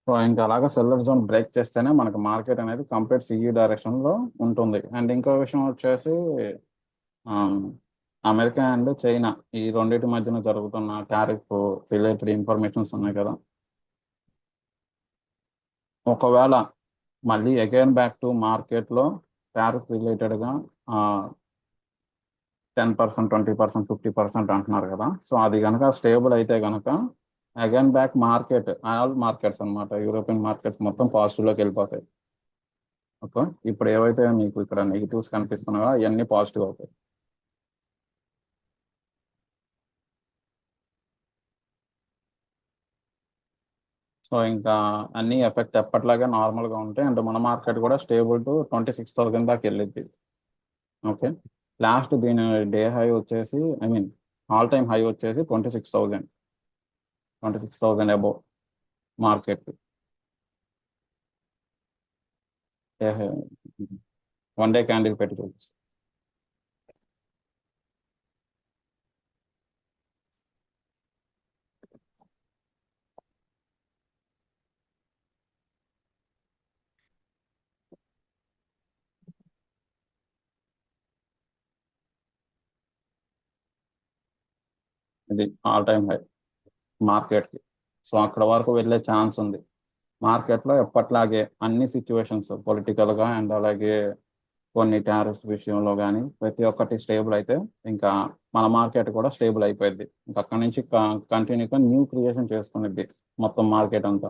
So ఇంకా అలాగా seller zone break చేస్తేనే మనకి మార్కెట్ అనేది కంప్లీట్ సిఈ డైరెక్షన్ లో ఉంటుంది. అండ్ ఇంకో విషయం వచ్చేసి ఆమ్, అమెరికా అండ్ చైనా ఈ రెండింటి మధ్యన జరుగుతున్న టారిఫ్ రిలేటెడ్ ఇన్ఫర్మేషన్స్ ఉన్నాయి కదా. ఒకవేళ మళ్ళీ అగైన్ బ్యాక్ టు మార్కెట్లో టారిఫ్ రిలేటెడ్గా 10%, 20%, 50% అంటున్నారు కదా. సో అది కనుక స్టేబుల్ అయితే కనుక again back market, all markets అన్నమాట, యూరోపియన్ మార్కెట్స్ మొత్తం పాజిటివ్లోకి వెళ్ళిపోతాయి. ఓకే, ఇప్పుడు ఏవైతే మీకు ఇక్కడ నెగిటివ్స్ కనిపిస్తున్నాయో అవన్నీ పాజిటివ్ అవుతాయి. సో ఇంకా అన్ని ఎఫెక్ట్ ఎప్పటిలాగే నార్మల్గా ఉంటాయి. అండ్ మన మార్కెట్ కూడా స్టేబుల్ టు 26,000 దాకా వెళ్ళిద్ది. ఓకే, లాస్ట్ దీని డే హై వచ్చేసి, I mean all time high వచ్చేసి 26,000, 26,000 above market day high. One day candle పెట్టి చూపిస్తుంది. ఇది ఆల్ టైమ్ హై మార్కెట్కి. సో అక్కడ వరకు వెళ్ళే ఛాన్స్ ఉంది. మార్కెట్లో ఎప్పట్లాగే అన్ని సిచ్యువేషన్స్ పొలిటికల్గా అండ్ అలాగే కొన్ని టారిఫ్స్ విషయంలో కానీ ప్రతి ఒక్కటి స్టేబుల్ అయితే ఇంకా మన మార్కెట్ కూడా స్టేబుల్ అయిపోయింది. ఇంకా అక్కడ నుంచి కంటిన్యూగా న్యూ క్రియేషన్ చేసుకునేది మొత్తం మార్కెట్ అంతా.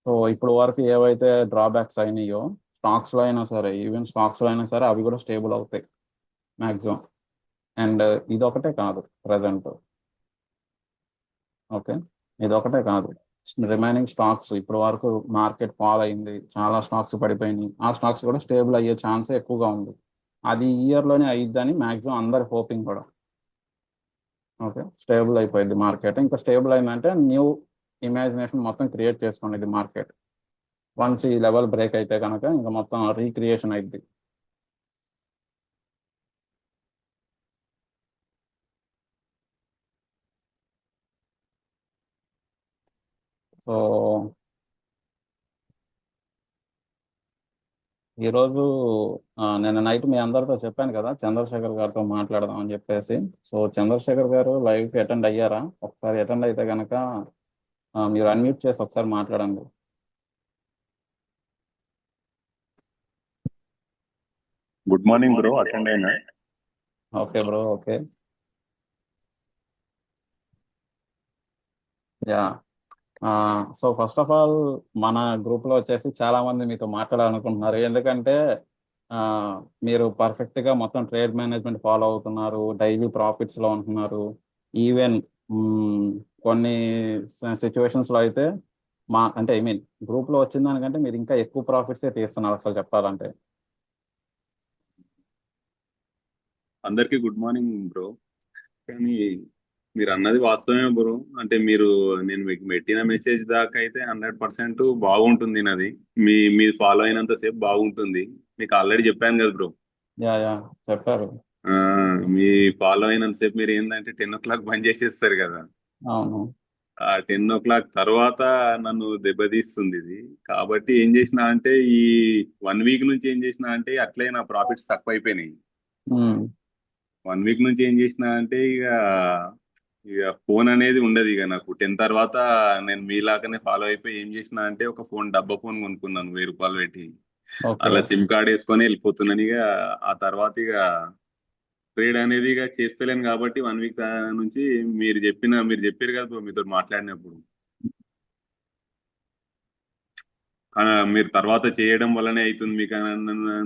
సో ఇప్పుడు వరకు ఏవైతే డ్రాబ్యాక్స్ అయినాయో స్టాక్స్లో అయినా సరే, ఈవెన్ స్టాక్స్లో అయినా సరే అవి కూడా స్టేబుల్ అవుతాయి మ్యాక్సిమం. అండ్ ఇదొకటే కాదు ప్రజెంట్. ఓకే, ఇదొకటే కాదు, రిమైనింగ్ స్టాక్స్ ఇప్పుడు వరకు మార్కెట్ ఫాల్ అయింది, చాలా స్టాక్స్ పడిపోయినాయి, ఆ స్టాక్స్ కూడా స్టేబుల్ అయ్యే ఛాన్స్ ఎక్కువగా ఉంది. అది ఈ ఇయర్లోనే అయ్యిద్దని మ్యాక్సిమం అందరి హోపింగ్ కూడా. ఓకే, స్టేబుల్ అయిపోయింది మార్కెట్. ఇంకా స్టేబుల్ అయిందంటే న్యూ ఇమాజినేషన్ మొత్తం క్రియేట్ చేసుకునేది మార్కెట్. వన్స్ ఈ లెవెల్ బ్రేక్ అయితే కనుక ఇంకా మొత్తం రీక్రియేషన్ అయింది. సో ఈరోజు నేను నైట్ మీ అందరితో చెప్పాను కదా చంద్రశేఖర్ గారితో మాట్లాడదాం అని చెప్పేసి. సో చంద్రశేఖర్ గారు లైవ్కి అటెండ్ అయ్యారా? ఒకసారి అటెండ్ అయితే కనుక మీరు అన్మ్యూట్ చేసి ఒకసారి మాట్లాడండి. గుడ్ మార్నింగ్ బ్రో, అటెండ్ అయినా. Okay bro, okay. Yeah, so first of all మన గ్రూప్లో వచ్చేసి చాలా మంది మీతో మాట్లాడాలనుకుంటున్నారు. ఎందుకంటే ఆ, మీరు పర్ఫెక్ట్గా మొత్తం ట్రేడ్ మేనేజ్మెంట్ ఫాలో అవుతున్నారు, డైలీ ప్రాఫిట్స్లో ఉంటున్నారు. ఈవెన్ కొన్ని సిచ్యువేషన్స్లో అయితే అంటే ఐ మీన్ గ్రూప్లో వచ్చిన దానికంటే మీరు ఇంకా ఎక్కువ ప్రాఫిట్సే తీస్తున్నారు అసలు చెప్పాలంటే. అందరికి గుడ్ మార్నింగ్ బ్రో. కానీ మీరు అన్నది వాస్తవమే బ్రో. అంటే నేను మీకు పెట్టిన మెసేజ్ దాకా అయితే 100% బాగుంటుంది నాది. మీరు ఫాలో అయినంత సేపు బాగుంటుంది. మీకు ఆల్రెడీ చెప్పాను కదా బ్రో. యా యా, చెప్పారు. ఆ, మీ ఫాలో అయినంత సేపు మీరు ఏంటంటే 10 o'clock బంద్ చేసేస్తారు కదా. అవును. ఆ 10 o'clock తర్వాత నన్ను దెబ్బతీస్తుంది ఇది. కాబట్టి ఏం చేసిన అంటే ఈ 1 వీక్ నుంచి ఏం చేసిన అంటే అట్లే నా ప్రాఫిట్స్ తక్కువ అయిపోయినాయి. ఉమ్, 1 వీక్ నుంచి ఏం చేసిన అంటే ఇక ఫోన్ అనేది ఉండదు ఇక నాకు 10 తర్వాత. నేను మీలాగానే ఫాలో అయిపోయి ఏం చేసిన అంటే ఒక డబ్బా ఫోన్ కొనుక్కున్నాను 1000 రూపాయలు పెట్టి. ఓకే. అలా సిమ్ కార్డ్ వేసుకొని వెళ్ళిపోతున్నాను ఇక. ఆ తర్వాత ఇక ట్రేడ్ అనేది ఇక చేస్తలేను కాబట్టి 1 వీక్ నుంచి మీరు చెప్పారు కదా bro మీతో మాట్లాడినప్పుడు. మీరు తర్వాత చేయడం వల్లనే అవుతుంది మీకు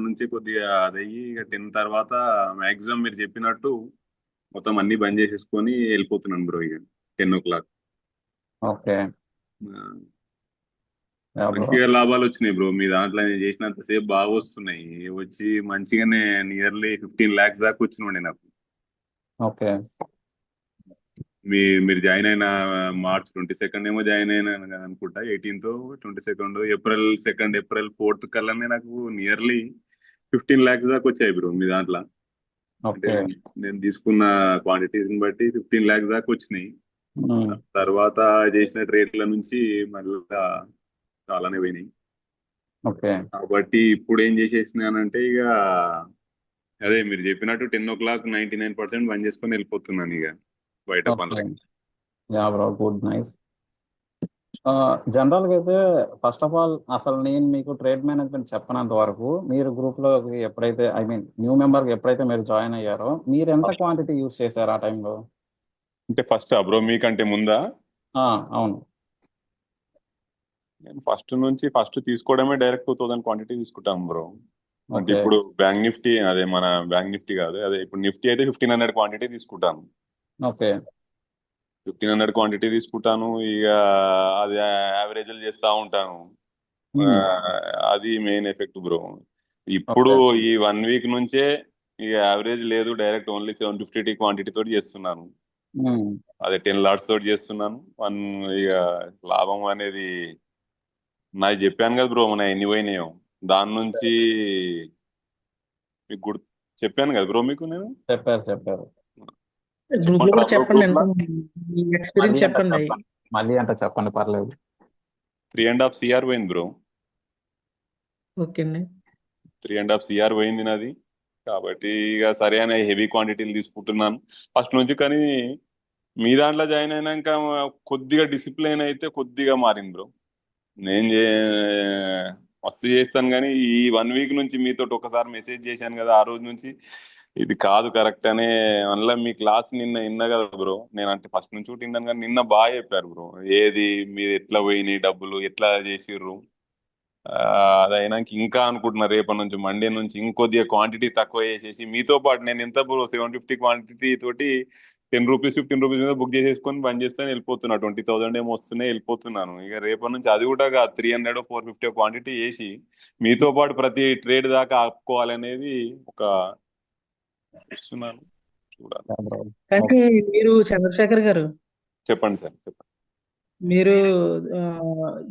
నుంచి కొద్దిగా అదయ్యి ఇక 10 తర్వాత మాక్సిమం మీరు చెప్పినట్టు మొత్తం అన్ని బంద్ చేసేసుకొని వెళ్ళిపోతున్నాను బ్రో ఇక 10 o'clock. ఓకే. Yeah bro. మంచిగా లాభాలు వచ్చినాయి బ్రో. మీ దాంట్లో నేను చేసినంత సేపు బాగా వస్తున్నాయి. వచ్చి మంచిగానే నియర్లీ 15 lakhs దాకా వచ్చినండి నాకు. ఓకే. మీరు జాయిన్ అయిన March 22 ఏమో జాయిన్ అయినాను కదా అనుకుంటా. 18th 22 April 4 కల్లానే నాకు నియర్లీ 15 lakhs దాకా వచ్చాయి బ్రో మీ దాంట్లో. అంటే ఓకే. నేను తీసుకున్న క్వాంటిటీస్ బట్టి 15 lakhs దాకా వచ్చినాయి. ఉమ్, తర్వాత చేసిన ట్రేడ్ల నుంచి మళ్ళా చాలానే పోయినాయి. ఓకే. కాబట్టి ఇప్పుడు ఏం చేసేసినానంటే ఇక అదే మీరు చెప్పినట్టు 10 o'clock 99% బంద్ చేసుకొని వెళ్ళిపోతున్నాను ఇక బయట ఓకే. పనులకి. Yeah bro, good, nice. జనరల్గా అయితే ఫస్ట్ ఆఫ్ ఆల్ అసలు నేను మీకు ట్రేడ్ మేనేజ్మెంట్ చెప్పనంత వరకు మీరు గ్రూప్లోకి ఎప్పుడైతే, ఐ మీన్ న్యూ మెంబర్కి ఎప్పుడైతే మీరు జాయిన్ అయ్యారో మీరు ఎంత క్వాంటిటీ యూజ్ చేశారు ఆ టైంలో? అంటే ఫస్ట్ బ్రో మీకంటే ముందా? అవును. నేను ఫస్ట్ తీసుకోవడమే డైరెక్ట్ 2000 క్వాంటిటీ తీసుకుంటాం బ్రో. అంటే ఓకే. ఇప్పుడు బ్యాంక్ నిఫ్టీ, అదే మన బ్యాంక్ నిఫ్టీ కాదు, అదే ఇప్పుడు నిఫ్టీ అయితే 1500 క్వాంటిటీ తీసుకుంటాను. ఓకే. 1500 క్వాంటిటీ తీసుకుంటాను ఇక అది యావరేజ్లు చేస్తా ఉంటాను. ఆ, మ్మ్. అది మెయిన్ ఎఫెక్ట్ బ్రో. ఇప్పుడు ఓకే. ఈ 1 వీక్ నుంచే ఇక యావరేజ్ లేదు, డైరెక్ట్ ఓన్లీ 750 క్వాంటిటీ తోటి చేస్తున్నాను. మ్మ్. అదే 10 లాట్స్ తోటి చేస్తున్నాను. ఇక లాభం అనేది నాకు చెప్పాను కదా బ్రో, మన ఎన్ని పోయినాయో దాని నుంచి మీకు గుర్తు చెప్పాను కదా బ్రో మీకు నేను. చెప్పారు, చెప్పారు. గ్రూప్ లో చెప్పమంటారా కూడా బ్రో చెప్పండి, గ్రూప్ ఎంత లో? మీ మళ్ళీ ఎక్స్పీరియన్స్ అంటే చెప్పండి. చెప్పండి, మళ్ళీ అంటే చెప్పండి, పర్లేదు. 3.5 CR పోయింది బ్రో. ఓకే అండి. 3.5 CR పోయింది నాది. కాబట్టి ఇక సరే అని హెవీ క్వాంటిటీలు తీసుకుంటున్నాను ఫస్ట్ నుంచి. కానీ మీ దాంట్లో జాయిన్ అయినాక కొద్దిగా డిసిప్లిన్ అయితే కొద్దిగా మారింది బ్రో. నేను మస్తు చేస్తాను కానీ ఈ 1 వీక్ నుంచి మీతో ఒకసారి మెసేజ్ చేశాను కదా, ఆ రోజు నుంచి ఇది కాదు కరెక్ట్ అనే. అందులో మీ క్లాస్ నిన్న విన్నా కదా బ్రో, నేను అంటే ఫస్ట్ నుంచి కూడా విన్నాను కానీ నిన్న బాగా చెప్పారు బ్రో. ఏది మీరు ఎట్లా పోయినాయి డబ్బులు ఎట్లా చేసిర్రు, ఆ, అది అయినాక ఇంకా అనుకుంటున్నా రేపటి నుంచి మండే నుంచి ఇంకొద్దిగా క్వాంటిటీ తక్కువ చేసేసి మీతో పాటు నేను ఎంత బ్రో 750 క్వాంటిటీ తోటి 10 రూపీస్ 15 రూపీస్ మీద బుక్ చేసేసుకొని బంద్ చేస్తాను వెళ్ళిపోతున్నా. 20,000 ఏమో వస్తున్నాయి వెళ్ళిపోతున్నాను. ఇక రేపటి నుంచి అది కూడా 300 450 క్వాంటిటీ చేసి మీతో పాటు ప్రతి ట్రేడ్ దాకా ఆపుకోవాలనేది ఒక ఇస్తున్నాను. చూడాలి. Yeah bro. కానీ మీరు చంద్రశేఖర్ గారు, చెప్పండి సార్ చెప్పండి. మీరు ఆ,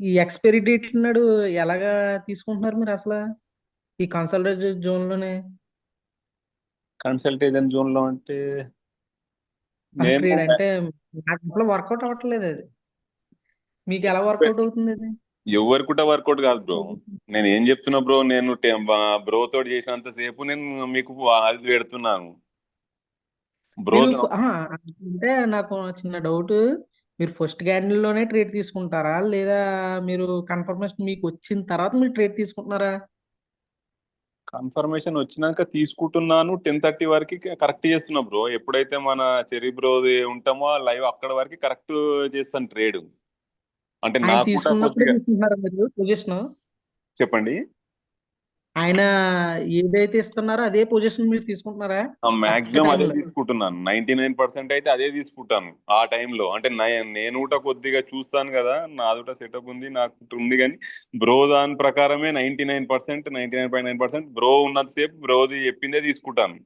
ఈ ఎక్స్పైరీ డేట్ నాడు ఎలాగా తీసుకుంటున్నారు మీరు అసలు ఈ కన్సల్టెంట్ జోన్ లోనే కన్సల్టేషన్ జోన్ లో అంటే నేను ట్రేడ్ అంటే నాకు అసలు వర్కౌట్ అవ్వట్లేదు అది. మీకు ఎలా వర్కౌట్ అవుతుంది అది? ఎవరికి వర్కౌట్ కాదు బ్రో. నేను ఏం చెప్తున్నా బ్రో, నేను బ్రో తోటి చేసినంత సేపు నేను మీకు అది పెడుతున్నాను బ్రో. మీరు అంటే నాకు చిన్న డౌట్, మీరు ఫస్ట్ లోనే ట్రేడ్ తీసుకుంటారా లేదా మీరు కన్ఫర్మేషన్ మీకు వచ్చిన తర్వాత మీరు ట్రేడ్ తీసుకుంటున్నారా? కన్ఫర్మేషన్ వచ్చినాక తీసుకుంటున్నాను. 10:30 వరకు కరెక్ట్ చేస్తున్నా బ్రో. ఎప్పుడైతే మన చెరీ బ్రో ఉంటామో లైవ్ అక్కడ వరకు కరెక్ట్ చేస్తాను ట్రేడ్. అంటే ఆయన నాకు కూడా తీసుకున్నప్పుడే కొద్దిగా తీసుకుంటున్నారా మీరు పొజిషన్? చెప్పండి. ఆయన ఏదైతే ఇస్తున్నారో అదే పొజిషన్ మీరు తీసుకుంటున్నారా కరెక్ట్ మాక్సిమం అదే టైంలో? తీసుకుంటున్నాను. 99% అయితే అదే తీసుకుంటాను ఆ టైంలో. అంటే నేను కూడా కొద్దిగా చూస్తాను కదా, నాదుట సెటప్ ఉంది నాకు ఉంది. కానీ బ్రో దాని ప్రకారమే 99%, 99.9% బ్రో ఉన్నంతసేపు బ్రోది చెప్పిందే తీసుకుంటాను.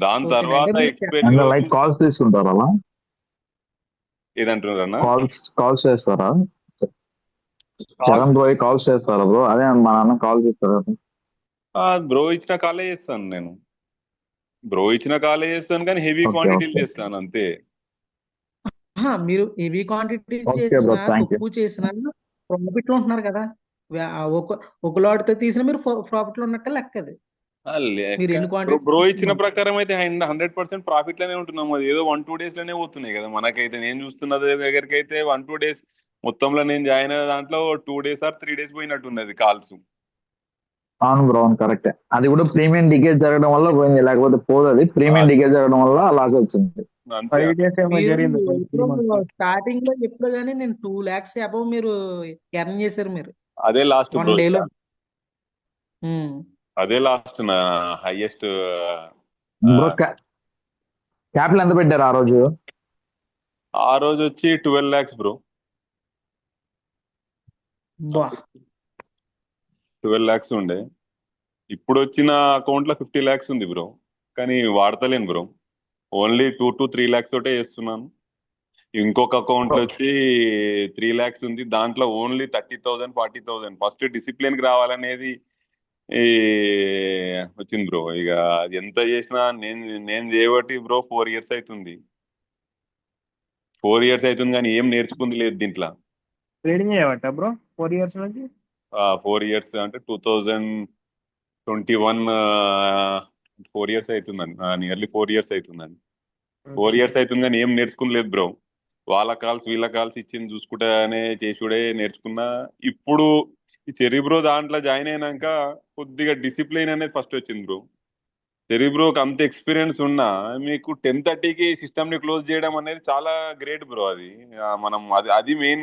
దాని ఓకే అంటే తర్వాత మీరు ఎక్స్పైరీ అంటే రోజు లైక్ కాల్స్ తీసుకుంటారా అలా? ఏదంటున్నారన్నా? కాల్స్ చేస్తారా? చరణ్ బ్రో కాల్స్ చేస్తారా బ్రో? అదే మా నాన్న కాల్ చేస్తారా? బ్రో ఇచ్చిన కాలే చేస్తాను నేను. బ్రో ఇచ్చిన కాలే చేస్తాను కానీ హెవీ ఓకే క్వాంటిటీలు ఓకే చేస్తాను అంతే. మీరు హెవీ క్వాంటిటీ ఓకే బ్రో, చేసినా థ్యాంక్ యూ. తక్కువ చేసినా ప్రాఫిట్ లో ఉంటున్నారు కదా. ఒక ఒక లాట్తో తీసినా మీరు ప్రాఫిట్ లో ఉన్నట్టే లెక్క అది. మీరు లేక ఎన్ని బ్రో క్వాంటిటీ బ్రో ఇచ్చిన తీసుకున్నారు? ప్రకారం అయితే 100% ప్రాఫిట్ లోనే ఉంటున్నాము. అది ఏదో 1 2 డేస్ లోనే పోతున్నాయి కదా మనకైతే. నేను చూస్తున్నది దగ్గరికి అయితే 1 2 డేస్ మొత్తంలో నేను జాయిన్ అయిన దాంట్లో 2 days ఆర్ 3 days పోయినట్టున్నది కాల్స్. అవును బ్రో, అవును కరెక్టే. అది కూడా ప్రీమియం డిగేజ్ జరగడం వల్ల పోయింది, లేకపోతే పోదు. అది ప్రీమియం డిగేజ్ జరగడం వల్ల లాస్ వచ్చింది. అంతే 5 days ఏమో మీరు జరిగింది బ్రో, 3 months. స్టార్టింగ్ లో ఎప్పుడు కానీ నేను 2 lakhs అబౌవ్ మీరు ఎర్న్ చేశారు మీరు అదే లాస్ట్ వన్ బ్రో. డేలో. అదే లాస్ట్ నా హైయెస్ట్. బ్రో క్యాపిటల్ ఎంత పెట్టారు ఆ రోజు? ఆ రోజు వచ్చి 12 lakhs బ్రో. బా 12 lakhs ఉండే. ఇప్పుడు వచ్చిన అకౌంట్ లో 50 lakhs ఉంది బ్రో. కానీ వాడతలేను బ్రో. ఓన్లీ 2 to 3 lakhs తోటే చేస్తున్నాను. ఇంకొక అకౌంట్ లో వచ్చి 3 lakhs ఉంది. దాంట్లో ఓన్లీ 30,000 40,000 ఫస్ట్ డిసిప్లిన్ కి రావాలనేది ఈ వచ్చింది బ్రో. ఇక అది ఎంత చేసినా నేను నేను చేయబట్టి బ్రో 4 years అవుతుంది. 4 years అవుతుంది కానీ ఏం నేర్చుకుంది లేదు దీంట్లో. ట్రేడింగ్ చేయబట్ట బ్రో 4 years నుంచి 4 years అంటే 2021 4 years అవుతుందండి, నియర్లీ 4 years అవుతుందండి. 4 years అవుతుంది కానీ ఏం నేర్చుకునలేదు బ్రో. వాళ్ళ కాల్స్ వీళ్ళ కాల్స్ ఇచ్చింది చూసుకుంటానే చేసుడే నేర్చుకున్నా. ఇప్పుడు ఈ చెర్రీ బ్రో దాంట్లో జాయిన్ అయినాక కొద్దిగా డిసిప్లిన్ అనేది ఫస్ట్ వచ్చింది బ్రో. చెర్రీ బ్రోకి అంత ఎక్స్పీరియన్స్ ఉన్నా మీకు 10:30కి సిస్టమ్ ని క్లోజ్ చేయడం అనేది చాలా గ్రేట్ బ్రో. అది మనం అది అది మెయిన్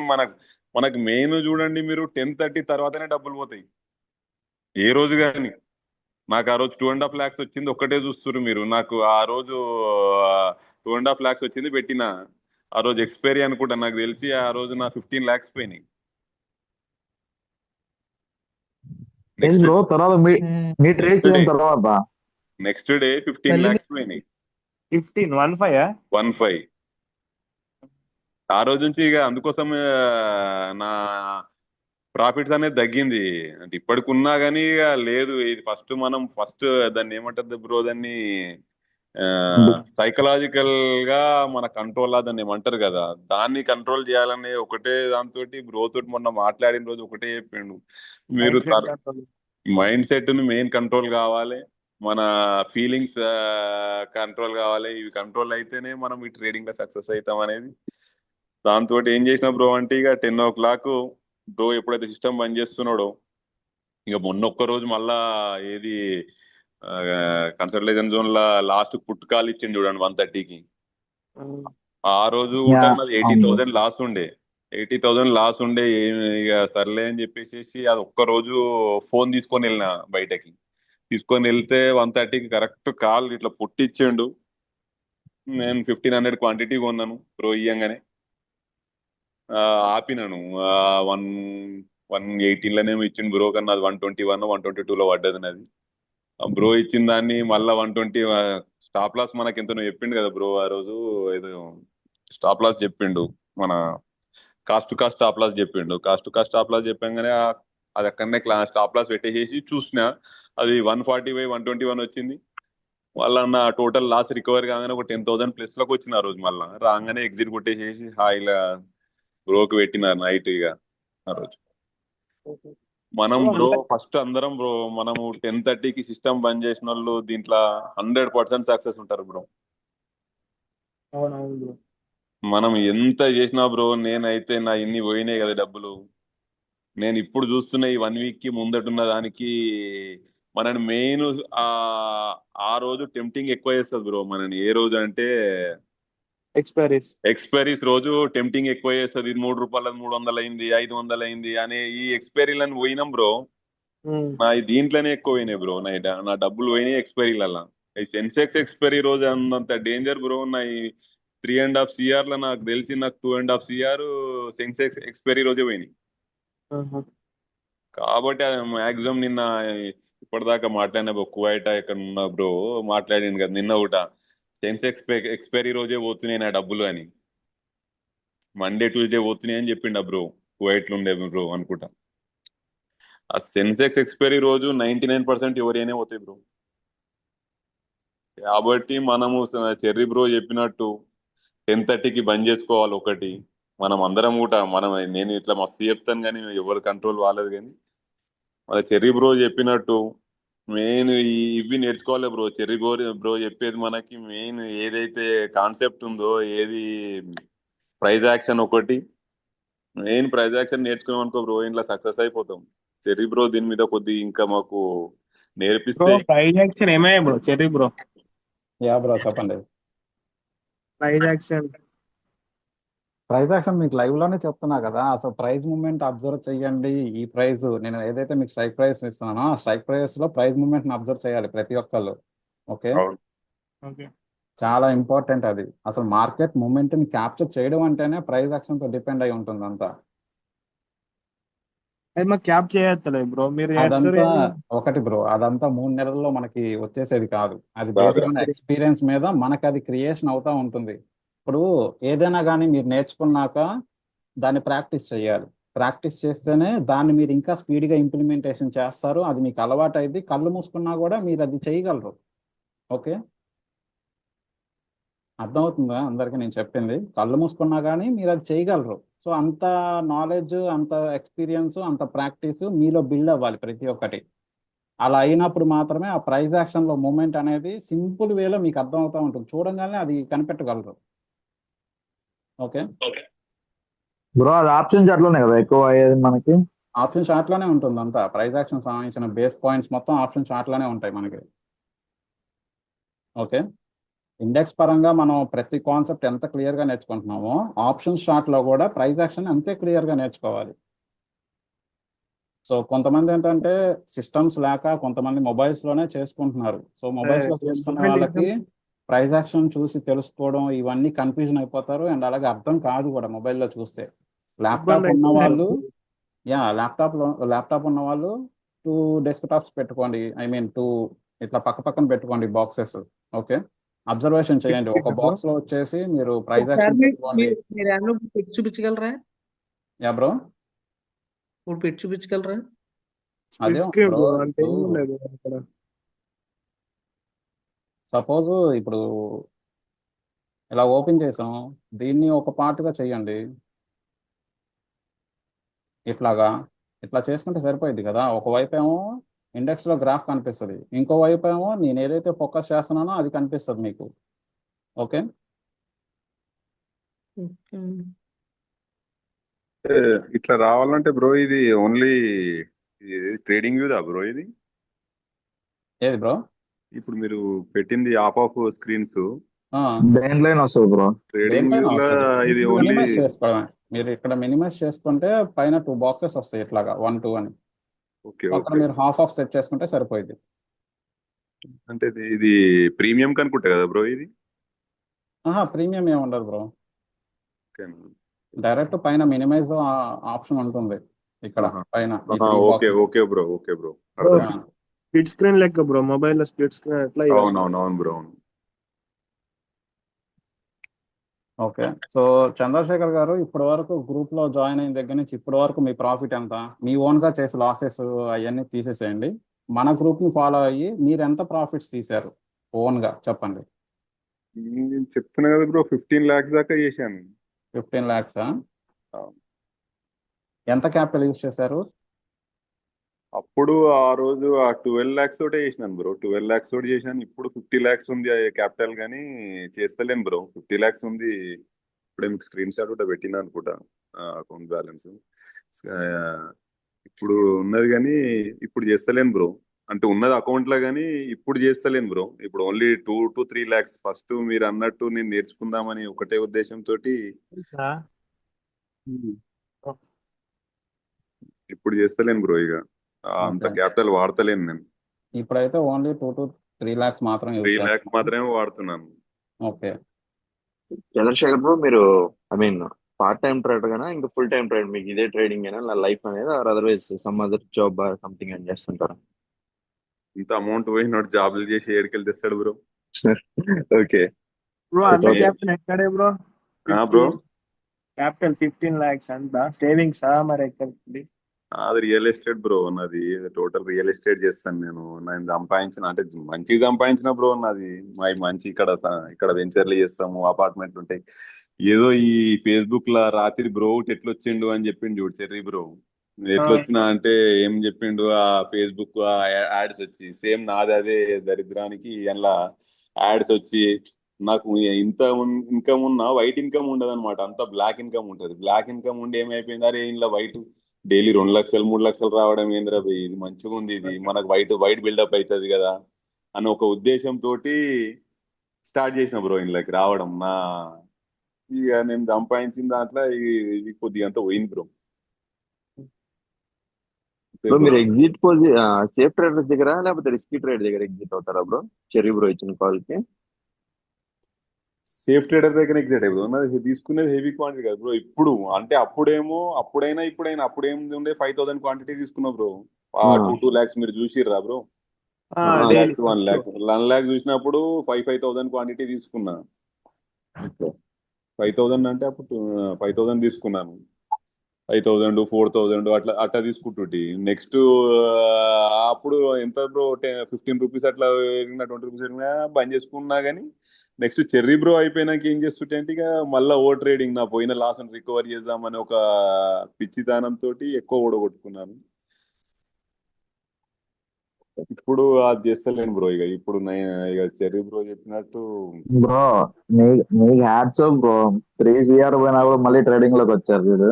మనకు మెయిన్ చూడండి, మీరు 10:30 తర్వాతనే డబ్బులు పోతాయి ఏ రోజు కానీ. నాకు ఆ రోజు 2.5 lakhs వచ్చింది, ఒక్కటే చూస్తున్నారు మీరు. నాకు ఆ రోజు 2.5 lakhs వచ్చింది పెట్టిన. ఆ రోజు ఎక్స్పైరీ అనుకుంటా, నాకు తెలిసి ఆ రోజు నా 15 lakhs పోయినాయి. ఏంది నెక్స్ట్ బ్రో తర్వాత మీ ట్రేడ్ నెక్స్ట్ డే చేసిన తర్వాత నెక్స్ట్ డే 15 మళ్ళీ lakhs పోయినాయి. 15 15 ఆ రోజు నుంచి ఇక అందుకోసం నా ప్రాఫిట్స్ అనేది తగ్గింది. అంటే ఇప్పటికి ఉన్నా కానీ ఇక లేదు. ఇది ఫస్ట్ దాన్ని ఏమంటారు బ్రో, దాన్ని సైకలాజికల్ గా మన కంట్రోల్ దాన్ని ఏమంటారు కదా, దాన్ని కంట్రోల్ చేయాలనే ఒకటే దాంతో బ్రో తోటి మొన్న మాట్లాడిన రోజు ఒకటే చెప్పిండు, మీరు mind set control. Mind set ని మెయిన్ కంట్రోల్ కావాలి, మన ఫీలింగ్స్ కంట్రోల్ కావాలి. ఇవి కంట్రోల్ అయితేనే మనం ఈ ట్రేడింగ్ లో సక్సెస్ అవుతాం అనేది. దాంతో ఏం చేసిన బ్రో అంటే ఇక 10 o'clock బ్రో ఎప్పుడైతే సిస్టమ్ బంద్ చేస్తున్నాడో, ఇక మొన్న ఒక్క రోజు మళ్ళా ఏది కన్సల్టేషన్ జోన్ లా లాస్ట్ పుట్ కాల్ ఇచ్చిండు చూడండి 1:30కి. ఆ రోజు కూడా నాది అవును బ్రో 80,000 లాస్ ఉండే. 80,000 లాస్ ఉండే. ఇక సర్లే అని చెప్పేసి అది ఒక్క రోజు ఫోన్ తీసుకొని వెళ్ళిన బయటకి. తీసుకొని వెళ్తే 1:30కి కరెక్ట్ కాల్ ఇట్లా పుట్టిచ్చిండు. నేను 1,500 క్వాంటిటీ కొన్నాను బ్రో ఇయ్యంగానే. ఆపినాను 118లోనేమో ఇచ్చిండు బ్రో, కన్నా అది 121 122లో పడ్డది నాది. బ్రో ఇచ్చిన దాన్ని మళ్ళా 120 స్టాప్ లాస్ మనకి ఎంతనో చెప్పిండు కదా బ్రో ఆ రోజు. ఏదో స్టాప్ లాస్ చెప్పిండు, మన cost to cost stop loss చెప్పిండు. Cost to cost stop loss చెప్పంగానే అది అక్కడనే స్టాప్ లాస్ పెట్టేసేసి చూసిన, అది 140/121 వచ్చింది. వాళ్ళ నా టోటల్ లాస్ రికవర్ కాగానే ఒక 10,000 ప్లస్ లోకి వచ్చిన ఆ రోజు. మళ్ళా రాగానే ఎగ్జిట్ కొట్టేసేసి హాయిలా బ్రోకి పెట్టినారు నైట్. ఇక ఆ రోజు మనం బ్రో బ్రో అంతా ఫస్ట్ అందరం బ్రో, మనము 10:30కి సిస్టమ్ బంద్ చేసిన వాళ్ళు దీంట్లో 100% సక్సెస్ ఉంటారు బ్రో. అవునవును బ్రో. మనం ఎంత చేసినా బ్రో, నేనైతే నా ఇన్ని పోయినాయి కదా డబ్బులు. నేను ఇప్పుడు చూస్తున్న ఈ 1 week కి ముందటున్న దానికి మనని మెయిన్ ఆ ఆ రోజు టెంప్టింగ్ ఎక్కువ చేస్తుంది బ్రో మనని. ఏ రోజు అంటే ఎక్స్పైరీస్. ఎక్స్పైరీస్ రోజు టెంప్టింగ్ ఎక్కువ చేస్తుంది. ఇది 3 రూపాయలు 300 అయింది 500 అయింది అనే ఈ ఎక్స్పైరీలను పోయినాం బ్రో. నా దీంట్లోనే ఎక్కువ పోయినాయి బ్రో. నా డబ్బులు పోయినాయి ఎక్స్పైరీలలో. ఈ సెన్సెక్స్ ఎక్స్పైరీ రోజు అంత డేంజర్ బ్రో. నా ఈ 3.5 CR లో నాకు తెలిసి నాకు 2.5 CR సెన్సెక్స్ ఎక్స్పైరీ రోజే పోయినాయి. కాబట్టి మాక్సిమం నిన్న ఇప్పటిదాకా మాట్లాడిన కువైట్ ఇక్కడ ఉన్న బ్రో మాట్లాడింది కదా నిన్న ఒకట, సెన్సెక్స్ ఎక్స్పైరీ రోజే పోతున్నాయి నా డబ్బులు అని. మండే ట్యూస్డే పోతున్నాయి అని చెప్పిండు బ్రో. కువైట్ లో ఉండే బ్రో అనుకుంటా. ఆ సెన్సెక్స్ ఎక్స్పైరీ రోజు 99% ఎవరైనా పోతాయి బ్రో. కాబట్టి మనము చెర్రీ బ్రో చెప్పినట్టు 10:30కి బంద్ చేసుకోవాలి ఒకటి. మనం అందరం కూడా నేను ఇట్లా మస్తు చెప్తాను కానీ ఎవరి కంట్రోల్ వాళ్ళది. కానీ మన చెర్రీ బ్రో చెప్పినట్టు మెయిన్ ఇవి నేర్చుకోవాలి బ్రో. చెర్రీ బ్రో చెప్పేది మనకి మెయిన్ ఏదైతే కాన్సెప్ట్ ఉందో, ఏది ప్రైజ్ యాక్షన్ ఒకటి, మెయిన్ ప్రైజ్ యాక్షన్ నేర్చుకున్నాం అనుకో బ్రో, ఇంట్లో సక్సెస్ అయిపోతాం. చెర్రీ బ్రో దీని మీద కొద్ది ఇంకా మాకు బ్రో నేర్పిస్తే. ప్రైజ్ యాక్షన్ ఏమయ్యా bro Cherry bro? Yeah bro చెప్పండి. ప్రైజ్ యాక్షన్ ప్రైస్ యాక్షన్ మీకు లైవ్ లోనే చెప్తున్నా కదా. అసలు ప్రైస్ మూవ్మెంట్ అబ్జర్వ్ చేయండి. ఈ ప్రైస్ నేను ఏదైతే మీకు స్ట్రైక్ ప్రైస్ ఇస్తున్నానో ఆ స్ట్రైక్ ప్రైస్ లో ప్రైస్ మూవ్మెంట్ ని అబ్జర్వ్ చేయాలి ప్రతి ఒక్కళ్ళు. ఓకే, అవును ఓకే. చాలా ఇంపార్టెంట్ అది. అసలు మార్కెట్ మూమెంట్ ని క్యాప్చర్ చేయడం అంటేనే ప్రైస్ యాక్షన్ తో డిపెండ్ అయి ఉంటుంది అంతా. అది మాకు క్యాప్ చేయట్లేదు బ్రో, మీరు చేస్తారు అదంతా కానీ. ఒకటి బ్రో, అదంతా 3 నెలల్లో మనకి వచ్చేసేది కాదు. అది బాగా బేస్డ్ ఆన్ ఎక్స్పీరియన్స్ మీద మనకి అది క్రియేషన్ అవుతా ఉంటుంది. ఇప్పుడు ఏదైనా కానీ మీరు నేర్చుకున్నాక దాన్ని ప్రాక్టీస్ చేయాలి. ప్రాక్టీస్ చేస్తేనే దాన్ని మీరు ఇంకా స్పీడ్గా ఇంప్లిమెంటేషన్ చేస్తారు. అది మీకు అలవాటు అయింది. కళ్ళు మూసుకున్నా కూడా మీరు అది చేయగలరు. ఓకే, అర్థమవుతుందా అందరికీ నేను చెప్పింది? కళ్ళు మూసుకున్నా కానీ మీరు అది చేయగలరు. సో సో అంత నాలెడ్జ్, అంత ఎక్స్పీరియన్స్, అంత ప్రాక్టీస్ మీలో బిల్డ్ అవ్వాలి ప్రతి ఒక్కటి. అలా అయినప్పుడు మాత్రమే ఆ ప్రైజ్ యాక్షన్లో మూమెంట్ అనేది సింపుల్ వేలో మీకు అర్థమవుతూ ఉంటుంది, చూడంగానే అది కనిపెట్టగలరు. ఓకే, బ్రో అది ఆప్షన్స్ అట్లనే కదా ఎక్కువ అయ్యేది మనకి. ఆప్షన్ చార్ట్లోనే ఉంటుంది అంతా. ప్రైజ్ యాక్షన్ సంబంధించిన బేస్ పాయింట్స్ మొత్తం ఆప్షన్ చార్ట్లోనే ఉంటాయి మనకి. ఓకే, ఇండెక్స్ పరంగా మనం ప్రతి కాన్సెప్ట్ ఎంత క్లియర్గా నేర్చుకుంటున్నామో ఆప్షన్స్ చార్ట్లో కూడా ప్రైజ్ యాక్షన్ అంతే క్లియర్గా నేర్చుకోవాలి. సో కొంతమంది ఏంటంటే సిస్టమ్స్ లేక కొంతమంది మొబైల్స్లోనే చేసుకుంటున్నారు. సో మొబైల్స్లో చేసుకునే వాళ్ళకి ప్రైజ్ యాక్షన్ చూసి తెలుసుకోవడం ఇవన్నీ కన్ఫ్యూజన్ అయిపోతారు, అండ్ అలాగే అర్థం కాదు కూడా మొబైల్లో చూస్తే. ల్యాప్టాప్ ఉన్న వాళ్ళు ల్యాప్టాప్ ఉన్న వాళ్ళు 2 డెస్క్టాప్స్ పెట్టుకోండి, ఐ మీన్ 2 ఇట్లా పక్క పక్కన పెట్టుకోండి బాక్సెస్. ఓకే, అబ్జర్వేషన్ చేయండి. ఒక బాక్స్ లో వచ్చేసి మీరు ప్రైజ్ యాక్షన్ పెట్టుకోండి. మీరు ఏమన్నా పెట్టి చూపించగలరా? యా బ్రో, ఇప్పుడు పెట్టి చూపించగలరా? అదే స్క్రీన్ బ్రో, అంటే ఏం లేదు అక్కడ. సపోజ్ ఇప్పుడు ఇలా ఓపెన్ చేసాం, దీన్ని ఒక పార్ట్గా చేయండి. ఇట్లా చేసుకుంటే సరిపోయింది కదా. ఒకవైపు ఏమో ఇండెక్స్లో గ్రాఫ్ కనిపిస్తుంది, ఇంకో వైపు ఏమో నేను ఏదైతే ఫోకస్ చేస్తున్నానో అది కనిపిస్తుంది మీకు. ఓకే, ఇట్లా రావాలంటే బ్రో ఇది ఓన్లీ ట్రేడింగ్ వ్యూదా బ్రో ఇది? ఏది బ్రో? ఇప్పుడు మీరు పెట్టింది ఆఫ్ స్క్రీన్స్ దేంట్లోనే వస్తుంది బ్రో. ట్రేడింగ్ వ్యూలో ఇది ఓన్లీ మినిమైజ్ చేసుకోవడమే. మీరు ఇక్కడ మినిమైజ్ చేసుకుంటే పైన 2 బాక్సెస్ వస్తాయి ఇట్లాగా 1, 2 అని. ఓకే అక్కడ ఓకే. మీరు హాఫ్ ఆఫ్ సెట్ చేసుకుంటే సరిపోయింది. అంటే ఇది ప్రీమియం కనుకుంటా కదా బ్రో ఇది? ప్రీమియం ఏమి ఉండదు బ్రో, ఓకే డైరెక్ట్ పైన మినిమైజ్ ఆప్షన్ ఉంటుంది ఇక్కడ పైన. Okay okay bro, okay bro. Split screen లెక్క బ్రో, మొబైల్ లో స్ప్లిట్ స్క్రీన్ ఎట్లా? అవునవును బ్రో. ఓకే, సో చంద్రశేఖర్ గారు ఇప్పటి వరకు గ్రూప్ లో జాయిన్ అయిన దగ్గర నుంచి ఇప్పటి వరకు మీ ప్రాఫిట్ ఎంత? మీ ఓన్ గా చేసి లాసెస్ అవన్నీ తీసేసేయండి. మన గ్రూప్ ని ఫాలో అయ్యి మీరు ఎంత ప్రాఫిట్స్ తీశారు ఓన్ గా చెప్పండి. నేను చెప్తున్నా కదా బ్రో, 15 lakhs దాకా చేశాను. 15 lakhs? ఎంత క్యాపిటల్ యూజ్ చేశారు? అప్పుడు ఆ రోజు 12 lakhs తోటే చేసినాను బ్రో, 12 lakhs తోటి చేశాను. ఇప్పుడు 50 lakhs ఉంది క్యాపిటల్, కానీ చేస్తలేను బ్రో. 50 lakhs ఉంది. ఇప్పుడే మీకు స్క్రీన్ షాట్ కూడా పెట్టినా అనుకుంటా అకౌంట్ బ్యాలెన్స్. ఇప్పుడు ఉన్నది కానీ ఇప్పుడు చేస్తలేను బ్రో. అంటే ఉన్నది అకౌంట్ లో కానీ ఇప్పుడు చేస్తలేను బ్రో. ఇప్పుడు ఓన్లీ 2 to 3 lakhs. ఫస్ట్ మీరు అన్నట్టు నేను నేర్చుకుందామని ఒకటే ఉద్దేశంతో ఇప్పుడు చేస్తలేను బ్రో. ఇక అంత క్యాపిటల్ వాడతలేను నేను. ఇప్పుడైతే ఓన్లీ 2 to 3 lakhs మాత్రం 3 lakhs మాత్రమే వాడుతున్నాను. ఓకే, చంద్రశేఖర్ బ్రో, మీరు I mean part time trader గానా ఇంకా ఫుల్ టైం ట్రేడ్? మీకు ఇదే ట్రేడింగ్ అయినా లైఫ్ అనేది, otherwise some other job something అని చేస్తుంటారా? ఇంత అమౌంట్ పోయినట్టు జాబులు చేసి ఏడుకెళ్ళి తెస్తాడు బ్రో. ఓకే బ్రో అంత క్యాపిటల్ ఎక్కడే బ్రో? బ్రో క్యాపిటల్ 15 lakhs అంతా సేవింగ్స్ మరి ఎక్కడ? అది రియల్ ఎస్టేట్ బ్రో. నాది టోటల్ రియల్ ఎస్టేట్ చేస్తాను నేను సంపాదించిన, అంటే మంచిగా సంపాదించిన బ్రో. నాది మంచి ఇక్కడ వెంచర్లు చేస్తాము, అపార్ట్మెంట్లు ఉంటాయి. ఏదో ఈ ఫేస్బుక్ లా రాత్రి బ్రో ఎట్లొచ్చిండు అని చెప్పిండు చూడు చెర్రీ బ్రో. ఎట్లొచ్చినా అంటే ఏం చెప్పిండు, ఆ ఫేస్బుక్ యాడ్స్ వచ్చి సేమ్ నాది అదే దరిద్రానికి ఇలా యాడ్స్ వచ్చి నాకు ఇంత ఇన్కమ్ ఉన్నా వైట్ ఇన్కమ్ ఉండదు అనమాట. అంతా బ్లాక్ ఇన్కమ్ ఉంటది. బ్లాక్ ఇన్కమ్ ఉండి ఏమైపోయింది, అరే ఇలా వైట్ డైలీ 2 లక్షలు 3 లక్షలు రావడం ఏంద్రా భయ్, ఇది మంచిగా ఉంది, ఇది మనకు వైట్ బిల్డప్ అవుతుంది కదా అని ఒక ఉద్దేశంతో స్టార్ట్ చేసిన బ్రో ఇంట్లోకి రావడం. ఇక నేను సంపాదించిన దాంట్లో ఇది కొద్దిగా అంతా పోయింది బ్రో. బ్రో మీరు ఎగ్జిట్ సేఫ్ ట్రేడర్స్ దగ్గర లేకపోతే రిస్కీ ట్రేడ్ దగ్గర ఎగ్జిట్ అవుతారా బ్రో? చెర్రీ బ్రో ఇచ్చిన కాల్ కి సేఫ్ ట్రేడర్ దగ్గర ఎగ్జిట్ అయిపోతుంది. తీసుకునేది హెవీ క్వాంటిటీ కదా బ్రో. ఇప్పుడు అంటే ఇప్పుడైనా అప్పుడేం ఉండే 5,000 క్వాంటిటీ తీసుకున్నా బ్రో. 2 lakhs మీరు చూసిర్రా బ్రో? 1 lakh చూసినప్పుడు 5,000 క్వాంటిటీ తీసుకున్నా. 5,000 అంటే అప్పుడు 5,000 తీసుకున్నాను. 5,000 4,000 అట్లా తీసుకుంటుంటి. నెక్స్ట్ అప్పుడు ఎంత బ్రో 15 రూపీస్ అట్లా 20 రూపీస్ బంద్ చేసుకున్నా కానీ నెక్స్ట్ చెర్రీ బ్రో అయిపోయినాక ఏం చేస్తుంటే అంటే ఇక మళ్ళీ ఓ ట్రేడింగ్ నా పోయిన లాస్ రికవర్ చేద్దామని ఒక పిచ్చిదానంతో ఎక్కువ ఓడగొట్టుకున్నాను. ఇప్పుడు అది చేస్తలేను బ్రో. ఇప్పుడు ఇక చెర్రీ బ్రో చెప్పినట్టు బ్రో మీకు హ్యాట్స్ ఆఫ్ బ్రో. 3 CR పోయినా కూడా మళ్ళీ ట్రేడింగ్ లోకి వచ్చారు మీరు.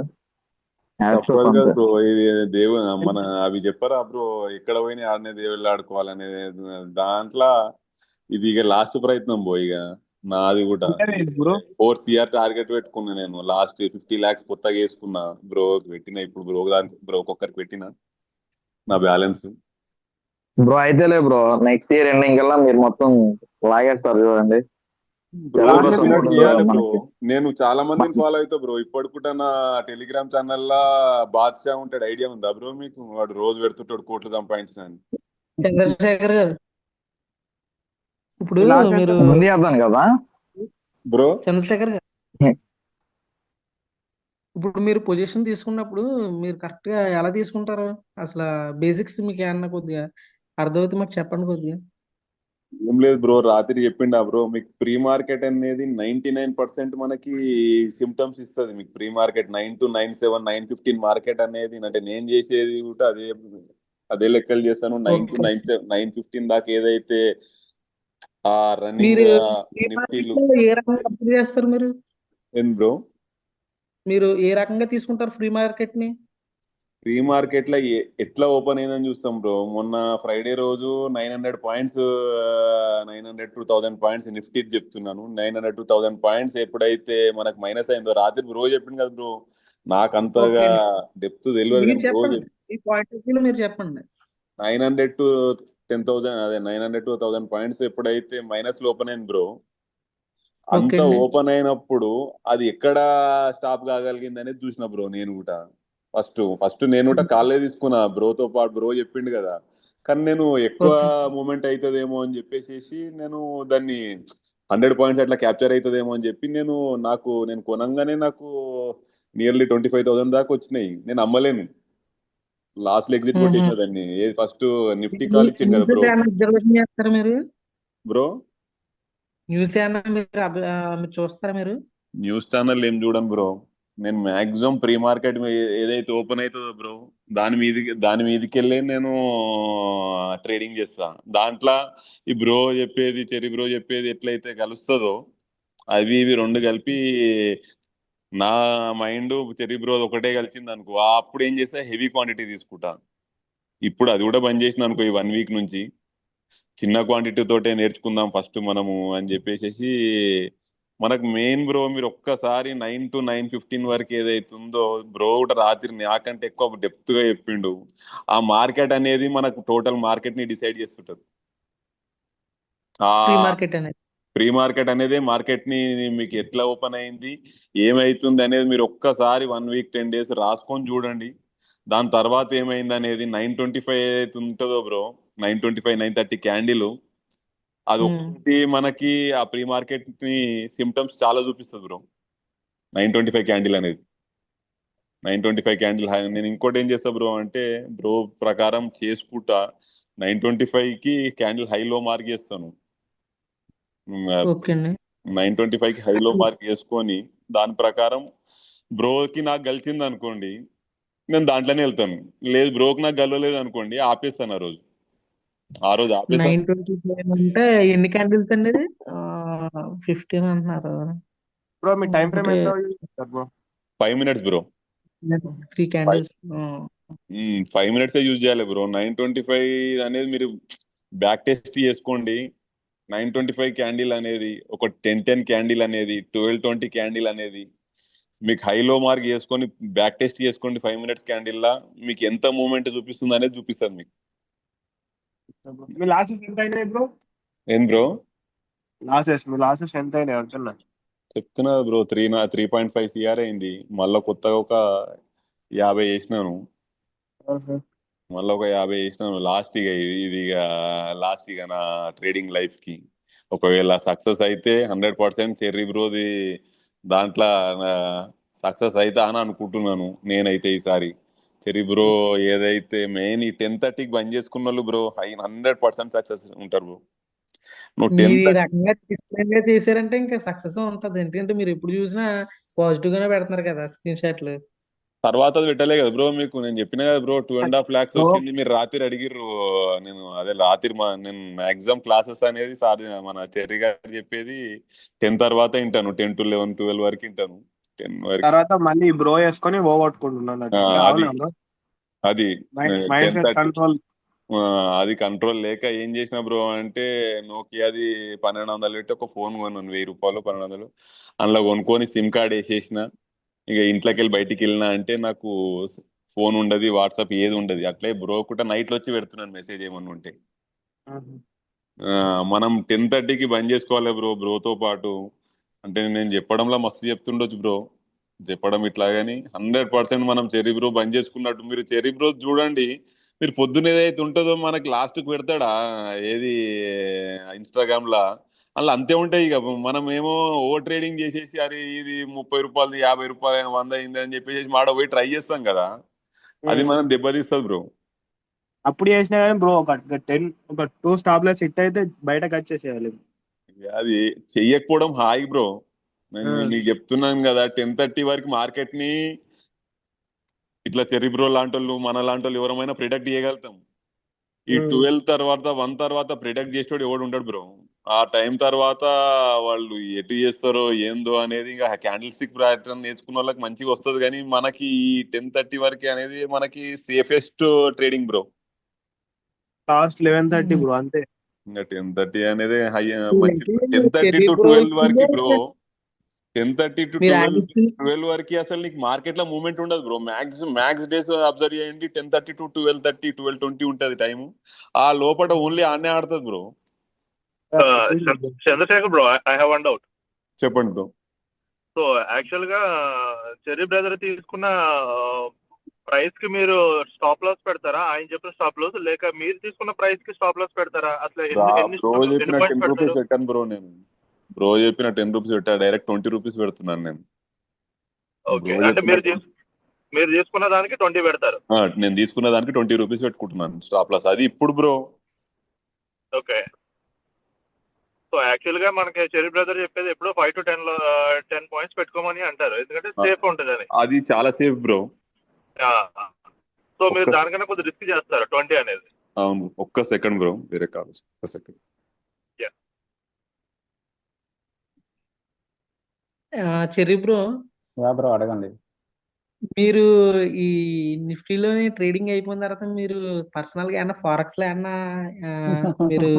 హ్యాట్స్ ఆఫ్ తప్పదు కదా అంతే. బ్రో. ఇది మన అవి చెప్పరా బ్రో, ఎక్కడ పోయినా ఆడనే దేవుళ్ళు ఆడుకోవాలనే దాంట్లో ఇది ఇక లాస్ట్ ప్రయత్నం బో. ఇక నాది కూడా అంటే బ్రో 4 CR టార్గెట్ పెట్టుకున్నా. నేను లాస్ట్ 50 lakhs కొత్తగా వేసుకున్నా బ్రో. పెట్టిన ఇప్పుడు బ్రో ఒక్కొక్కరికి పెట్టిన నా బ్యాలెన్స్. బ్రో అయితేలే బ్రో, నెక్స్ట్ ఇయర్ ఎండింగ్ కల్లా మీరు మొత్తం లాగేస్తారు చూడండి. బ్రో చాలా చెప్పినట్టు సపోర్ట్ చేయాలి బ్రో. మనకి. నేను చాలా మందిని ఫాలో అవుతా బ్రో. ఇప్పటికూట నా టెలిగ్రామ్ ఛానల్లా బాద్షా ఉంటాడు, ఐడియా ఉందా బ్రో మీకు? వాడు రోజు పెడుతుంటాడు కోట్లు సంపాదించిన. చంద్రశేఖర్ గారు, ఇప్పుడు మీ లాస్ ఎంత మీరు బ్రో? ముందే అర్థం కదా. బ్రో చంద్రశేఖర్ గారు, ఇప్పుడు మీరు పొజిషన్ తీసుకున్నప్పుడు మీరు కరెక్ట్ గా ఎలా తీసుకుంటారు? అసలు బేసిక్స్ మీకు ఏమన్నా కొద్దిగా అర్థమైతే మాకు చెప్పండి కొద్దిగా. ఏం లేదు బ్రో, రాత్రి చెప్పిండా బ్రో మీకు ప్రీ మార్కెట్ అనేది 99% మనకి సిమ్టమ్స్ ఇస్తుంది. మీకు ప్రీ మార్కెట్ 9 to 9 7 9 15 మార్కెట్ అనేది, అంటే నేను చేసేది కూడా అదే లెక్కలు చేస్తాను. 9 to ఓకే. 9 దాకా ఏదైతే ఆ రన్నింగ్ మీరు ప్రీ మార్కెట్ నిఫ్టీలు. లో ఏ రకంగా అప్లై చేస్తారు? ఏం బ్రో? మీరు ఏ రకంగా తీసుకుంటారు ఫ్రీ మార్కెట్ ని? ప్రీ మార్కెట్ లో ఎట్లా ఓపెన్ అయిందని చూస్తాం బ్రో. మొన్న ఫ్రైడే రోజు 900 పాయింట్స్, 900 to 1000 పాయింట్స్ నిఫ్టీ చెప్తున్నాను. 900 to 1000 పాయింట్స్ ఎప్పుడైతే మనకు మైనస్ అయిందో, రాత్రి బ్రో చెప్పింది కదా బ్రో. నాకు అంతగా ఓకే. డెప్త్ తెలియదు మీరు కానీ బ్రో చెప్పండి, ఈ పాయింట్ ఆఫ్ వ్యూలో మీరు చెప్పండి. 900 to 10,000, అదే 900 to 1000 పాయింట్స్ ఎప్పుడైతే మైనస్ లో ఓపెన్ అయింది బ్రో, ఓకే అంత అండి. ఓపెన్ అయినప్పుడు అది ఎక్కడ స్టాప్ కాగలిగింది అనేది చూసిన బ్రో. నేను కూడా ఫస్ట్ నేను కూడా కాలే తీసుకున్నా బ్రోతో పాటు. బ్రో చెప్పిండు కదా, కానీ నేను ఎక్కువ ఓకే. మూమెంట్ అవుతుందేమో అని చెప్పేసి నేను దాన్ని 100 పాయింట్స్ అట్లా క్యాప్చర్ అవుతుందేమో అని చెప్పి నేను కొనంగానే నాకు నియర్లీ 25,000 దాకా వచ్చినాయి. నేను అమ్మలేను, లాస్ట్ లో ఎగ్జిట్ మ్మ్. కొట్టేసిన దాన్ని. ఫస్ట్ నిఫ్టీ కాల్ ఇచ్చిండు కదా న్యూస్ బ్రో. ఏమైనా అబ్జర్వేషన్ చేస్తారా మీరు? బ్రో న్యూస్ ఏమైనా మీరు చూస్తారా మీరు? న్యూస్ ఛానల్ ఏం చూడను బ్రో. నేను మాక్సిమం ప్రీ మార్కెట్ ఏదైతే ఓపెన్ అవుతుందో బ్రో, దాని మీదకి వెళ్ళి నేను ట్రేడింగ్ చేస్తా. దాంట్లో ఈ బ్రో చెప్పేది, చెరి బ్రో చెప్పేది ఎట్లయితే కలుస్తుందో, అవి ఇవి రెండు కలిపి నా మైండ్ చెరి బ్రో ఒకటే కలిసింది అనుకో, అప్పుడు ఏం చేస్తా, హెవీ క్వాంటిటీ తీసుకుంటా. ఇప్పుడు అది కూడా బంద్ చేసిన అనుకో ఈ 1 వీక్ నుంచి. చిన్న క్వాంటిటీ తోటే నేర్చుకుందాం ఫస్ట్ మనము అని చెప్పేసి. మనకు మెయిన్ బ్రో, మీరు ఒక్కసారి 9 to 9 15 వరకు ఏదైతుందో బ్రో కూడా రాత్రి నాకంటే ఎక్కువ డెప్త్ గా చెప్పిండు. ఆ మార్కెట్ అనేది మనకు టోటల్ మార్కెట్ ని డిసైడ్ చేస్తుంటది. ఆ ఫ్రీ మార్కెట్ అనేది. ప్రీ మార్కెట్ అనేది మార్కెట్ ని మీకు ఎట్లా ఓపెన్ అయింది, ఏమైతుంది అనేది మీరు ఒక్కసారి 1 వీక్ 10 days రాసుకొని చూడండి. దాని తర్వాత ఏమైంది అనేది 9:25 ఏదైతే ఉంటుందో బ్రో, 9:25 9:30 క్యాండిల్, అది మ్మ్. ఒక్కటి మనకి ఆ ప్రీ మార్కెట్ ని సిమ్టమ్స్ చాలా చూపిస్తుంది బ్రో. 9:25 క్యాండిల్ అనేది, 9:25 క్యాండిల్ హై. నేను ఇంకోటి ఏం చేస్తా బ్రో అంటే, బ్రో ప్రకారం చేసుకుంటా 9:25కి క్యాండిల్ హైలో మార్క్ చేస్తాను. ఓకే అండి. 9:25కి హైలో మార్క్ చేసుకొని దాని ప్రకారం బ్రోకి నాకు గెలిచింది అనుకోండి, నేను దాంట్లోనే వెళ్తాను. లేదు బ్రోకి నాకు గెలవలేదు అనుకోండి, ఆపేస్తాను. ఆ రోజు ఆపేస్తాను. 9:25 అంటే ఎన్ని క్యాండిల్స్ అండి ఇది? 15 అంటున్నారు. బ్రో మీ టైం ఫ్రేమ్ అంటే ఎంత యూజ్ చేస్తారు bro? 5 minutes bro. 3 candles. 5 minutes use చేయాలి బ్రో. 9:25 అనేది మీరు బ్యాక్ టెస్ట్ చేసుకోండి. 9:25 క్యాండిల్ అనేది, ఒక 10 క్యాండిల్ అనేది, 12 క్యాండిల్ అనేది మీకు హైలో మార్క్ చేసుకొని బ్యాక్ టెస్ట్ చేసుకోండి. 5 minutes క్యాండిల్ లా మీకు ఎంత మూమెంట్ చూపిస్తుంది అనేది చూపిస్తుంది మీకు. మీ లాసెస్ ఎంత అయినాయి బ్రో? ఏం బ్రో? మీ లాసెస్ ఎంత అయినాయి అంటున్నా. చెప్తున్నా బ్రో, 3.5 CR అయింది. మళ్ళీ కొత్తగా ఒక 50 వేసినాను. మళ్ళీ ఒక 50 వేసినాను లాస్ట్. ఇక నా ట్రేడింగ్ లైఫ్ కి ఒకవేళ సక్సెస్ అయితే 100% చెర్రీ బ్రోది దాంట్లో సక్సెస్ అయితే అని అనుకుంటున్నాను నేనైతే ఈసారి. చెర్రీ బ్రో ఏదైతే మెయిన్ ఈ 10:30కి బంద్ చేసుకున్న వాళ్ళు బ్రో 100% సక్సెస్ ఉంటారు బ్రో. నువ్వు మీరు ఈ 10:30 రకంగా డిసిప్లైన్ గా చేశారంటే ఇంకా సక్సెస్ ఉంటది. ఎందుకంటే మీరు ఎప్పుడు చూసినా పాజిటివ్ గానే పెడుతున్నారు కదా స్క్రీన్ షాట్లు. తర్వాత అది పెట్టలే కదా బ్రో, మీకు నేను చెప్పిన కదా బ్రో 2.5 lakhs బ్రో వచ్చింది, మీరు రాత్రి అడిగిర్రు. నేను అదే రాత్రి నేను మ్యాక్సిమం క్లాసెస్ అనేది సార్ మన చెర్రీ గారు చెప్పేది 10 తర్వాత వింటాను, 10 to 11, 12 వరకు వింటాను, 10 వరకు. తర్వాత మళ్ళీ బ్రో వేసుకొని పోగొట్టుకుంటున్నాను ఆ, ఇంకా. అది అవునా బ్రో? అది మైండ్ సెట్ 10:30 కంట్రోల్. అది కంట్రోల్ లేక ఏం చేసిన బ్రో అంటే, నోకియాది 1200 పెట్టి ఒక ఫోన్ కొన్నాను, 1000 రూపాయలు 1200. అందులో కొనుక్కొని సిమ్ కార్డ్ వేసేసిన. ఇక ఇంట్లోకి వెళ్ళి బయటికి వెళ్ళినా అంటే నాకు ఫోన్ ఉండదు, వాట్సాప్ ఏది ఉండదు. అట్లే బ్రో కూడా నైట్లో వచ్చి పెడుతున్నాను మెసేజ్ ఏమన్నా ఉంటే. ఆ, మనం 10:30కి బంద్ చేసుకోవాలి బ్రో, బ్రోతో పాటు. అంటే నేను చెప్పడంలో మస్తు చెప్తుండొచ్చు బ్రో, చెప్పడం ఇట్లా కానీ 100% మనం చెర్రీ బ్రో బంద్ చేసుకున్నట్టు. మీరు చెర్రీ బ్రో చూడండి, మీరు పొద్దున ఏదైతే ఉంటుందో మనకి లాస్ట్కి పెడతాడా ఏది ఇన్స్టాగ్రామ్ లా, అలా అంతే ఉంటాయి. ఇక మనం ఏమో ఓవర్ ట్రేడింగ్ చేసేసి అరే ఇది 30 రూపాయలు 50 రూపాయలు 100 అయింది అని చెప్పేసి మాడ పోయి ట్రై చేస్తాం కదా, అది మనం దెబ్బతీస్తుంది బ్రో. అప్పుడు చేసినా కానీ బ్రో ఒక 2 స్టాప్ లెస్ హిట్ అయితే బయటకు వచ్చేసేయాలి. అది చెయ్యకపోవడం హాయి బ్రో. నేను మీకు చెప్తున్నాను కదా, 10:30 వరకు మార్కెట్ ని ఇట్లా చెర్రీ బ్రో లాంటి వాళ్ళు మన లాంటి వాళ్ళు ఎవరమైనా ప్రిడక్ట్ చేయగలుగుతాం. ఈ 12 తర్వాత 1 తర్వాత ప్రిడక్ట్ చేసేవాడు ఎవడు ఉండడు బ్రో. ఆ టైం తర్వాత వాళ్ళు ఎటు చేస్తారో ఏందో అనేది ఇంకా క్యాండిల్ స్టిక్ ప్యాటర్న్ నేర్చుకున్న వాళ్ళకి మంచిగా వస్తుంది. కానీ మనకి ఈ 10:30 వరకు అనేది మనకి safest trading bro. Last 11:30 bro అంతే. ఇంకా 10:30 అనేది హై మంచి. అయితే 10:30 చెర్రీ to బ్రో 12 వరకు ఇచ్చిందే బ్రో, 10:30 to మీరు 12 ఆడిచ్చింది 12 వరకు అసలు నీకు మార్కెట్ లో మూవ్మెంట్ ఉండదు బ్రో. మ్యాక్స్ డేస్ అబ్జర్వ్ చేయండి, 10:30 to 12:30 12:20 ఉంటది టైం. ఆ లోపల ఓన్లీ ఆడనే ఆడుతుంది bro. Chandrashekhar bro, I have one doubt. చెప్పండి బ్రో. సో యాక్చువల్ గా చెర్రీ బ్రదర్ తీసుకున్న ప్రైస్ కి మీరు స్టాప్ లాస్ పెడతారా? ఆయన చెప్పిన స్టాప్ లాస్, లేక మీరు తీసుకున్న ప్రైస్ కి స్టాప్ లాస్ పెడతారా? అసలు ఎన్ని బ్రో చెప్పిన పాయింట్స్ 10 రూపీస్ పెడతారు? పెట్టాను బ్రో నేను. బ్రో చెప్పిన 10 రూపీస్ పెట్టా, డైరెక్ట్ 20 రూపీస్ పెడుతున్నాను నేను. ఓకే, బ్రో అంటే చెప్పిన మీరు తీసుకున్న దానికి 20 పెడతారు. నేను తీసుకున్న దానికి 20 రూపీస్ పెట్టుకుంటున్నాను స్టాప్ లాస్, అది ఇప్పుడు బ్రో. ఓకే, సో యాక్చువల్ గా మనకి చెర్రీ బ్రదర్ చెప్పేది ఎప్పుడో 5 to 10 పాయింట్స్ పెట్టుకోమని అంటారు, ఎందుకంటే సేఫ్ ఉంటుందని. అది చాలా సేఫ్ బ్రో. సో మీరు దానికన్నా కొద్దిగా రిస్క్ చేస్తారు 20 అనేది. అవును, ఒక్క సెకండ్ బ్రో, వేరే కాల్, ఒక్క second. Cherry bro, yeah bro అడగండి. మీరు ఈ నిఫ్టీలోని ట్రేడింగ్ అయిపోయిన తర్వాత మీరు పర్సనల్ గా ఏమన్నా ఫారెక్స్ లో ఏమన్నా మీరు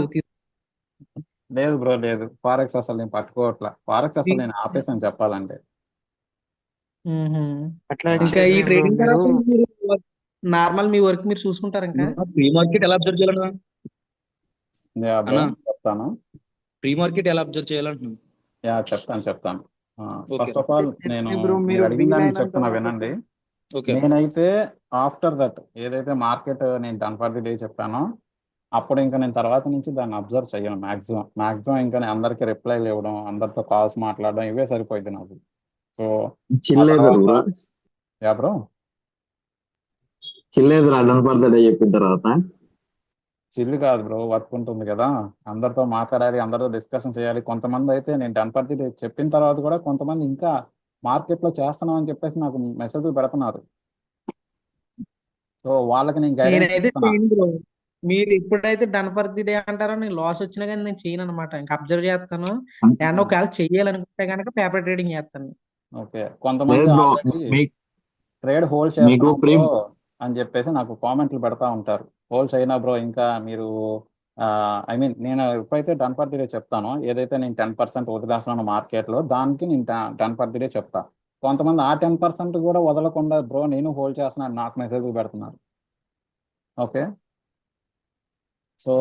లేదు బ్రో, లేదు. ఫారెక్స్ అసలు నేను పట్టుకోవట్లా. ఫారెక్స్ అసలు నేను ఆపేసాను చెప్పాలంటే. అట్లా ఇంకా ఈ చేయకండి బ్రో ట్రేడింగ్ మీరు. తర్వాత మీరు నార్మల్ మీ వర్క్ మీరు చూసుకుంటారు ఇంకా. ప్రీ మార్కెట్ ఎలా అబ్జర్వ్ చేయాలన్నా? యా బ్రో అన్నా చెప్తాను. ప్రీ మార్కెట్ ఎలా అబ్జర్వ్ చేయాలంటున్నాను. యా చెప్తాను. ఓకే ఫస్ట్ ఆఫ్ ఆల్ నేను బ్రో మీరు మీరు అడిగిన డీల్ దానికి అయినాక చెప్తున్నా నాకు వినండి. ఓకే నేనైతే ఆఫ్టర్ దట్ ఏదైతే మార్కెట్ నేను డన్ ఫర్ ది డే చెప్పానో, అప్పుడు ఇంకా నేను తర్వాత నుంచి దాన్ని అబ్జర్వ్ చేయను. మాక్సిమం ఇంకా నేను అందరికి రిప్లైలు ఇవ్వడం, అందరితో కాల్స్ మాట్లాడడం ఇవే సరిపోయింది నాకు. సో ఆ చిల్లేదు తర్వాత బ్రో, యా బ్రో చిల్లేదు రా డన్ ఫర్ ద డే చెప్పిన తర్వాత. చిల్లు కాదు బ్రో, వర్క్ ఉంటుంది కదా, అందరితో మాట్లాడాలి, అందరితో డిస్కషన్ చేయాలి. కొంతమంది అయితే నేను డన్ ఫర్ ది డే చెప్పిన తర్వాత కూడా కొంతమంది ఇంకా మార్కెట్లో చేస్తున్నాం అని చెప్పేసి నాకు మెసేజ్ పెడుతున్నారు. సో వాళ్ళకి నేను గైడెన్స్ నేనైతే ఇస్తున్నా. చేయను బ్రో. మీరు ఎప్పుడైతే డన్ ఫర్ ది డే అంటారో నేను లాస్ వచ్చినా కానీ నేను చేయను అనమాట. ఇంకా అబ్జర్వ్ చేస్తాను. ఏమన్నా ఒకవేళ చెయ్యాలనుకుంటే కనుక పేపర్ ట్రేడింగ్ చేస్తాను. ఓకే, కొంతమంది లేదు బ్రో, ఆల్రెడీ ట్రేడ్ హోల్డ్ మీకు చేస్తున్నాం ప్రీ బ్రో అని చెప్పేసి నాకు కామెంట్లు పెడతా ఉంటారు. హోల్డ్ అయినా బ్రో ఇంకా మీరు నేను ఎప్పుడైతే డన్ ఫర్ ది డే చెప్తానో, ఏదైతే నేను 10% వదిలేస్తున్నాను మార్కెట్లో, దానికి నేను డన్ ఫర్ ది డే చెప్తా. కొంతమంది ఆ 10% కూడా వదలకుండా బ్రో నేను హోల్డ్ చేస్తున్నాను నాకు మెసేజ్ పెడుతున్నారు. ఓకే, సో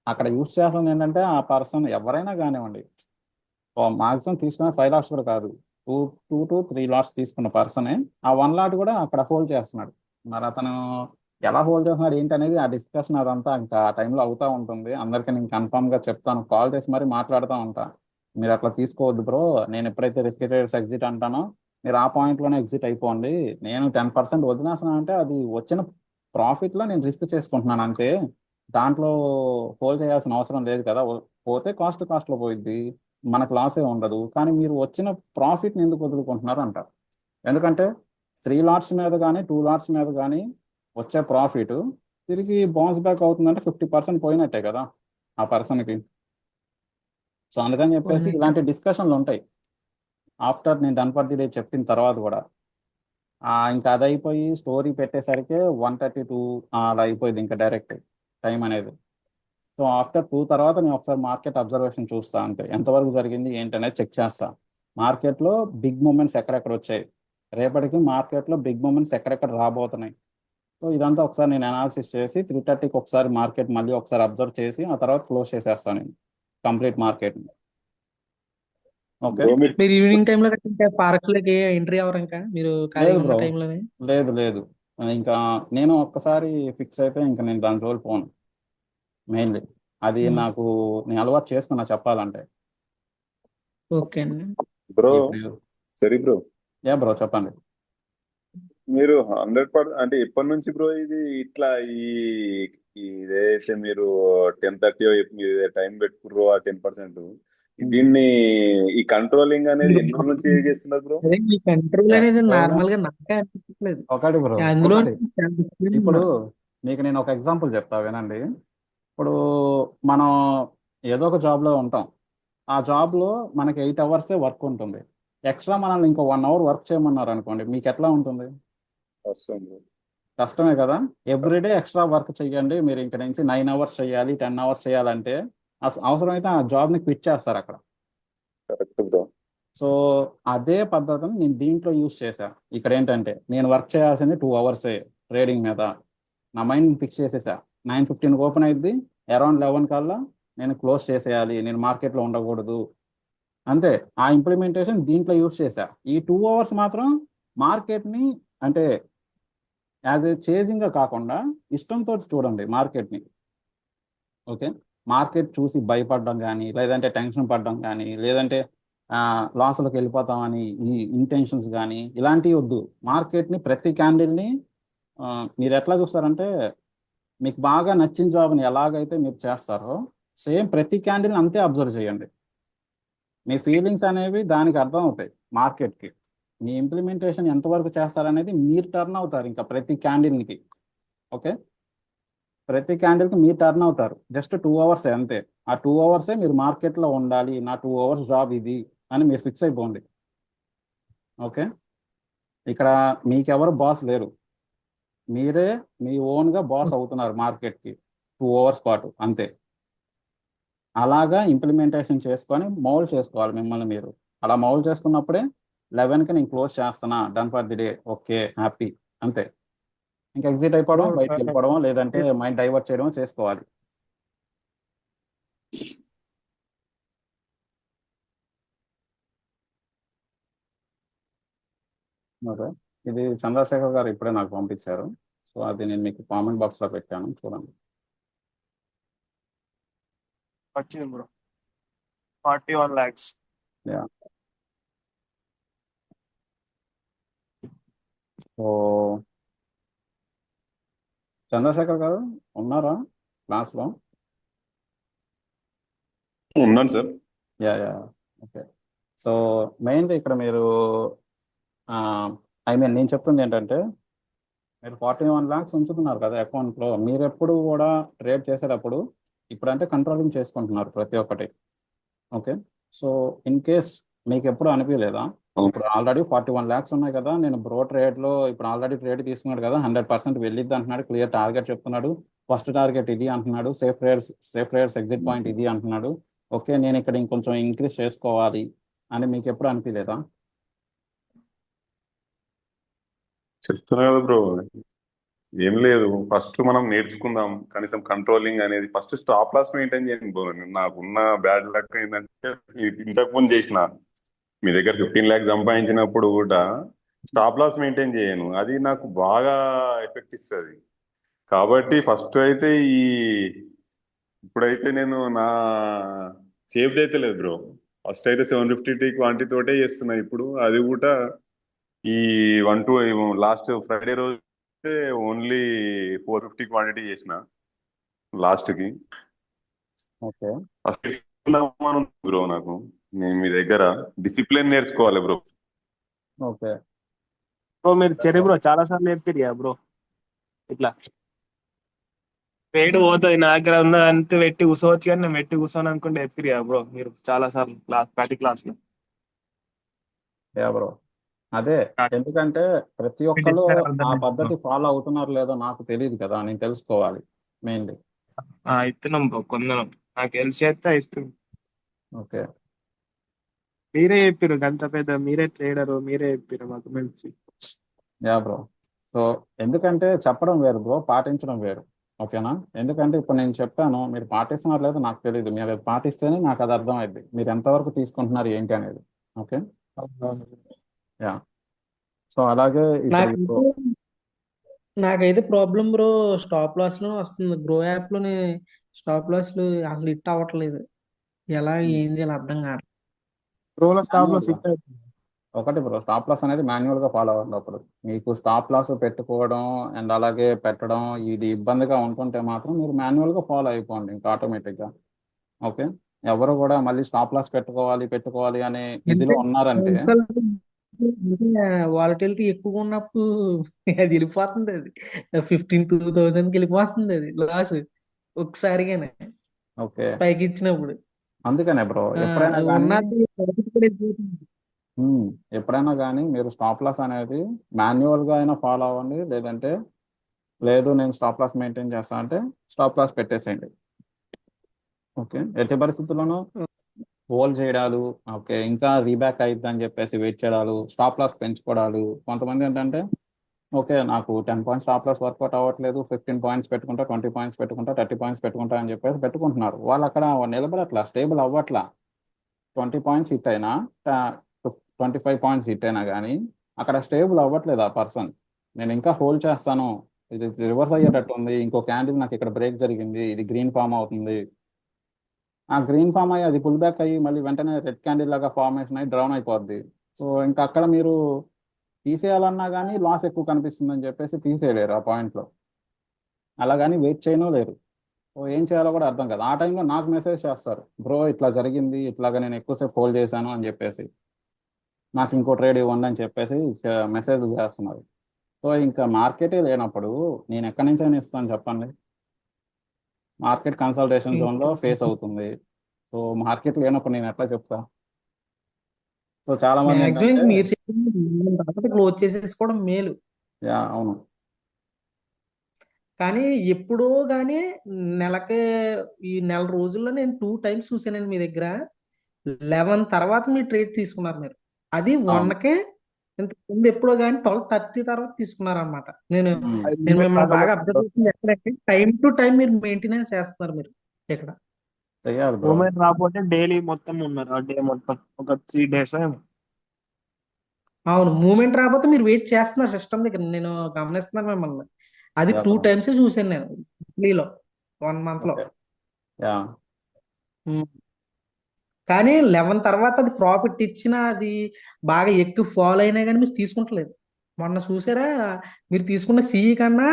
అక్కడ యూస్ చేస్తుంది ఏంటంటే ఆ పర్సన్ ఎవరైనా కానివ్వండి, మాక్సిమం తీసుకున్న 5 లాట్స్ కూడా కాదు, 2 to 3 లాట్స్ తీసుకున్న పర్సనే ఆ 1 లాట్ కూడా అక్కడ హోల్డ్ చేస్తున్నాడు. మరి అతను ఎలా హోల్డ్ చేస్తున్నాడు ఏంటి అనేది ఆ డిస్కషన్ అదంతా ఇంకా ఆ టైంలో అవుతూ ఉంటుంది. అందరికీ నేను కన్ఫామ్గా చెప్తాను, కాల్ చేసి మరి మాట్లాడుతూ ఉంటా. మీరు అట్లా తీసుకోవద్దు బ్రో, నేను ఎప్పుడైతే రిస్క్ ట్రేడర్స్ ఎగ్జిట్ అంటానో మీరు ఆ పాయింట్లోనే ఎగ్జిట్ అయిపోండి. నేను 10% వదిలేస్తున్నాను అంటే అది వచ్చిన ప్రాఫిట్లో నేను రిస్క్ చేసుకుంటున్నాను అంతే. దాంట్లో హోల్డ్ చేయాల్సిన అవసరం లేదు కదా. పోతే కాస్ట్లో పోయిద్ది, మనకు లాసే ఉండదు. కానీ మీరు వచ్చిన ప్రాఫిట్ని ఎందుకు వదులుకుంటున్నారు అంటారు. ఎందుకంటే 3 లాట్స్ మీద కానీ 2 లాట్స్ మీద కానీ వచ్చే ప్రాఫిట్ తిరిగి బౌన్స్ బ్యాక్ అవుతుందంటే 50% పోయినట్టే కదా ఆ పర్సన్కి. సో అందుకని చెప్పేసి పోయినట్టు. ఇలాంటి డిస్కషన్లు ఉంటాయి ఆఫ్టర్ నేను డన్ ఫర్ ది డే చెప్పిన తర్వాత కూడా. ఇంకా అది అయిపోయి స్టోరీ పెట్టేసరికి 1:32 అలా అయిపోయింది ఇంకా డైరెక్ట్ టైం అనేది. సో ఆఫ్టర్ 2 తర్వాత నేను ఒకసారి మార్కెట్ అబ్జర్వేషన్ చూస్తా, అంతే ఎంతవరకు జరిగింది ఏంటనేది చెక్ చేస్తా. మార్కెట్లో బిగ్ మూమెంట్స్ ఎక్కడెక్కడ వచ్చాయి, రేపటికి మార్కెట్లో బిగ్ మూమెంట్స్ ఎక్కడెక్కడ రాబోతున్నాయి. సో ఇదంతా ఒకసారి నేను అనాలిసిస్ చేసి 3:30కి ఒకసారి మార్కెట్ మళ్ళీ ఒకసారి అబ్జర్వ్ చేసి ఆ తర్వాత క్లోజ్ చేసేస్తాను నేను కంప్లీట్ మార్కెట్. ఓకే. బ్రో మీరు మీరు ఈవినింగ్ టైంలో ఇంకా పార్కులకి ఎంట్రీ అవ్వరు ఇంకా మీరు లేదు ఖాళీగా ఉన్న బ్రో, టైంలోనే? లేదు. ఇంకా నేను ఒక్కసారి ఫిక్స్ అయితే ఇంకా నేను దాని రోజులు పోను. మెయిన్లీ అది నాకు నేను అలవాటు చేసుకున్నా చెప్పాలంటే. ఓకే అండి. బ్రో ఇప్పుడు సరే బ్రో, బ్రో చెప్పండి. మీరు 100% అంటే ఎప్పటి నుంచి బ్రో ఇది ఇట్లా ఇదైతే మీరు 10:30 టైం పెట్టుకుర్రో ఆ 10%, దీన్ని ఈ కంట్రోలింగ్ అనేది ఎన్ని రోజుల నుంచి చేస్తున్నారు బ్రో? అదే ఈ కంట్రోల్ అనేది Actually, నార్మల్ గా నాకే అనిపించట్లేదు. ఒకటి బ్రో, అందులో ఒకటి చాలా discipline ఇప్పుడు ఉన్నారు. మీకు నేను ఒక ఎగ్జాంపుల్ చెప్తా వినండి. ఇప్పుడు మనం ఏదో ఒక జాబ్లో ఉంటాం, ఆ జాబ్లో మనకి 8 అవర్సే వర్క్ ఉంటుంది. ఎక్స్ట్రా మనల్ని ఇంకో 1 అవర్ వర్క్ చేయమన్నారు అనుకోండి, మీకు ఎట్లా ఉంటుంది? కష్టం బ్రో. కష్టమే కదా. ఎవ్రీడే ఎక్స్ట్రా వర్క్ చేయండి, మీరు ఇంక నుంచి 9 అవర్స్ చేయాలి 10 అవర్స్ చేయాలంటే అవసరమైతే ఆ జాబ్ని క్విట్ చేస్తారు అక్కడ. Correct bro. సో అదే పద్ధతిని నేను దీంట్లో యూస్ చేశాను. ఇక్కడ ఏంటంటే నేను వర్క్ చేయాల్సింది 2 అవర్సే ట్రేడింగ్ మీద. నా మైండ్ ఫిక్స్ చేసేసా, 9:15 ఓపెన్ అయింది, అరౌండ్ 11 కల్లా నేను క్లోజ్ చేసేయాలి, నేను మార్కెట్లో ఉండకూడదు. అంతే, ఆ ఇంప్లిమెంటేషన్ దీంట్లో యూస్ చేశా. ఈ 2 అవర్స్ మాత్రం మార్కెట్ని అంటే యాజ్ ఏ చేజింగ్గా కాకుండా ఇష్టంతో చూడండి మార్కెట్ని. ఓకే, మార్కెట్ చూసి భయపడడం కానీ, లేదంటే టెన్షన్ పడడం కానీ, లేదంటే లాస్లోకి వెళ్ళిపోతామని ఈ ఇంటెన్షన్స్ కానీ ఇలాంటివి వద్దు. మార్కెట్ని ప్రతి క్యాండిల్ని మీరు ఎట్లా చూస్తారంటే, మీకు బాగా నచ్చిన జాబ్ని ఎలాగైతే మీరు చేస్తారో సేమ్ ప్రతి క్యాండిల్ని అంతే అబ్జర్వ్ చేయండి. మీ ఫీలింగ్స్ అనేవి దానికి అర్థం అవుతాయి మార్కెట్కి. మీ ఇంప్లిమెంటేషన్ ఎంతవరకు చేస్తారనేది మీరు టర్న్ అవుతారు ఇంకా ప్రతి క్యాండిల్కి. ఓకే, ప్రతి క్యాండిల్కి మీరు టర్న్ అవుతారు. జస్ట్ 2 అవర్సే అంతే. ఆ 2 అవర్సే మీరు మార్కెట్లో ఉండాలి, నా 2 అవర్స్ జాబ్ ఇది అని మీరు ఫిక్స్ అయిపోండి. ఓకే, ఇక్కడ మీకెవరు బాస్ లేరు, మీరే మీ ఓన్గా బాస్ అవుతున్నారు మార్కెట్కి 2 అవర్స్ పాటు అంతే. అలాగా ఇంప్లిమెంటేషన్ చేసుకొని మౌల్డ్ చేసుకోవాలి మిమ్మల్ని మీరు. అలా మౌల్డ్ చేసుకున్నప్పుడే 11కి నేను క్లోజ్ చేస్తున్నా, done for the day, okay happy, అంతే. ఇంకా ఎగ్జిట్ అయిపోవడం, బయటకు వెళ్ళిపోవడం, లేదంటే మైండ్ డైవర్ట్ చేయడం చేసుకోవాలి. ఓకే, ఇది చంద్రశేఖర్ గారు ఇప్పుడే నాకు పంపించారు. సో అది నేను మీకు కామెంట్ బాక్స్లో పెట్టాను, చూడండి. వచ్చింది bro 41 lakhs. Yeah, so Chandrashekhar garu ఉన్నారా క్లాస్లో? ఉన్నాను సార్. Yeah, okay. సో మెయిన్గా ఇక్కడ మీరు నేను చెప్తుంది ఏంటంటే, మీరు 41 lakhs ఉంచుతున్నారు కదా అకౌంట్లో. మీరు ఎప్పుడు కూడా ట్రేడ్ చేసేటప్పుడు ఇప్పుడంటే కంట్రోలింగ్ చేసుకుంటున్నారు ప్రతి ఒక్కటి. ఓకే, సో ఇన్ కేస్ మీకు ఎప్పుడు అనిపించలేదా, ఇప్పుడు ఆల్రెడీ 41 lakhs ఉన్నాయి కదా, నేను బ్రో ట్రేడ్లో ఇప్పుడు ఆల్రెడీ ట్రేడ్ తీసుకున్నాడు కదా, 100% వెళ్ళిద్ది అంటున్నాడు, క్లియర్ టార్గెట్ చెప్తున్నాడు, ఫస్ట్ టార్గెట్ ఇది అంటున్నాడు, సేఫ్ ట్రేడ్స్ ఎగ్జిట్ పాయింట్ ఇది అంటున్నాడు. ఓకే, నేను ఇక్కడ ఇంకొంచెం ఇంక్రీజ్ చేసుకోవాలి అని మీకు ఎప్పుడు అనిపించలేదా? చెప్తున్నా కదా బ్రో, ఏం లేదు, ఫస్ట్ మనం నేర్చుకుందాం కనీసం కంట్రోలింగ్ అనేది. ఫస్ట్ స్టాప్ లాస్ మెయింటైన్ చేయండి బ్రో. నాకున్న బ్యాడ్ లక్ ఏంటంటే ఇంతకు ముందు చేసిన మీ దగ్గర 15 lakhs సంపాదించినప్పుడు కూడా స్టాప్ లాస్ మెయింటైన్ చేయను, అది నాకు బాగా ఎఫెక్ట్ ఇస్తుంది. కాబట్టి ఫస్ట్ అయితే ఇప్పుడైతే నేను నా సేఫ్ అయితే లేదు బ్రో. ఫస్ట్ అయితే 750 క్వాంటిటీ తోటే చేస్తున్నా ఇప్పుడు. అది కూడా ఈ 1-2 లాస్ట్ ఫ్రైడే రోజు ఓన్లీ 450 క్వాంటిటీ చేసిన. లాస్ట్ కి ఓకే. ఫస్ట్ బ్రో నాకు నేను మీ దగ్గర డిసిప్లిన్ నేర్చుకోవాలి బ్రో. ఓకే. బ్రో మీరు చెర్రీ బ్రో చాలా సార్లు చెప్పారు కదా బ్రో, ఇట్లా వెయిట్ పోతుంది నా దగ్గర ఉన్న అంత పెట్టి కూర్చోవచ్చు, కానీ నేను పెట్టి కూర్చోను అనుకుంటే చెప్పారు కదా బ్రో మీరు చాలా సార్లు ప్రతి క్లాస్ లో. యా బ్రో, అదే ఎందుకంటే ప్రతి ఒక్కరు ఆ పద్ధతి ఫాలో అవుతున్నారు లేదో నాకు తెలియదు కదా, నేను తెలుసుకోవాలి మెయిన్లీ. ఇస్తున్నాం బ్రో కొందరం, నాకు తెలిసి అయితే ఇస్తున్నాం. ఓకే. మీరే చెప్పారు గంత పెద్ద, మీరే ట్రేడరు, మీరే చెప్పారు మాకు మంచి. యా బ్రో, సో ఎందుకంటే చెప్పడం వేరు బ్రో, పాటించడం వేరు. ఓకేనా? ఎందుకంటే ఇప్పుడు నేను చెప్పాను, మీరు పాటిస్తున్నారు లేదో నాకు తెలియదు, మీరు అది పాటిస్తేనే నాకు అది అర్థమైంది మీరు ఎంతవరకు తీసుకుంటున్నారు ఏంటి అనేది. ఓకే. యా, సో అలాగే ఇప్పుడు నాకైతే నాకైతే ప్రాబ్లం బ్రో స్టాప్ లాస్ లో వస్తుంది. గ్రో యాప్ లోనే స్టాప్ లాస్ లు అసలు హిట్ అవ్వట్లేదు. ఎలా ఏం చేయాలి అర్థం కాదు. ప్రోలో స్టాప్ లో మాన్యువల్ గా సిట్ అవుతుంది. ఒకటి బ్రో, స్టాప్ లాస్ అనేది మాన్యువల్ గా ఫాలో అవ్వండి. అప్పుడు మీకు స్టాప్ లాస్ పెట్టుకోవడం అండ్ అలాగే పెట్టడం ఇది ఇబ్బందిగా ఉంటుంటే మాత్రం మీరు మాన్యువల్ గా ఫాలో అయిపోండి ఇంకా ఆటోమేటిక్ గా. ఓకే. ఎవరు కూడా మళ్ళీ స్టాప్ లాస్ పెట్టుకోవాలి పెట్టుకోవాలి అనే అంటే ఇదిలో ఉన్నారంటే వాలటిలిటీ ఎక్కువగా ఉన్నప్పుడు అది వెళ్ళిపోతుంది. అది 15,000 వెళ్ళిపోతుంది అది లాస్ ఒకసారిగానే ఓకే. స్పైక్ ఇచ్చినప్పుడు. అందుకనే బ్రో ఆ, ఎప్పుడైనా కానీ ఉన్నది profit కూడా వెళ్ళిపోతుంది. ఎప్పుడైనా కానీ మీరు స్టాప్ లాస్ అనేది మాన్యువల్ గా అయినా ఫాలో అవ్వండి, లేదంటే లేదు నేను స్టాప్ లాస్ మెయింటైన్ చేస్తా అంటే స్టాప్ లాస్ పెట్టేసేయండి. ఓకే. ఎట్టి పరిస్థితుల్లోనూ హోల్డ్ చేయడాలు, ఓకే, ఇంకా రీబ్యాక్ అయిద్ది అని చెప్పేసి వెయిట్ చేయడాలు, స్టాప్ లాస్ పెంచుకోవడాలు. కొంతమంది ఏంటంటే ఓకే నాకు 10 పాయింట్స్ స్టాప్ లాస్ వర్కౌట్ అవ్వట్లేదు, 15 పాయింట్స్ పెట్టుకుంటా, 20 పాయింట్స్ పెట్టుకుంటా, 30 పాయింట్స్ పెట్టుకుంటా అని చెప్పేసి పెట్టుకుంటున్నారు. వాళ్ళు అక్కడ నిలబడట్లా, స్టేబుల్ అవ్వట్లా. 20 పాయింట్స్ హిట్ అయినా 25 పాయింట్స్ హిట్ అయినా కానీ అక్కడ స్టేబుల్ అవ్వట్లేదు ఆ పర్సన్. నేను ఇంకా హోల్డ్ చేస్తాను, ఇది రివర్స్ అయ్యేటట్టు ఉంది, ఇంకో క్యాండిల్ నాకు ఇక్కడ బ్రేక్ జరిగింది, ఇది గ్రీన్ ఫామ్ అవుతుంది, ఆ గ్రీన్ ఫామ్ అయ్యి అది పుల్ బ్యాక్ అయ్యి మళ్ళీ వెంటనే రెడ్ క్యాండిల్ లాగా ఫార్మేషన్ అయ్యి డౌన్ అయిపోద్ది. సో ఇంకా అక్కడ మీరు తీసేయాలన్నా కానీ లాస్ ఎక్కువ కనిపిస్తుంది అని చెప్పేసి తీసేయలేరు ఆ పాయింట్లో. అలా కానీ వెయిట్ చేయను లేరు. సో ఏం చేయాలో కూడా అర్థం కాదు. ఆ టైంలో నాకు మెసేజ్ చేస్తారు, బ్రో ఇట్లా జరిగింది, ఇట్లాగా నేను ఎక్కువసేపు హోల్డ్ చేశాను అని చెప్పేసి, నాకు ఇంకో ట్రేడ్ ఇవ్వండి అని చెప్పేసి మెసేజ్ చేస్తున్నారు. సో ఇంకా మార్కెటే లేనప్పుడు నేను ఎక్కడి నుంచి అయినా ఇస్తాను చెప్పండి. మార్కెట్ కన్సల్టేషన్ జోన్లో ఫేస్ అవుతుంది. సో మార్కెట్ లేనప్పుడు నేను ఎట్లా చెప్తా? సో చాలా మంది మాక్సిమం ఏంటంటే మీరు చెప్పింది తర్వాత క్లోజ్ చేసేసుకోవడం మేలు. యా అవును. కానీ ఎప్పుడో కానీ నెలకే ఈ నెల రోజుల్లో నేను 2 టైమ్స్ చూసానండి మీ దగ్గర. 11 తర్వాత మీరు ట్రేడ్ తీసుకున్నారు మీరు. అది అవును. వన్కే ఇంత ముందు ఎప్పుడో కానీ 12:30 తర్వాత తీసుకున్నారు అనమాట. నేను ఉమ్, నేను మిమ్మల్ని బాగా కాకపోతే అబ్జర్వ్ చేసింది ఎక్కడంటే టైం టు టైం మీరు మెయింటెనెన్స్ చేస్తున్నారు మీరు ఇక్కడ. చెయ్యాలి బ్రో. మూమెంట్ రాకపోతే డైలీ మొత్తం ఉన్నారు, ఆ డే మొత్తం ఒక 3 days ఏమో. అవును, మూమెంట్ రాకపోతే మీరు వెయిట్ చేస్తున్నారు సిస్టమ్ దగ్గర, నేను గమనిస్తున్నాను మిమ్మల్ని. అది యా 2 బ్రో. టైమ్స్ చూసాను నేను వీక్లీలో 1 month లో. ఓకే. యా ఉమ్. కానీ 11 తర్వాత అది ప్రాఫిట్ ఇచ్చినా అది బాగా ఎక్కువ ఫాల్ అయినా కానీ మీరు తీసుకుంటలేదు. మొన్న చూసారా, మీరు తీసుకున్న సిఈ కన్నా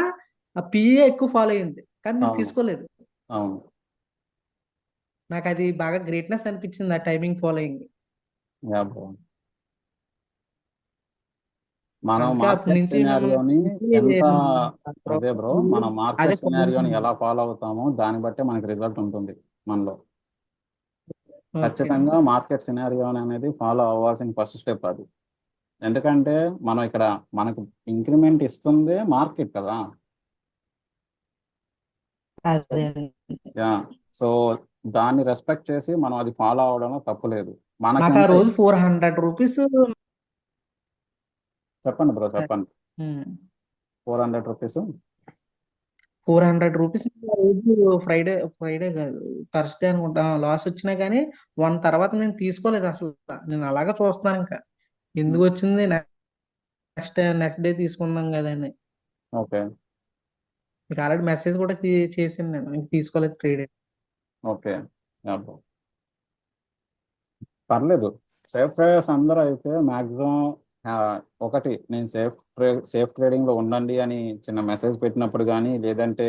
ఆ పిఏ ఎక్కువ ఫాలో అయింది కానీ మీరు అవును. తీసుకోలేదు. అవును. నాకు అది బాగా గ్రేట్నెస్ అనిపించింది ఆ టైమింగ్ ఫాలోయింగ్. యా బ్రో, మనం అందుకే అప్పటి మార్కెట్ నుంచి సినారియోని ఎంత అదే బ్రో, మనం అదే మార్కెట్ సినారియోని ఫాలో. ఎలా ఫాలో అవుతామో దాన్ని బట్టే మనకి రిజల్ట్ ఉంటుంది మనలో. ఓకే. ఖచ్చితంగా మార్కెట్ సినారియోని అనేది ఫాలో అవ్వాల్సిన ఫస్ట్ స్టెప్ అది. ఎందుకంటే మనం ఇక్కడ మనకు ఇంక్రిమెంట్ ఇస్తుంది మార్కెట్ కదా. అదే యా, సో దాన్ని రెస్పెక్ట్ చేసి మనం అది ఫాలో అవడంలో తప్పు లేదు. మనకి నాకు ఆ ఎంత రోజు 400 రూపీస్. చెప్పండి బ్రో, చెప్పండి. 400 రూపీస్ 400 రూపీస్ రోజు ఫ్రైడే ఫ్రైడే కాదు, థర్స్డే అనుకుంటా లాస్ వచ్చినా కానీ 1 తర్వాత నేను తీసుకోలేదు అసలు. నేను అలాగే చూస్తున్నాను ఇంకా ఎందుకు వచ్చింది, నెక్స్ట్ డే తీసుకుందాం కదా అని. ఓకే. మీకు ఆల్రెడీ మెసేజ్ కూడా చేసింది, నేను ఇంక తీసుకోలేదు ట్రేడ్. ఓకే. యా బ్రో, పర్లేదు. సేఫ్ ట్రేడర్స్ అందరూ అయితే మ్యాక్సిమం ఒకటి నేను సేఫ్ ట్రేడింగ్ లో ఉండండి అని చిన్న మెసేజ్ పెట్టినప్పుడు కానీ, లేదంటే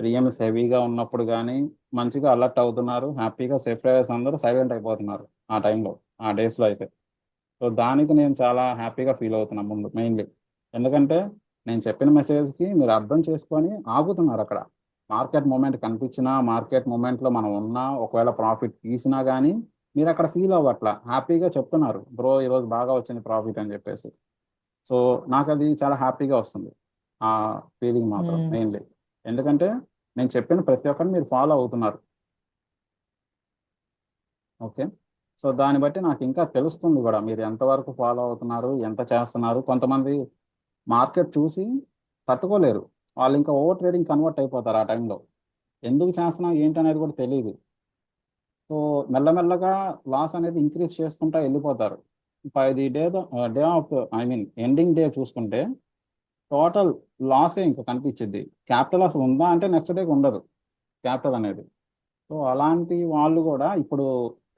ప్రీమియమ్స్ హెవీగా ఉన్నప్పుడు కానీ మంచిగా అలర్ట్ అవుతున్నారు, హ్యాపీగా సేఫ్ డ్రైవర్స్ అందరూ సైలెంట్ అయిపోతున్నారు ఆ టైంలో, ఆ డేస్లో అయితే. సో దానికి నేను చాలా హ్యాపీగా ఫీల్ అవుతున్నాను ముందు మెయిన్లీ. ఎందుకంటే నేను చెప్పిన మెసేజ్కి మీరు అర్థం చేసుకొని ఆగుతున్నారు అక్కడ. మార్కెట్ మూమెంట్ కనిపించినా, మార్కెట్ మూమెంట్లో మనం ఉన్నా, ఒకవేళ ప్రాఫిట్ తీసినా కానీ మీరు అక్కడ ఫీల్ అవ్వట్లా, హ్యాపీగా చెప్తున్నారు బ్రో ఈరోజు బాగా వచ్చింది ప్రాఫిట్ అని చెప్పేసి. సో నాకు అది చాలా హ్యాపీగా వస్తుంది ఆ ఫీలింగ్ మాత్రం మెయిన్లీ. ఎందుకంటే నేను చెప్పిన ప్రతి ఒక్కరిని మీరు ఫాలో అవుతున్నారు. ఓకే. సో దాన్ని బట్టి నాకు ఇంకా తెలుస్తుంది కూడా మీరు ఎంతవరకు ఫాలో అవుతున్నారు, ఎంత చేస్తున్నారు. కొంతమంది మార్కెట్ చూసి తట్టుకోలేరు, వాళ్ళు ఇంకా ఓవర్ ట్రేడింగ్ కన్వర్ట్ అయిపోతారు ఆ టైంలో. ఎందుకు చేస్తున్నాం ఏంటి అనేది కూడా తెలియదు. సో మెల్లమెల్లగా లాస్ అనేది ఇంక్రీజ్ చేసుకుంటా వెళ్ళిపోతారు. By the day of ending day చూసుకుంటే టోటల్ లాసే ఇంకా కనిపించింది. క్యాపిటల్ అసలు ఉందా అంటే నెక్స్ట్ డేకి ఉండదు క్యాపిటల్ అనేది. సో అలాంటి వాళ్ళు కూడా ఇప్పుడు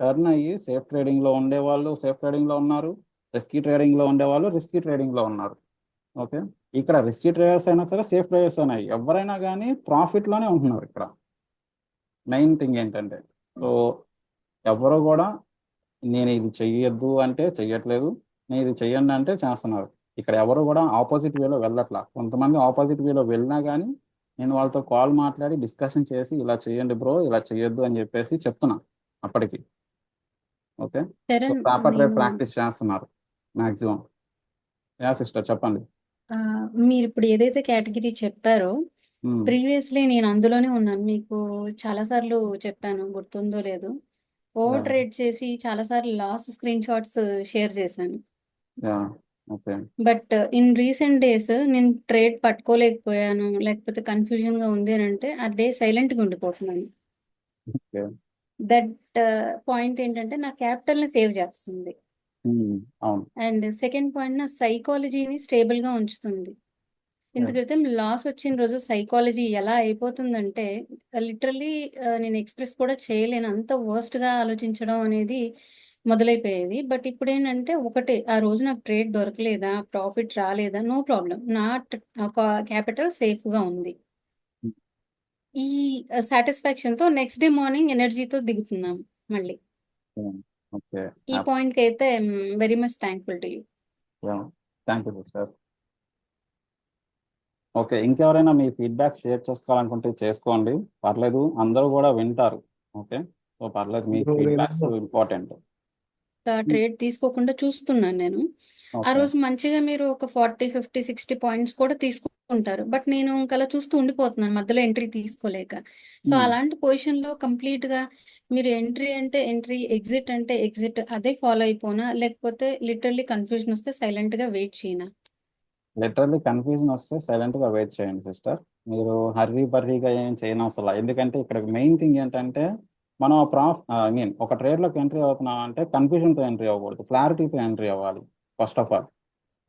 టర్న్ అయ్యి సేఫ్ ట్రేడింగ్లో ఉండేవాళ్ళు సేఫ్ ట్రేడింగ్లో ఉన్నారు, రిస్కీ ట్రేడింగ్లో ఉండేవాళ్ళు రిస్కీ ట్రేడింగ్లో ఉన్నారు. ఓకే. ఇక్కడ రిస్కీ ట్రేడర్స్ అయినా సరే సేఫ్ ట్రేడర్స్ అయినా ఎవరైనా కానీ ప్రాఫిట్లోనే ఉంటున్నారు ఇక్కడ. మెయిన్ థింగ్ ఏంటంటే సో ఎవరు కూడా నేను ఇది చెయ్యొద్దు అంటే చెయ్యట్లేదు, నేను ఇది చెయ్యండి అంటే చేస్తున్నారు. ఇక్కడ ఎవరు కూడా ఆపోజిట్ వేలో వెళ్ళట్లా. కొంతమంది ఆపోజిట్ వేలో వెళ్ళినా కానీ నేను వాళ్ళతో కాల్ మాట్లాడి డిస్కషన్ చేసి ఇలా చేయండి బ్రో ఇలా చేయొద్దు అని చెప్పేసి చెప్తున్నా అప్పటికి. Okay. So Charan, paper trade నేను ప్రాక్టీస్ చేస్తున్నారు మ్యాక్సిమం. యా సిస్టర్ చెప్పండి. మీరు ఇప్పుడు ఏదైతే కేటగిరీ చెప్పారో మ్మ్. ప్రీవియస్లీ నేను అందులోనే ఉన్నాను. మీకు చాలాసార్లు చెప్పాను, గుర్తుందో లేదో. యా ఓవర్ ట్రేడ్ చేసి చాలాసార్లు లాస్ స్క్రీన్ షాట్స్ షేర్ చేశాను. Yeah okay. But in recent days నేను ట్రేడ్ పట్టుకోలేకపోయాను, లేకపోతే కన్ఫ్యూజన్గా ఉంది అని అంటే ఆ డే సైలెంట్గా ఉండిపోతున్నాను. ఓకే. దట్ పాయింట్ ఏంటంటే నా క్యాపిటల్ని సేవ్ చేస్తుంది. అవును. అండ్ సెకండ్ పాయింట్ నా సైకాలజీని స్టేబుల్గా ఉంచుతుంది. ఇంత యా క్రితం లాస్ వచ్చిన రోజు సైకాలజీ ఎలా అయిపోతుందంటే లిటరల్లీ నేను ఎక్స్ప్రెస్ కూడా చేయలేను, అంత వర్స్ట్గా ఆలోచించడం అనేది మొదలైపోయేది. బట్ ఇప్పుడు ఏంటంటే ఒకటే, ఆ రోజు నాకు ట్రేడ్ దొరకలేదా, ప్రాఫిట్ రాలేదా, నో ప్రాబ్లం, నా క్యాపిటల్ సేఫ్గా ఉంది. ఈ సాటిస్ఫాక్షన్తో నెక్స్ట్ డే మార్నింగ్ ఎనర్జీతో దిగుతున్నాం మళ్ళీ. ఓకే. ఈ పాయింట్కి అయితే very much thankful to you. Thank you sister. Okay. ఇంకెవరైనా మీ ఫీడ్బ్యాక్ షేర్ చేసుకోవాలనుకుంటే చేసుకోండి, పర్లేదు, అందరూ కూడా వింటారు. ఓకే. సో పర్లేదు, మీ బ్రో ఫీడ్బ్యాక్స్ ఇంపార్టెంట్. ట్రేడ్ తీసుకోకుండా చూస్తున్నాను నేను. ఆ ఓకే. రోజు మంచిగా మీరు ఒక 40, 50, 60 పాయింట్స్ కూడా తీసుకుంటారు. బట్ నేను ఇంకా అలా చూస్తూ ఉండిపోతున్నాను మధ్యలో ఎంట్రీ తీసుకోలేక. సో అలాంటి పొజిషన్లో కంప్లీట్గా మీరు ఎంట్రీ అంటే ఎంట్రీ, ఎగ్జిట్ అంటే ఎగ్జిట్ అదే ఫాలో అయిపోనా, లేకపోతే లిటరల్లీ కన్ఫ్యూజన్ వస్తే సైలెంట్గా వెయిట్ చేయనా? లిటరల్లీ కన్ఫ్యూజన్ వస్తే సైలెంట్గా వెయిట్ చేయండి సిస్టర్. మీరు హర్రీ బర్రీగా ఏం చేయనవసరం లేదు. ఎందుకంటే ఇక్కడ మెయిన్ థింగ్ ఏంటంటే మనం ఒక ట్రేడ్లోకి ఎంట్రీ అవుతున్నాం అంటే కన్ఫ్యూజన్తో ఎంట్రీ అవ్వకూడదు, క్లారిటీతో ఎంట్రీ అవ్వాలి first of all.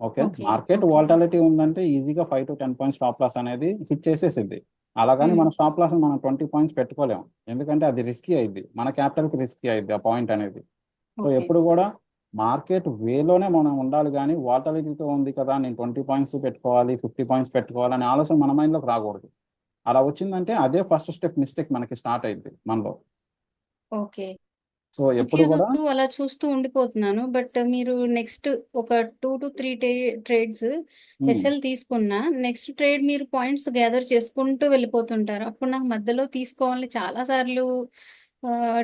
Okay. Okay market okay volatility ఉందంటే ఈజీగా 5 to 10 పాయింట్స్ స్టాప్ లాస్ అనేది హిట్ చేసేసిద్ది. అలాగని మన స్టాప్ లాస్ మనం 20 పాయింట్స్ పెట్టుకోలేము, ఎందుకంటే అది రిస్కీ అయింది, మన క్యాపిటల్కి రిస్కీ అయింది ఆ పాయింట్ అనేది. సో ఓకే ఎప్పుడు కూడా మార్కెట్ వేలోనే మనం ఉండాలి, కానీ వాలటాలిటీతో ఉంది కదా నేను 20 పాయింట్స్ పెట్టుకోవాలి 50 పాయింట్స్ పెట్టుకోవాలి అనే ఆలోచన మన మైండ్లోకి రాకూడదు. అలా వచ్చిందంటే అదే ఫస్ట్ స్టెప్ మిస్టేక్ మనకి స్టార్ట్ అయింది మనలో. ఓకే సో ఎప్పుడు కన్ఫ్యూజ్ కూడా అవుతూ అలా చూస్తూ ఉండిపోతున్నాను. బట్ మీరు నెక్స్ట్ ఒక 2 to 3 ట్రేడ్స్ ఎస్ఎల్ తీసుకున్నా నెక్స్ట్ ట్రేడ్ మీరు పాయింట్స్ గ్యాదర్ చేసుకుంటూ వెళ్ళిపోతుంటారు. అప్పుడు నాకు మధ్యలో తీసుకోవాలని చాలా సార్లు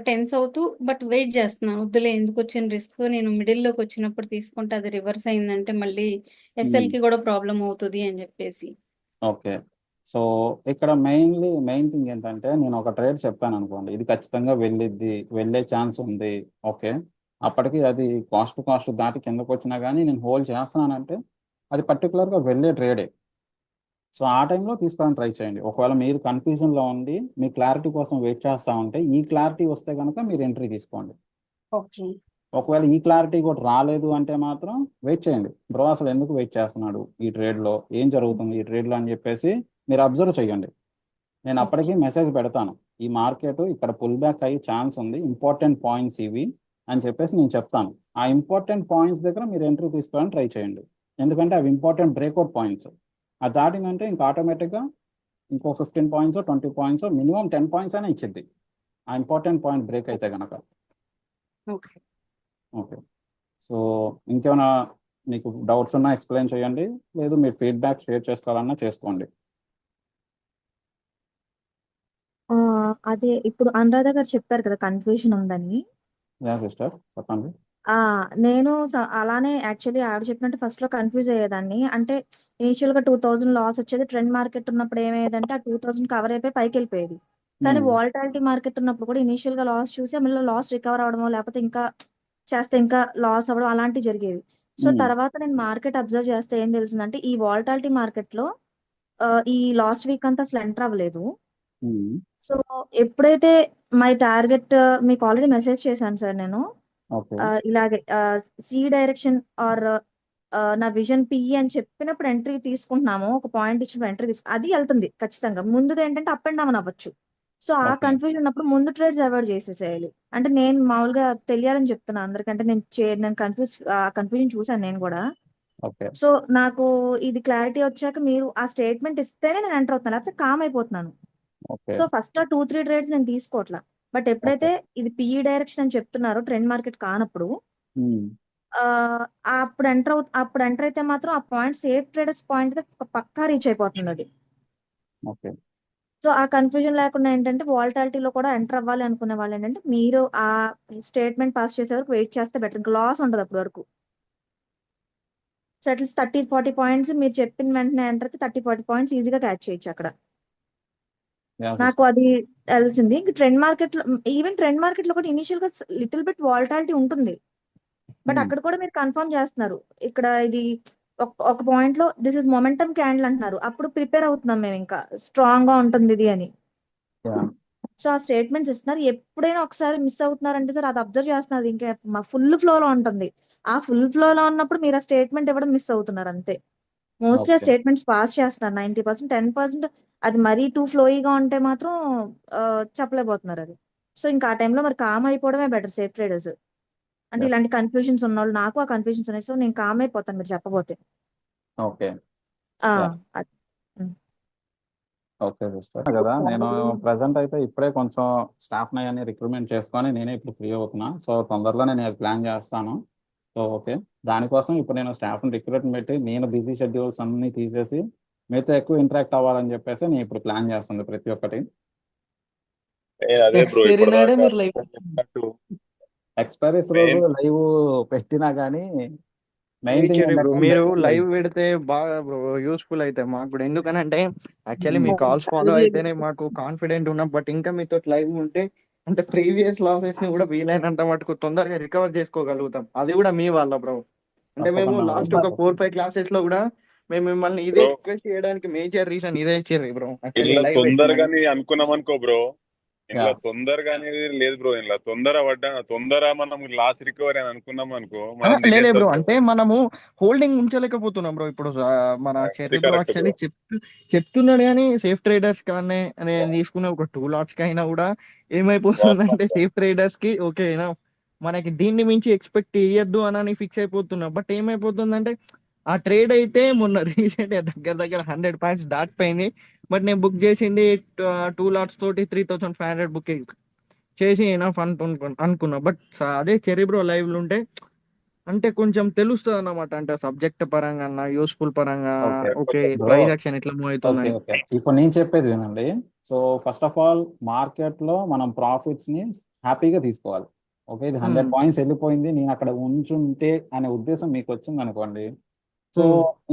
టెన్స్ అవుతూ బట్ వెయిట్ చేస్తున్నాను, వద్దులే ఎందుకు వచ్చిన రిస్క్, నేను మిడిల్లోకి వచ్చినప్పుడు తీసుకుంటే అది రివర్స్ అయిందంటే మళ్ళీ ఎస్ఎల్కి కూడా ప్రాబ్లం అవుతుంది అని చెప్పేసి. ఓకే. సో ఇక్కడ మెయిన్ థింగ్ ఏంటంటే నేను ఒక ట్రేడ్ చెప్పాను అనుకోండి, ఇది ఖచ్చితంగా వెళ్ళే ఛాన్స్ ఉంది. ఓకే. అప్పటికి అది కాస్ట్ దాటి కిందకు వచ్చినా కానీ నేను హోల్డ్ చేస్తున్నానంటే అది పర్టికులర్గా వెళ్ళే ట్రేడే. సో ఆ టైంలో తీసుకోవడానికి ట్రై చేయండి. ఒకవేళ మీరు కన్ఫ్యూజన్లో ఉండి మీ క్లారిటీ కోసం వెయిట్ చేస్తూ ఉంటే ఈ క్లారిటీ వస్తే కనుక మీరు ఎంట్రీ తీసుకోండి. ఓకే ఒకవేళ ఈ క్లారిటీ కూడా రాలేదు అంటే మాత్రం వెయిట్ చేయండి. బ్రో అసలు ఎందుకు వెయిట్ చేస్తున్నాడు ఈ ట్రేడ్లో, ఏం జరుగుతుంది ఈ ట్రేడ్లో అని చెప్పేసి మీరు అబ్జర్వ్ చేయండి. నేను ఓకే అప్పటికి మెసేజ్ పెడతాను, ఈ మార్కెట్ ఇక్కడ పుల్ బ్యాక్ అయ్యి ఛాన్స్ ఉంది, ఇంపార్టెంట్ పాయింట్స్ ఇవి అని చెప్పేసి నేను చెప్తాను. ఆ ఇంపార్టెంట్ పాయింట్స్ దగ్గర మీరు ఎంట్రీ తీసుకోవడానికి ట్రై చేయండి, ఎందుకంటే అవి ఇంపార్టెంట్ బ్రేక్అవుట్ పాయింట్స్. అది దాటిందంటే ఇంకా ఆటోమేటిక్గా ఇంకో 15 పాయింట్స్ 20 పాయింట్స్ మినిమం 10 పాయింట్స్ అయినా ఇచ్చింది ఆ ఇంపార్టెంట్ పాయింట్ బ్రేక్ అయితే కనుక. ఓకే. ఓకే. సో ఇంకేమైనా మీకు డౌట్స్ ఉన్నా ఎక్స్ప్లెయిన్ చేయండి, లేదు మీరు ఫీడ్బ్యాక్ షేర్ చేసుకోవాలన్నా చేసుకోండి. అదే ఇప్పుడు అనురాధ గారు చెప్పారు కదా కన్ఫ్యూజన్ ఉందని. యా సిస్టర్ చెప్పండి. నేను అలానే యాక్చువల్లీ ఆవిడ చెప్పినట్టు ఫస్ట్ లో కన్ఫ్యూజ్ అయ్యేదాన్ని. అంటే ఇనిషియల్ గా 2000 లాస్ వచ్చేది. ట్రెండ్ మార్కెట్ ఉన్నప్పుడు ఏమయ్యేదంటే ఆ 2000 కవర్ అయిపోయి పైకి వెళ్ళిపోయేది. కానీ వాలటాలిటీ మార్కెట్ ఉన్నప్పుడు కూడా ఇనిషియల్ గా లాస్ చూసి మళ్ళీ లాస్ రికవర్ అవడమో లేకపోతే ఇంకా చేస్తే ఇంకా లాస్ అవ్వడం అలాంటివి జరిగేవి. సో తర్వాత నేను మార్కెట్ అబ్జర్వ్ చేస్తే ఏం తెలిసిందంటే ఈ వాలటాలిటీ మార్కెట్ లో ఈ లాస్ట్ వీక్ అంతా అసలు ఎంటర్ అవ్వలేదు. సో ఎప్పుడైతే మై టార్గెట్ మీకు ఆల్రెడీ మెసేజ్ చేశాను సార్ నేను. ఓకే. ఇలాగే సి డైరెక్షన్ ఆర్ నా విజన్ పిఈ అని చెప్పినప్పుడు ఎంట్రీ తీసుకుంటున్నాము. ఒక పాయింట్ ఇచ్చినప్పుడు ఎంట్రీ అది వెళ్తుంది ఖచ్చితంగా. ముందుది ఏంటంటే అప్ అండ్ డౌన్ అవ్వచ్చు. సో ఆ ఓకే. కన్ఫ్యూజన్ ఉన్నప్పుడు ముందు ట్రేడ్స్ అవాయిడ్ చేసేసేయాలి. అంటే నేను మామూలుగా తెలియాలని చెప్తున్నా అందరికంటే నేను కన్ఫ్యూజన్ చూసాను నేను కూడా. ఓకే. సో నాకు ఇది క్లారిటీ వచ్చాక మీరు ఆ స్టేట్మెంట్ ఇస్తేనే నేను ఎంటర్ అవుతాను, లేకపోతే కామ్ అయిపోతున్నాను. ఓకే. సో ఫస్ట్ ఆ 2-3 ట్రేడ్స్ నేను తీసుకోవట్లా. బట్ ఎప్పుడైతే ఓకే. ఇది పిఈ డైరెక్షన్ అని చెప్తున్నారో ట్రెండ్ మార్కెట్ కానప్పుడు అప్పుడు ఎంటర్ అయితే మాత్రం ఆ పాయింట్ సేఫ్ ట్రేడర్స్ పాయింట్ పక్కా రీచ్ అయిపోతుంది అది. ఓకే. సో ఆ కన్ఫ్యూజన్ లేకుండా ఏంటంటే వాలటాలిటీలో కూడా ఎంటర్ అవ్వాలి అనుకునే వాళ్ళు ఏంటంటే మీరు ఆ స్టేట్మెంట్ పాస్ చేసే వరకు వెయిట్ చేస్తే బెటర్. ఇంకా లాస్ ఉండదు అప్పటి వరకు. సో అట్లీస్ట్ 30-40 పాయింట్స్ మీరు చెప్పిన వెంటనే ఎంటర్ అయితే 30-40 పాయింట్స్ ఈజీగా క్యాచ్ చేయొచ్చు అక్కడ. యా నాకు సిస్టర్. అది తెలిసింది. ట్రెండ్ మార్కెట్ లో ఈవెన్ ట్రెండ్ మార్కెట్ లో కూడా ఇనిషియల్ గా లిటిల్ బిట్ వాలటాలిటీ ఉంటుంది. బట్ అక్కడ కూడా మీరు కన్ఫర్మ్ చేస్తున్నారు. ఇక్కడ ఇది ఒక పాయింట్ లో దిస్ ఇస్ మొమెంటమ్ క్యాండిల్ అంటున్నారు. అప్పుడు ప్రిపేర్ అవుతున్నాం మేము ఇంకా స్ట్రాంగ్ గా ఉంటుంది ఇది అని. యా. సో ఆ స్టేట్మెంట్స్ ఇస్తున్నారు. ఎప్పుడైనా ఒకసారి మిస్ అవుతున్నారంటే సార్ అది అబ్జర్వ్ చేస్తున్నారు. ఇంకా మా ఫుల్ ఫ్లో లో ఉంటుంది. ఆ ఫుల్ ఫ్లో లో ఉన్నప్పుడు మీరు ఆ స్టేట్మెంట్ ఇవ్వడం మిస్ అవుతున్నారు అంతే. మోస్ట్లీ ఆ ఓకే. స్టేట్మెంట్స్ పాస్ చేస్తున్నారు 90%. 10% అది మరీ టూ ఫ్లోయిగా ఉంటే మాత్రం చెప్పలేకపోతున్నారు అది. సో ఇంకా ఆ టైంలో మరి కామ్ అయిపోవడమే బెటర్ సేఫ్ ట్రేడర్స్. అంటే యా. ఇలాంటి కన్ఫ్యూజన్స్ ఉన్న వాళ్ళు, నాకు ఆ కన్ఫ్యూజన్స్ ఉన్నాయి. సో నేను కామ్ అయిపోతాను మీరు చెప్పబోతే. ఓకే. ఆ, యా. అది. ఉమ్. ఓకే సిస్టర్ కదా, నేను ప్రజెంట్ అయితే ఇప్పుడే కొంచెం స్టాఫ్ అని రిక్రూట్మెంట్ చేసుకొని నేనే ఇప్పుడు ఫ్రీ అవుతున్నా. సో తొందరలో నేను ప్లాన్ చేస్తాను. సో ఓకే, దానికోసం ఇప్పుడు నేను స్టాఫ్ని రిక్రూట్మెంట్ పెట్టి నేను బిజీ షెడ్యూల్స్ అన్ని తీసేసి మీతో ఎక్కువ ఇంటరాక్ట్ అవ్వాలని చెప్పేసి నేను ఇప్పుడు ప్లాన్ చేస్తుంది ప్రతి ఒక్కటి. అదే బ్రో ఎక్స్పైరీ నాడే ఇప్పటిదాకా మీరు లైవ్ చెప్పినట్టు ఎక్స్పైరీస్ రోజు మెయిన్ లైవ్ పెట్టినా కానీ మెయిన్ థింగ్ చెర్రీ బ్రో ఏంటంటే మీరు బెట్టింగ్ లైవ్ లైవ్. పెడితే బాగా బ్రో యూస్ఫుల్ అయితే మాకు కూడా. ఎందుకనంటే యాక్చువల్లీ మీ కాల్స్ ఫాలో అయితేనే మాకు కాన్ఫిడెంట్ ఉన్నాం. బట్ ఇంకా మీతో లైవ్ ఉంటే అంటే ప్రీవియస్ లాసెస్ ని కూడా వీలైనంత మటుకు తొందరగా రికవర్ చేసుకోగలుగుతాం. అది కూడా మీ వల్ల బ్రో. అంటే మేము తప్పకుండా లాస్ట్ ఒక 4-5 క్లాసెస్ లో కూడా మేము మిమ్మల్ని ఇదే బ్రో రిక్వెస్ట్ చేయడానికి మేజర్ రీజన్ ఇదే చెర్రీ బ్రో. యాక్చువల్లీ ఇలా లైవ్ పెట్టినాను. తొందరగానే అనుకున్నాం అనుకో బ్రో, యా. ఇలా తొందరగా అనేది లేదు బ్రో. ఇలా తొందర మనం లాస్ రికవరీ అని అనుకున్నాం అనుకో, మనం లేలే దిగేస్తాం బ్రో. బ్రో. అంటే మనము హోల్డింగ్ ఉంచలేకపోతున్నాం బ్రో. ఇప్పుడు మన అది cherry bro correct actually bro. చెప్తున్నాడు కానీ సేఫ్ ట్రేడర్స్ కానీ నేను తీసుకునే ఒక 2 లాట్స్ కి అయినా కూడా వాస్తవం ఏమైపోతుందంటే బ్రో. సేఫ్ ట్రేడర్స్ కి ఓకేనా మనకి దీన్ని మించి ఎక్స్పెక్ట్ చేయొద్దు అని ఫిక్స్ అయిపోతున్నా. బట్ ఏమైపోతుందంటే ఆ ట్రేడ్ అయితే మొన్న రీసెంట్ దగ్గర 100 పాయింట్స్ దాటిపోయింది. బట్ నేను బుక్ చేసింది 2 లాట్స్ తోటి 3500 బుకింగ్ చేసి ఎనఫ్ అనుకున్నా. బట్ అదే చెర్రీ బ్రో లైవ్ లో ఉంటే అంటే కొంచెం తెలుస్తుంది అన్నమాట. అంటే సబ్జెక్ట్ పరంగా అన్న యూస్ఫుల్ పరంగా okay. Okay okay bro. Price action ఎట్లా మూవ్ ఓకే. అవుతుందని. ఓకే. ఇప్పుడు నేను చెప్పేది వినండి. సో ఫస్ట్ ఆఫ్ ఆల్ మార్కెట్లో మనం ప్రాఫిట్స్ని హ్యాపీగా తీసుకోవాలి. ఓకే, ఇది 100 పాయింట్స్ వెళ్ళిపోయింది నేను అక్కడ ఉంచుంటే అనే ఉద్దేశం మీకు వచ్చింది అనుకోండి. సో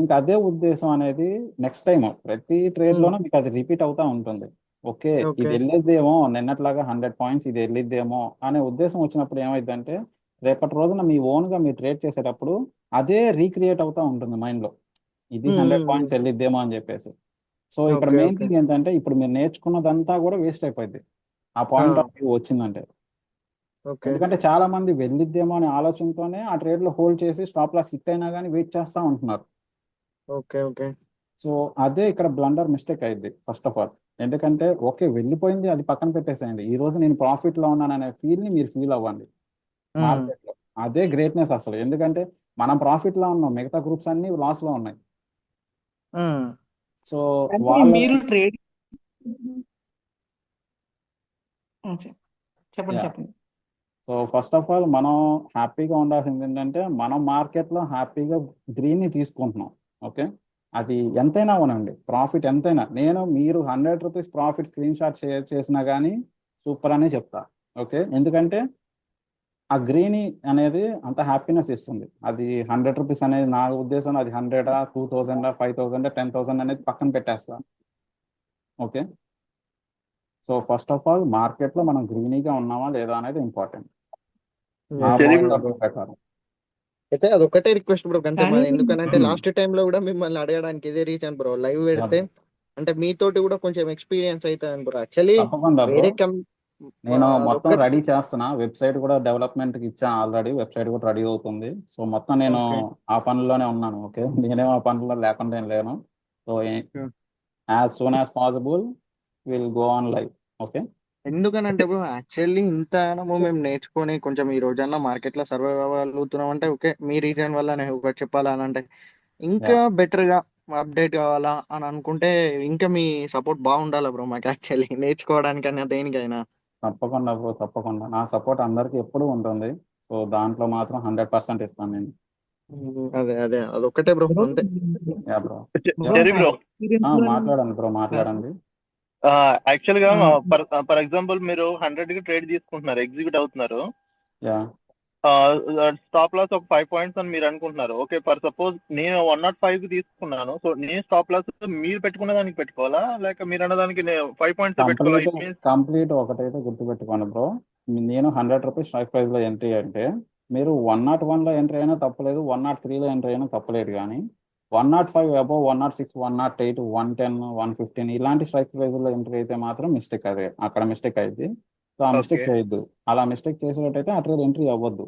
ఇంకా అదే ఉద్దేశం అనేది నెక్స్ట్ టైం ప్రతి ట్రేడ్లోనూ మీకు అది రిపీట్ అవుతూ ఉంటుంది. ఓకే, ఇది ఓకే వెళ్ళిద్దేమో నిన్నట్లాగా 100 పాయింట్స్ ఇది వెళ్ళిద్దేమో అనే ఉద్దేశం వచ్చినప్పుడు ఏమైందంటే రేపటి రోజున మీ ఓన్గా మీరు ట్రేడ్ చేసేటప్పుడు అదే రీక్రియేట్ అవుతూ ఉంటుంది మైండ్లో, ఇది 100 పాయింట్స్ వెళ్ళిద్దేమో అని చెప్పేసి. సో ఇక్కడ ఓకే మెయిన్ ఓకే థింగ్ ఏంటంటే ఇప్పుడు మీరు నేర్చుకున్నదంతా కూడా వేస్ట్ అయిపోయింది ఆ పాయింట్ ఆఫ్ వ్యూ వచ్చిందంటే. ఓకే ఎందుకంటే చాలా మంది వెళ్ళిద్దేమో అనే ఆలోచనతోనే ఆ ట్రేడ్లో హోల్డ్ చేసి స్టాప్ లాస్ హిట్ అయినా కానీ వెయిట్ చేస్తూ ఉంటున్నారు. ఓకే ఓకే సో అదే ఇక్కడ బ్లండర్ మిస్టేక్ అయింది ఫస్ట్ ఆఫ్ ఆల్. ఎందుకంటే ఓకే వెళ్ళిపోయింది అది పక్కన పెట్టేసేయండి, ఈ రోజు నేను ప్రాఫిట్లో ఉన్నాను అనే ఫీల్ని మీరు ఫీల్ అవ్వండి మార్కెట్లో. అదే గ్రేట్నెస్ అసలు. ఎందుకంటే మనం ప్రాఫిట్లో ఉన్నాం, మిగతా గ్రూప్స్ అన్ని లాస్లో ఉన్నాయి. సో అంటే వాళ్ళ మీరు ట్రేడ్ చెప్పండి యా చెప్పండి. సో ఫస్ట్ ఆఫ్ ఆల్ మనం హ్యాపీగా ఉండాల్సింది ఏంటంటే మనం మార్కెట్లో హ్యాపీగా గ్రీన్ని తీసుకుంటున్నాం. ఓకే, అది ఎంతైనా ఉనండి, ప్రాఫిట్ ఎంతైనా, మీరు 100 rupees profit screen shot share చేసినా కానీ సూపర్ అనే చెప్తా. ఓకే, ఎందుకంటే ఆ గ్రీని అనేది అంత హ్యాపీనెస్ ఇస్తుంది. అది 100 రూపీస్ అనేది నా ఉద్దేశం, అది 100, 2000, 5000, 10,000 అనేది పక్కన పెట్టేస్తా. Okay, so first of all మార్కెట్లో మనం గ్రీనీగా ఉన్నామా లేదా అనేది ఇంపార్టెంట్ నా Yes, cherry bro. Point of view ప్రకారం. అయితే అదొక్కటే రిక్వెస్ట్ బ్రో అంతే కానీ మాది. ఎందుకనంటే లాస్ట్ టైం లో కూడా మిమ్మల్ని అడగడానికి ఇదే రీజన్ బ్రో. లైవ్ పెడితే అంటే మీతోటి కూడా కొంచెం ఎక్స్పీరియన్స్ అవుతుంది బ్రో. యాక్చువల్లీ తప్పకుండా బ్రో, వేరే నేను మొత్తం అదొక్కటి. రెడీ చేస్తున్నా. వెబ్సైట్ కూడా డెవలప్మెంట్కి ఇచ్చా ఆల్రెడీ, వెబ్సైట్ కూడా రెడీ అవుతుంది. సో మొత్తం నేను ఓకే ఆ పనిలోనే ఉన్నాను. ఓకే, నేనేం ఆ పనిలో లేకుండా ఏం లేను. So as soon as possible will go on live. Okay, ఎందుకనంటే బ్రో యాక్చువల్లీ ఇంతనము మేము నేర్చుకొని కొంచెం ఈ రోజన్నా మార్కెట్ లో సర్వైవ్ అవ్వగలుగుతున్నాం అంటే ఓకే మీ రీజన్ వల్ల నేను ఒకటి చెప్పాలని అంటే ఇంకా యా బెటర్ గా అప్డేట్ కావాలా అని అనుకుంటే ఇంకా మీ సపోర్ట్ బాగుండాలి బ్రో మాకు యాక్చువల్లీ నేర్చుకోవడానికైనా దేనికైనా. తప్పకుండా బ్రో, తప్పకుండా నా సపోర్ట్ అందరికీ ఎప్పుడూ ఉంటుంది. సో దాంట్లో మాత్రం 100% ఇస్తాను నేను. అదే అదే అదొక్కటే బ్రో బ్రో అంతే. యా బ్రో, బ్రో చెరి నా బ్రో ఎక్స్పీరియన్స్ లో మాట్లాడండి బ్రో, మాట్లాడండి. యాక్చువల్ గా ఆ, ఫర్ ఎగ్జాంపుల్ మీరు 100 కి ట్రేడ్ తీసుకుంటున్నారు, ఎగ్జిక్యూట్ అవుతున్నారు. యా స్టాప్ లాస్ ఒక 5 పాయింట్స్ అని మీరు అనుకుంటున్నారు. ఓకే, ఫర్ సపోజ్ నేను 105 కి తీసుకున్నాను. సో నేను స్టాప్ లాస్ మీరు పెట్టుకున్న దానికి పెట్టుకోవాలా, లేక మీరు అన్నదానికి 5 పాయింట్స్ పెట్టుకోవాలా? కంప్లీట్ ఇట్ మీన్స్ కంప్లీట్ ఒకటైతే గుర్తుపెట్టుకోండి బ్రో, నేను 100 రూపీస్ స్ట్రైక్ ప్రైస్లో ఎంట్రీ అంటే మీరు 101లో ఎంట్రీ అయినా తప్పలేదు, 103లో ఎంట్రీ అయినా తప్పలేదు. కానీ 105 అబౌవ్, 106, 108, 110, 115 ఇలాంటి స్ట్రైక్ ప్రైస్లో ఎంట్రీ అయితే మాత్రం మిస్టేక్, అదే అక్కడ మిస్టేక్ అయింది. సో ఆ ఓకే మిస్టేక్ చేయొద్దు. అలా మిస్టేక్ చేసేటట్టయితే ఆ ట్రేడ్ ఎంట్రీ అవ్వద్దు.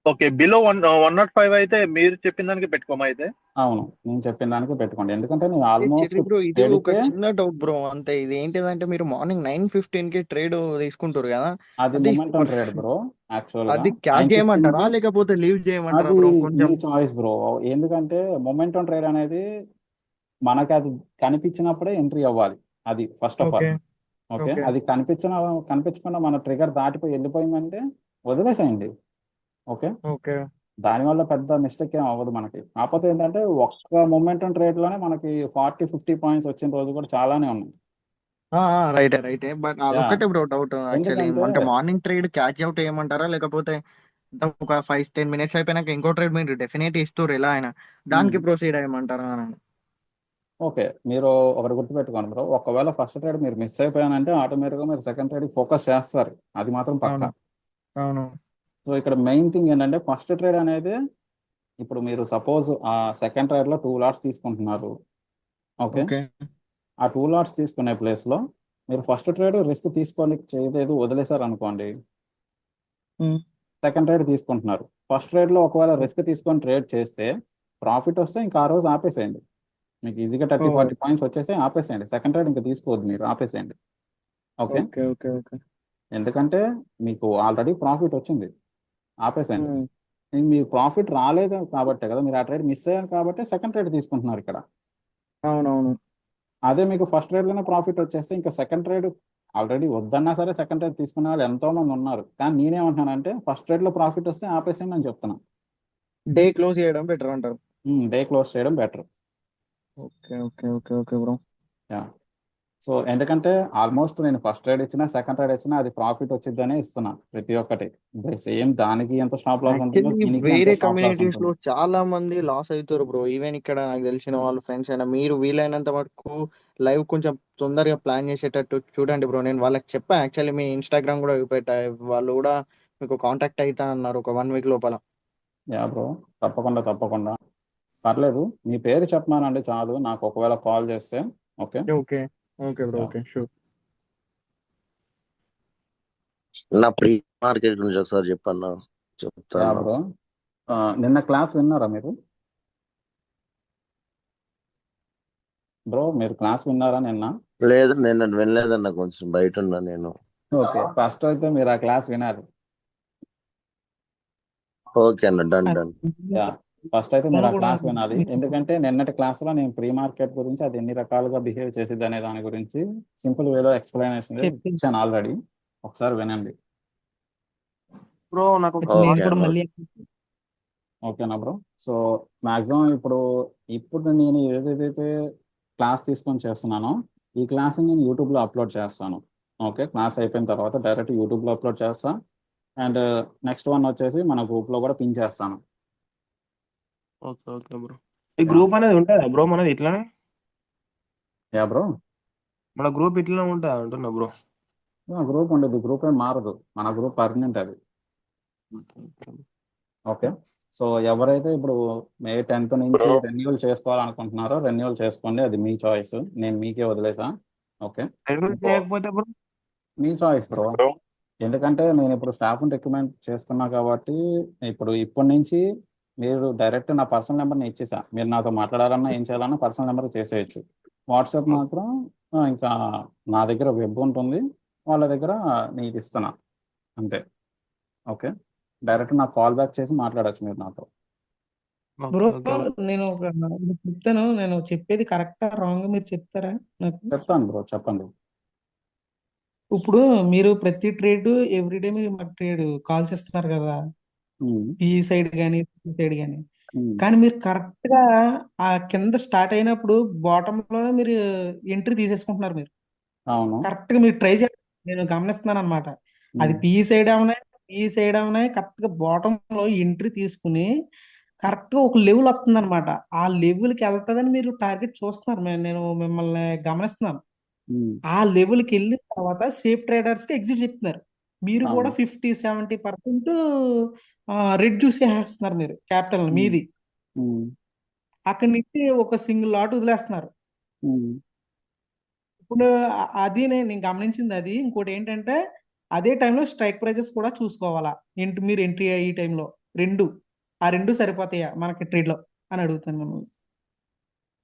ఓకే, బిలో 105 అయితే మీరు చెప్పిన దానికి పెట్టుకోమా అయితే? అవును, నేను చెప్పిన దానికి పెట్టుకోండి. ఎందుకంటే నేను చెర్రీ ఆల్మోస్ట్ బ్రో ఇది ఒక ట్రేడ్కే చిన్న డౌట్ బ్రో అంతే. ఇది ఏంటిదంటే మీరు మార్నింగ్ 9:15 కి ట్రేడ్ తీసుకుంటారు కదా, అది అది మొమెంటం ట్రేడ్ బ్రో. యాక్చువల్గా అది క్యాచ్ 9:15 చేయమంటారా లేకపోతే లీవ్ చేయమంటారా అది బ్రో మీ కొంచెం? Choice bro. ఎందుకంటే మొమెంటం ట్రేడ్ అనేది మనకి అది కనిపించినప్పుడే ఎంట్రీ అవ్వాలి. అది first of all. Okay okay, okay అది కనిపించకుండా మన ట్రిగర్ దాటిపోయి వెళ్ళిపోయిందంటే వదిలేసేయండి. ఓకే, ఓకే దానివల్ల పెద్ద మిస్టేక్ ఏం అవ్వదు మనకి. కాకపోతే ఏంటంటే ఒక్క మొమెంటం ట్రేడ్లోనే మనకి 40-50 పాయింట్స్ వచ్చిన రోజు కూడా చాలానే ఉన్నాయి. రైటే రైటే బట్ యా అదొక్కటే బ్రో డౌట్ యాక్చువల్లీ. ఎందుకంటే అంటే మార్నింగ్ ట్రేడ్ క్యాచ్ అవుట్ చేయమంటారా లేకపోతే ఒక 5-10 మినిట్స్ అయిపోయినాక ఇంకో ట్రేడ్ మీరు డెఫినెట్ ఇస్తారు ఎలా అయినా, దానికి ప్రొసీడ్ అయ్యమంటారా అని? ఓకే, మీరు ఒకటి గుర్తుపెట్టుకోండి బ్రో, ఒకవేళ ఫస్ట్ ట్రేడ్ మీరు మిస్ అయిపోయానంటే ఆటోమేటిక్గా మీరు సెకండ్ ట్రేడ్ ఫోకస్ చేస్తారు. అది మాత్రం పక్కా. అవును అవును సో ఇక్కడ మెయిన్ థింగ్ ఏంటంటే ఫస్ట్ ట్రేడ్ అనేది, ఇప్పుడు మీరు సపోజ్ ఆ సెకండ్ ట్రేడ్లో 2 లాట్స్ తీసుకుంటున్నారు. ఓకే, ఓకే ఆ 2 లాట్స్ తీసుకునే ప్లేస్లో మీరు ఫస్ట్ ట్రేడ్ రిస్క్ తీసుకొని చేయలేదు, వదిలేశారు అనుకోండి, సెకండ్ ట్రేడ్ తీసుకుంటున్నారు. ఫస్ట్ ట్రేడ్లో ఒకవేళ రిస్క్ తీసుకొని ట్రేడ్ చేస్తే ప్రాఫిట్ వస్తే ఇంకా ఆ రోజు ఆపేసేయండి. మీకు ఈజీగా 30-40 పాయింట్స్ వచ్చేసి ఆపేసేయండి. సెకండ్ ట్రేడ్ ఇంకా తీసుకోవద్దు, మీరు ఆపేసేయండి. ఓకే, ఓకే ఓకే ఓకే ఎందుకంటే మీకు ఆల్రెడీ ప్రాఫిట్ వచ్చింది, ఆపేసేయండి. మీకు ప్రాఫిట్ రాలేదు కాబట్టే కదా మీరు ఆ ట్రేడ్ మిస్ అయ్యారు కాబట్టి సెకండ్ ట్రేడ్ తీసుకుంటున్నారు ఇక్కడ. అవునవును అదే మీకు ఫస్ట్ ట్రేడ్లోనే ప్రాఫిట్ వచ్చేస్తే ఇంకా సెకండ్ ట్రేడ్ ఆల్రెడీ వద్దన్నా సరే సెకండ్ ట్రేడ్ తీసుకునే వాళ్ళు ఎంతో మంది ఉన్నారు. కానీ నేనేమంటున్నానంటే ఫస్ట్ ట్రేడ్లో ప్రాఫిట్ వస్తే ఆపేసేయండి అని చెప్తున్నాను. డే క్లోజ్ చేయడం బెటర్ అంటారు. డే క్లోజ్ చేయడం better. Okay okay okay okay bro. Yeah so ఎందుకంటే ఆల్మోస్ట్ నేను ఫస్ట్ ట్రేడ్ ఇచ్చినా సెకండ్ ట్రేడ్ ఇచ్చినా అది ప్రాఫిట్ వచ్చిద్దనే ఇస్తున్నా ప్రతి ఒక్కటి. సేమ్ దానికి ఎంత స్టాప్ లాస్ ఉంటుందో యాక్చువల్లీ దీనికి వేరే ఎంత స్టాప్ లాస్ కమ్యూనిటీస్ లో ఉంటుంది. చాలా మంది లాస్ అవుతారు బ్రో. ఈవెన్ ఇక్కడ నాకు తెలిసిన వాళ్ళు ఫ్రెండ్స్ అయినా మీరు వీలైనంత వరకు లైవ్ కొంచెం తొందరగా ప్లాన్ చేసేటట్టు చూడండి బ్రో. నేను వాళ్ళకి చెప్పా యాక్చువల్లీ మీ ఇన్స్టాగ్రామ్ కూడా చూపెట్టా, వాళ్ళు కూడా మీకు కాంటాక్ట్ అవుతా అన్నారు ఒక 1 వీక్ లోపల. యా బ్రో, తప్పకుండా తప్పకుండా. పర్లేదు, మీ పేరు చెప్పమానండి చాలు నాకు, ఒకవేళ కాల్ చేస్తే. Okay okay okay bro yeah okay sure. నా ప్రీ మార్కెట్ గురించి ఒకసారి చెప్పన్నా యా చెప్తాను. బ్రో, నిన్న క్లాస్ విన్నారా మీరు? బ్రో మీరు క్లాస్ విన్నారా నిన్న? లేదు నేను వినలేదన్న, కొంచెం బయట ఉన్నా నేను. ఓకే, ఫస్ట్ అయితే మీరు ఆ క్లాస్ వినాలి. ఓకే అన్న, డన్ డన్. యా ఫస్ట్ అయితే మీరు ఫోన్ ఆ కూడా క్లాస్ వినాలి, మీరు ఎందుకంటే నిన్నటి క్లాస్లో నేను ప్రీ మార్కెట్ గురించి అది ఎన్ని రకాలుగా బిహేవ్ చేసేది అనే దాని గురించి సింపుల్ వేలో ఎక్స్ప్లెనేషన్ చెప్పి ఇచ్చాను ఆల్రెడీ. ఒకసారి వినండి. బ్రో నాకు ఒక నేను ఓకే కూడా అన్న. మళ్ళీ ఓకేనా బ్రో? సో మ్యాక్సిమం ఇప్పుడు నేను ఏదైతే క్లాస్ తీసుకొని చేస్తున్నానో ఈ క్లాస్ని నేను యూట్యూబ్లో అప్లోడ్ చేస్తాను. ఓకే, క్లాస్ అయిపోయిన తర్వాత డైరెక్ట్ యూట్యూబ్లో అప్లోడ్ చేస్తాను. అండ్ నెక్స్ట్ వన్ వచ్చేసి మన గ్రూప్లో కూడా పిన్ చేస్తాను. Okay okay bro. ఈ యా గ్రూప్ అనేది ఉంటుందా బ్రో మనది ఇట్లానే? యా బ్రో, మన గ్రూప్ ఇట్లనే ఉంటుందా అంటున్నా బ్రో. గ్రూప్ ఉండదు, గ్రూప్ ఏం మారదు, మన గ్రూప్ పర్మనెంట్ అది. ఓకే, సో ఎవరైతే ఇప్పుడు మే 10th నుంచి రెన్యూవల్ చేసుకోవాలనుకుంటున్నారో రెన్యూవల్ చేసుకోండి, అది మీ చాయిస్, నేను మీకే వదిలేసా. ఓకే, రెన్యూల్ ఇంకో చేయకపోతే బ్రో? మీ చాయిస్ బ్రో, ఎందుకంటే నేను ఇప్పుడు స్టాఫ్ రిక్రూట్మెంట్ చేసుకున్నా కాబట్టి ఇప్పటి నుంచి మీరు డైరెక్ట్ నా పర్సనల్ నెంబర్ని ఇచ్చేసా, మీరు నాతో మాట్లాడాలన్నా ఏం చేయాలన్నా పర్సనల్ నెంబర్ చేసేయచ్చు. వాట్సాప్ మాత్రం ఇంకా నా దగ్గర వెబ్ ఉంటుంది, వాళ్ళ దగ్గర నీకు ఇస్తున్నా అంతే. ఓకే, డైరెక్ట్ నాకు కాల్ బ్యాక్ చేసి మాట్లాడచ్చు మీరు నాతో. బ్రో ఓకే ఓకే నేను చెప్తాను, నేను చెప్పేది కరెక్టా రాంగ్ మీరు చెప్తారా నాకు? చెప్తాను బ్రో, చెప్పండి. ఇప్పుడు మీరు ప్రతి ట్రేడ్ ఎవ్రీడే మీరు మాకు ట్రేడ్ కాల్స్ ఇస్తున్నారు కదా, ఉమ్, ఈ సైడ్ కానీ సైడ్ కానీ, ఉమ్, కానీ మీరు కరెక్ట్ గా ఆ కింద స్టార్ట్ అయినప్పుడు బాటమ్ లోనే మీరు ఎంట్రీ తీసేసుకుంటున్నారు. మీరు అవును. కరెక్ట్ గా మీరు ట్రై చేయాలి, నేను గమనిస్తున్నాను అనమాట. అది ఉమ్, పి సైడ్ అవునాయి కరెక్ట్ గా బాటమ్ లో ఎంట్రీ తీసుకుని కరెక్ట్ గా ఒక లెవెల్ వస్తుంది అనమాట. ఆ లెవెల్ కి వెళ్తుందని మీరు టార్గెట్ చూస్తున్నారు, నేను మిమ్మల్ని గమనిస్తున్నాను. ఉమ్, ఆ లెవెల్ కి వెళ్ళిన తర్వాత సేఫ్ ట్రేడర్స్ కి ఎగ్జిట్ చెప్తున్నారు. మీరు కూడా అవును. 50-70% రెడ్యూస్ చేసేస్తున్నారు మీరు క్యాపిటల్ ఉమ్, మీది. ఉమ్, అక్కడి నుంచి ఒక సింగిల్ లాట్ వదిలేస్తున్నారు. ఉమ్, ఇప్పుడు అది నేను గమనించింది. అది ఇంకోటి ఏంటంటే అదే టైంలో స్ట్రైక్ ప్రైజెస్ కూడా చూసుకోవాలా. మీరు ఎంట్రీ అయ్యే టైంలో రెండు ఆ రెండు సరిపోతాయా మనకి ట్రేడ్ లో అని అడుగుతాను మిమ్మల్ని.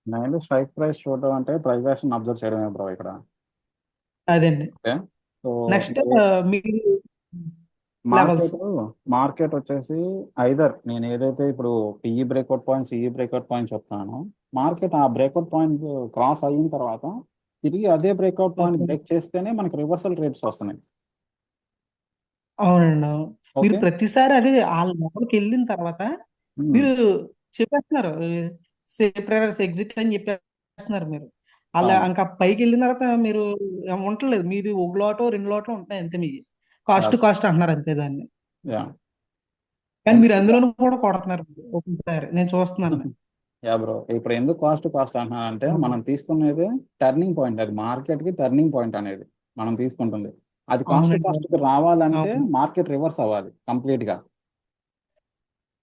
నేను స్ట్రైక్ ప్రైస్ చూడడం అంటే ప్రైస్ యాక్షన్ అబ్జర్వ్ చేయడమే బ్రో ఇక్కడ. అదండి. ఓకే, సో నెక్స్ట్ మీరు లెవెల్స్ మార్కెట్ వచ్చేసి ఐదర్ నేను ఏదైతే ఇప్పుడు PE breakout point CE breakout point చెప్తాను, మార్కెట్ ఆ బ్రేక్అవుట్ పాయింట్ క్రాస్ అయిన తర్వాత తిరిగి అదే బ్రేక్అవుట్ పాయింట్ ఓకే. బ్రేక్ చేస్తేనే మనకి రివర్సల్ రేట్స్ వస్తున్నాయి. అవునండి, అవును. మీరు ఓకే. ప్రతిసారి అదే ఆ లెవెల్కి వెళ్ళిన తర్వాత ఉమ్, మీరు చెప్పేస్తున్నారు సేఫ్ ట్రేడర్స్ ఎగ్జిట్ అని చెప్పేస్తున్నారు మీరు. అలా అవును. ఇంకా పైకి వెళ్ళిన తర్వాత మీరు ఉండలేదు, మీది ఒక లోటో రెండు లోటో ఉంటాయి అంతే, మీ యా కాస్ట్ అంటున్నారు అంతే దాన్ని. యా కానీ మీరు ఎందుకంటే అందులోనూ కూడా కొడుతున్నారు ఒక్కొక్కసారి నేను చూస్తున్నాను. యా బ్రో, ఇప్పుడు ఎందుకు కాస్ట్ అంటున్నానంటే మనం తీసుకునేది టర్నింగ్ పాయింట్, అది మార్కెట్ కి టర్నింగ్ పాయింట్ అనేది మనం తీసుకుంటుంది. అది అవునండి, కాస్ట్ కి రావాలంటే అవును. మార్కెట్ రివర్స్ అవ్వాలి కంప్లీట్ గా.